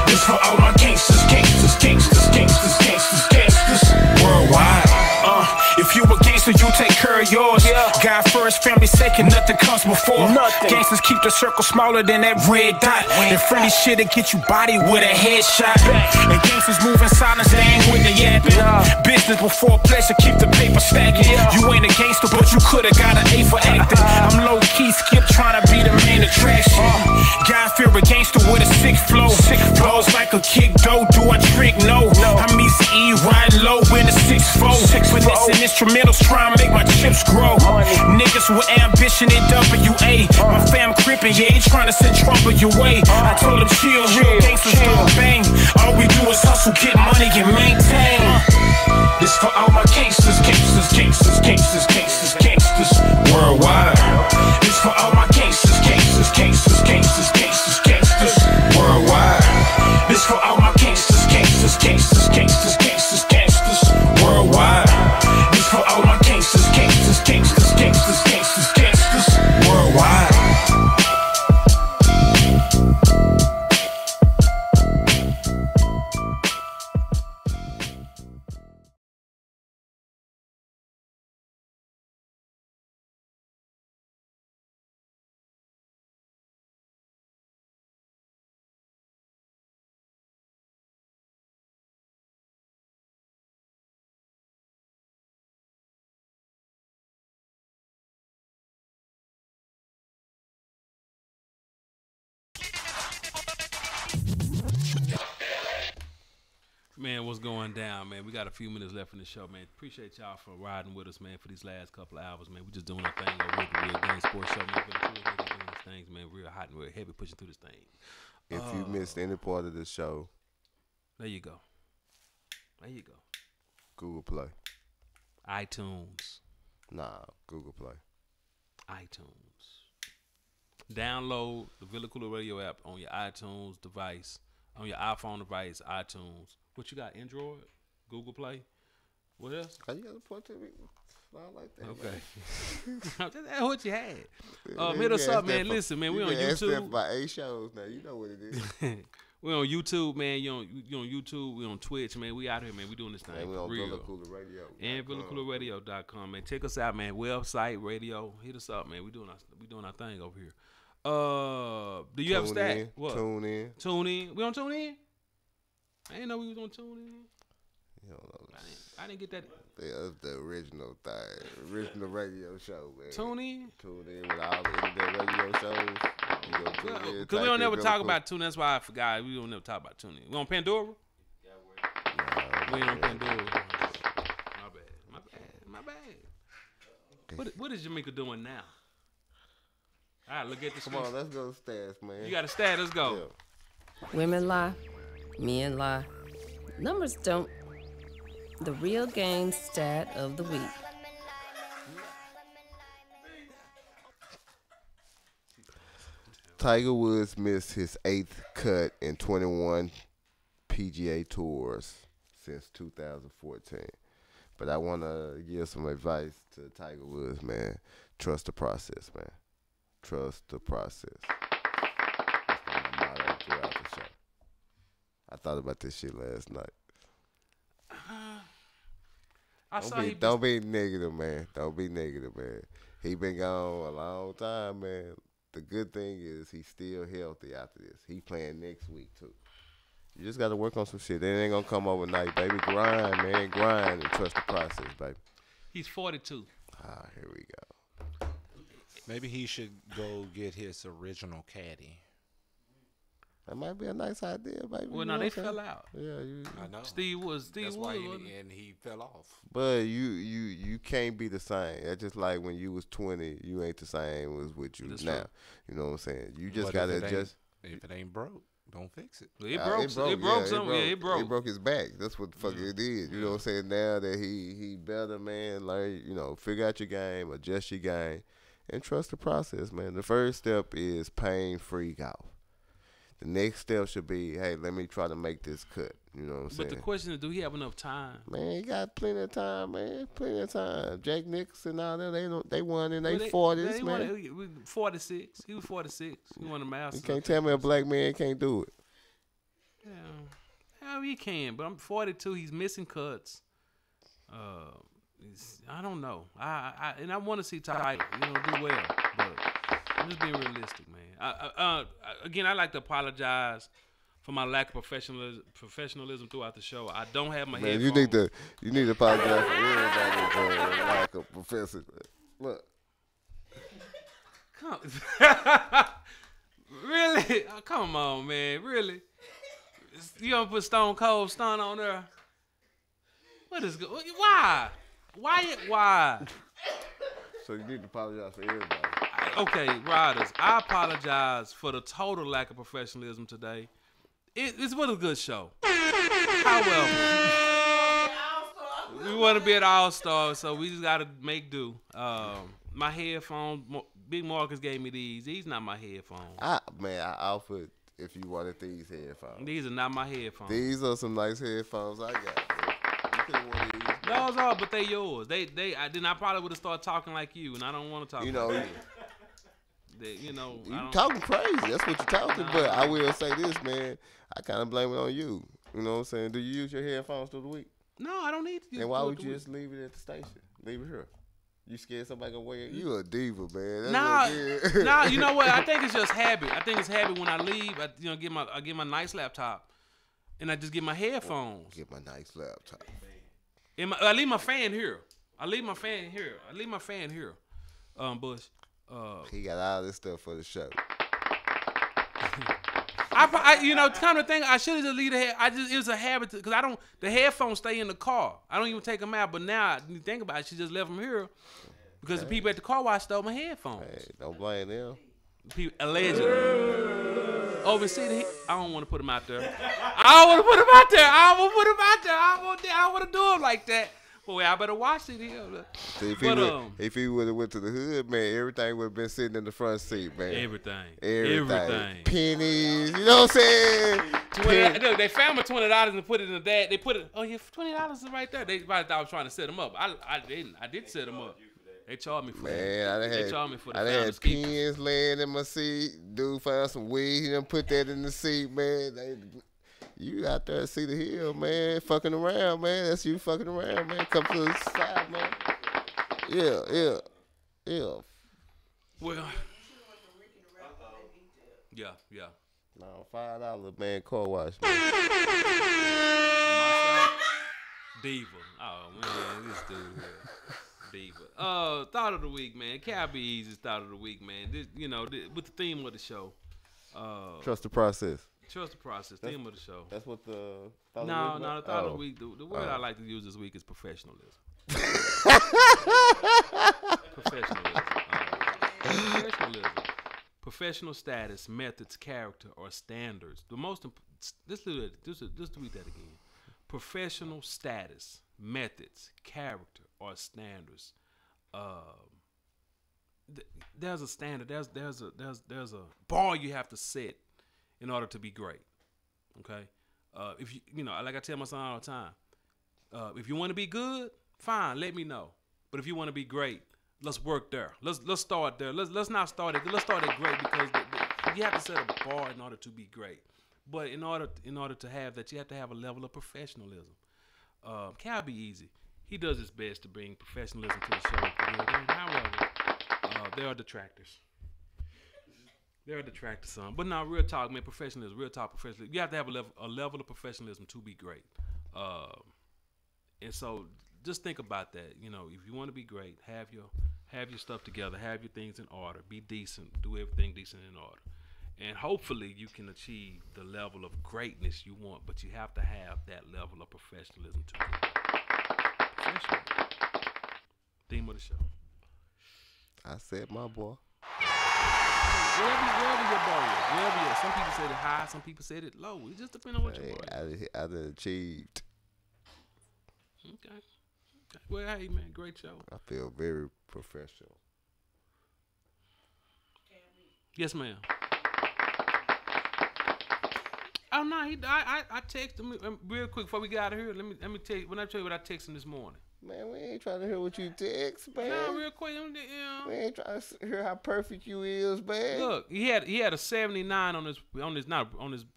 This for all my gangsters, gangsters, gangsters, gangsters, gangsters, gangsters worldwide. If you a gangster, you take care of yours. God first, family second, nothing comes before. Gangsters keep the circle smaller than that red dot. And friendly shit'll get you body with a headshot. And gangsters move in silence, they ain't with the yapping. Business before pleasure, keep the paper stacking. You ain't a gangster, but you could've got an A for acting. I'm low key, skip trying to be the main attraction. God fear a gangster with a sick flow. Flows like a kick, do I trick? No. I'm easy E, riding low in a 6-4. Finessing instrumentals, trying to make my chips grow. Niggas with ambition in WA. My fam crippin', yeah, he trying to send trouble your way. I told him chill, real gangsters don't bang. All we do is hustle, get money and maintain. This for all my gangsters, gangsters, gangsters, gangsters, gangsters, gangsters worldwide. This for all my gangsters, gangsters, gangsters, gangsters, gangsters, gangsters worldwide. This for all my gangsters, gangsters, gangsters, gangsters, gangsters, gangsters worldwide. This for all my gangsters, gangsters, gangsters, gangsters, gangsters, gangsters worldwide. Man, what's going down, man? We got a few minutes left in the show, man. Appreciate y'all for riding with us, man, for these last couple of hours, man. We just doing our thing over at the Real Game Sports Show, man. We're doing these things, man. Real hot and real heavy, pushing through this thing. If you missed any part of the show, there you go. There you go. Google Play. iTunes. Nah, Google Play. iTunes. Download the Villa Koola Radio app on your iTunes device, on your iPhone device, iTunes. What you got? Android? Google Play? What else? You got to point to me. fly like that. Okay. That's what you had. Man, Hit us you up, asked that man. for- Listen, man, we you on been asked that for YouTube. about 8 shows now. You know what it is. We on YouTube, man. You on YouTube. We on Twitch, man. We out here, man. We doing this thing. And we on real. Villa Cooler Radio. And VillaCoolerRadio.com, man. Check us out, man. Website, radio. Hit us up, man. We doing our thing over here. Do you have a stat? In, What? Tune in. Tune in. We on Tune in? I didn't know we was on Tune in. You don't know. I didn't get that. That's the original thing. Original radio show, man. Tune in? Tune in with all the internet radio shows. You go tune in. Because we don't never talk about Tune in. That's why I forgot. We don't never talk about Tune in. We on Pandora? We ain't on Pandora. My bad. What is Jamaica doing now? All right, look at the Come screen. on, let's go to stats, man. You got a stat. Let's go. Yeah. Women lie, men lie. Numbers don't. The real game stat of the week. Tiger Woods missed his 8th cut in 21 PGA tours since 2014. But I want to give some advice to Tiger Woods, man. Trust the process, man. Trust the process. That's my motto throughout the show. I thought about this shit last night. Don't be negative, man. Don't be negative, man. He been gone a long time, man. The good thing is he's still healthy after this. He playing next week, too. You just got to work on some shit. It ain't going to come overnight, baby. Grind, man. Grind and trust the process, baby. He's 42. Here we go. Maybe he should go get his original caddy. That might be a nice idea, baby. Well, no, they fell out. Yeah, I know. Steve Woods. That's why he fell off. But you can't be the same. That's just like when you was 20, you ain't the same as what you That's now. true. You know what I'm saying? You just But got to if it adjust. If it ain't broke, don't fix it. It broke his back. That's what the fuck it did. You know what I'm saying? Now that he better, man, learn, figure out your game, adjust your game, and trust the process, man. The first step is pain-free golf. The next step should be, hey, let me try to make this cut. You know what I'm saying? But the question is, do he have enough time? Man, he got plenty of time, man. Plenty of time. Jack Nicholson and all that, they won in Well, their 40s, man. 46. He was 46. He won the Masters. You can't tell me a black man can't do it. Yeah. Hell, he can. But I'm 42. He's missing cuts. I don't know. And I want to see Tiger, do well. But I'm just being realistic, man. Again, I like to apologize for my lack of professionalism throughout the show. I don't have my Man, headphones. you need to apologize for everybody's lack of professor. Look. Really? Oh, come on, man. Really? You don't put Stone Cold Stun on there? What is good? Why? Why? So you need to apologize for everybody. Okay, riders, I apologize for the total lack of professionalism today. It was a good show. However, we want to be at All-Star, so we just got to make do. My headphones, Big Marcus gave me these. These not my headphones. I offered if you wanted these headphones. These are not my headphones. These are some nice headphones I got. You could have wanted these. Those are, but they yours. I probably would have started talking like you, and I don't want to talk like you. You talking crazy. That's what you're talking. But I will say this, man. I kind of blame it on you. You know what I'm saying? Do you use your headphones through the week? No, I don't need to use. Then why would you just leave it at the station? Leave it here. You scared somebody gonna wear it? You a diva, man. Nah, you know what? I think it's just habit. I think it's habit when I leave. I get my nice laptop, and I just get my headphones. Get my nice laptop. I leave my fan here. Bush. He got all this stuff for the show. Kind of thing. I should have just leave the head. It was a habit because the headphones stay in the car. I don't even take them out. But now you think about it, she just left them here because the people at the car wash stole my headphones. Hey, don't blame them. People allegedly. I don't want to put them out there. I don't want to do them like that. Boy, I better watch it here. See, But if he would have went to the hood, man, everything would have been sitting in the front seat, man. Everything. Pennies, you know what I'm saying? Look, they found me $20 and put it in the bag. They put it. Oh yeah, $20 is right there. They probably thought I was trying to set them up. I didn't. I did set them up. They charged me for that. Man, They charged me for the I had pens laying in my seat. Dude found some weed. He done put that in the seat, man. You out there to see the hill, man. Fucking around, man. That's you fucking around, man. Come to the side, man. Yeah. Well. Yeah. No, $5, man. Car wash, man. Diva. Oh man, this dude here. Diva. Thought of the week, man. Cal Be Easy's thought of the week, man. This, with the theme of the show. Trust the process. Trust the process. Theme of the show. That's what the thought of the week. The thought of the week. The word I like to use this week is professionalism. Professionalism. Professional status, methods, character, or standards. The most. Let's read that again. Professional status, methods, character, or standards. There's a standard. There's a bar you have to set in order to be great. Okay. If you like I tell my son all the time, if you want to be good, fine, let me know. But if you want to be great, let's work there. Let's start there. Let's not start it. Let's start at great because you have to set a bar in order to be great. But in order to have that, you have to have a level of professionalism. Cal Be Easy, he does his best to bring professionalism to the show. However, there are detractors. There are detractors, son. But now, real talk, man. Professionalism, real talk, professionalism. You have to have a level of professionalism to be great. And so, just think about that. If you want to be great, have your stuff together, have your things in order, be decent, do everything decent in order. And hopefully you can achieve the level of greatness you want, but you have to have that level of professionalism to get there. Professionalism. Theme of the show. I said my boy. Wherever your bar is. Wherever you are. Some people said it high, some people said it low. It just depends on what your bar is. I done achieved. Okay. Well, hey, man, great show. I feel very professional. Yes, ma'am. Oh no, I texted him real quick before we get out of here. Let me tell you what I texted him this morning. Man, we ain't trying to hear what you text, man. No, real quick, we ain't trying to hear how perfect you is, man. Look, he had a 79 on his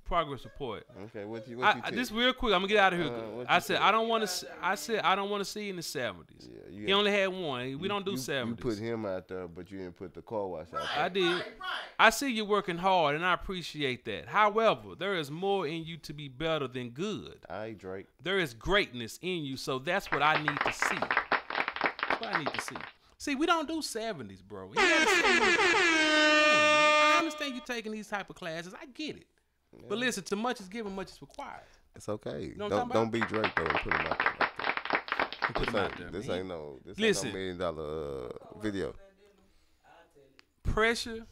progress report. Okay, what you this real quick, I'm gonna get out of here. I said I don't want to see you in the 70s. Yeah, he only had one. We don't do 70s. You put him out there, but you didn't put the car wash out there. I did. Right. I see you working hard, and I appreciate that. However, there is more in you to be better than good. All right, Drake. There is greatness in you, so that's what I need to see. That's what I need to see. See, we don't do 70s, bro. I understand you taking these type of classes. I get it. Yeah. But listen, too much is given, much is required. It's okay. You know don't be Drake though and put him out there like that. Put him out there. This ain't no $1 million video. Pressure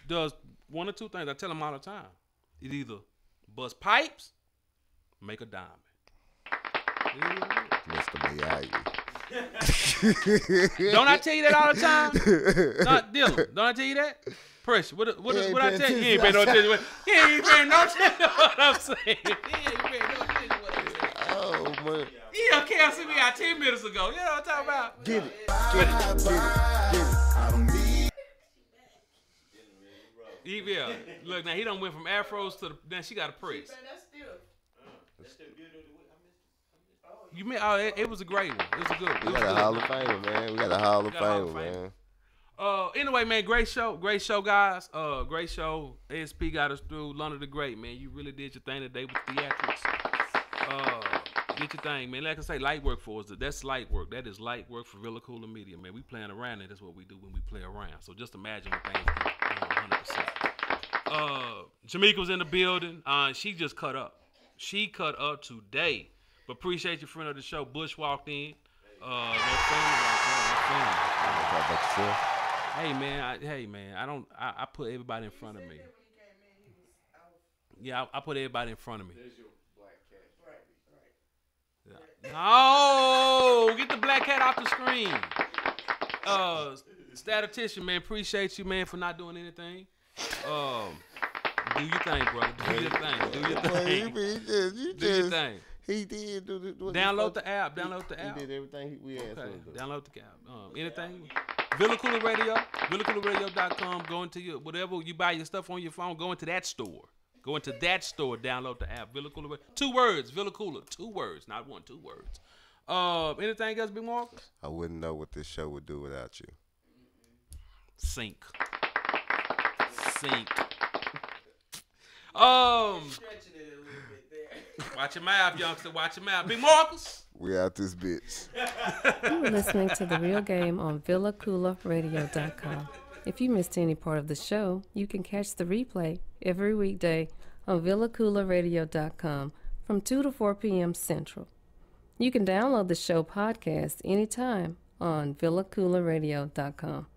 does one or two things. I tell them all the time. It either bust pipes, make a diamond. Mr. Miyagi. Don't I tell you that all the time? Dylan, don't I tell you that? Pressure. What I tell you? He ain't paying no attention. He ain't paying no attention to what I'm saying. He ain't paying no attention to what I'm saying. Oh, man. Yeah, canceled me out 10 minutes ago. You know what I'm talking about? Get it. Yeah. Look, now he done went from afros to now she got a press. You mean? Oh, it was a great one. It was a good one. We got a Hall of Famer, man. We got a Hall of Famer, man. Anyway, man, great show, guys. Great show. ASP got us through. London the Great, man. You really did your thing today with theatrics. Did your thing, man. Like I say, light work for us. That's light work. That is light work for Real Koola Media, man. We playing around, and that's what we do when we play around. So just imagine when things get 100%. Jamaica was in the building. She just cut up. She cut up today. But appreciate your friend of the show. Bush walked in. Hey man, I put everybody in front of me. Yeah, I put everybody in front of me. There's your black cat. No, get the black cat off the screen. Statistician, man, appreciate you, man, for not doing anything. Do your thing, brother. Do your thing. Do your thing. Do your thing. He did do the. Download the app. Download the app. He did everything we asked him to do. Download the app. Anything. Villa Koola Radio. VillaKoolaRadio.com. Go into your whatever you buy your stuff on your phone. Go into that store. Go into that store. Download the app. Villa Koola Radio. 2 words. Villa Koola. 2 words. Not 1. 2 words. Anything else, Big Marcus? I wouldn't know what this show would do without you. Sink. Watch your mouth, youngster. Watch your mouth. Big Marcus. We out this bitch. You were listening to The Real Game on VillaKoolaRadio.com. If you missed any part of the show, you can catch the replay every weekday on VillaKoolaRadio.com from 2 to 4 p.m. Central. You can download the show podcast anytime on VillaKoolaRadio.com.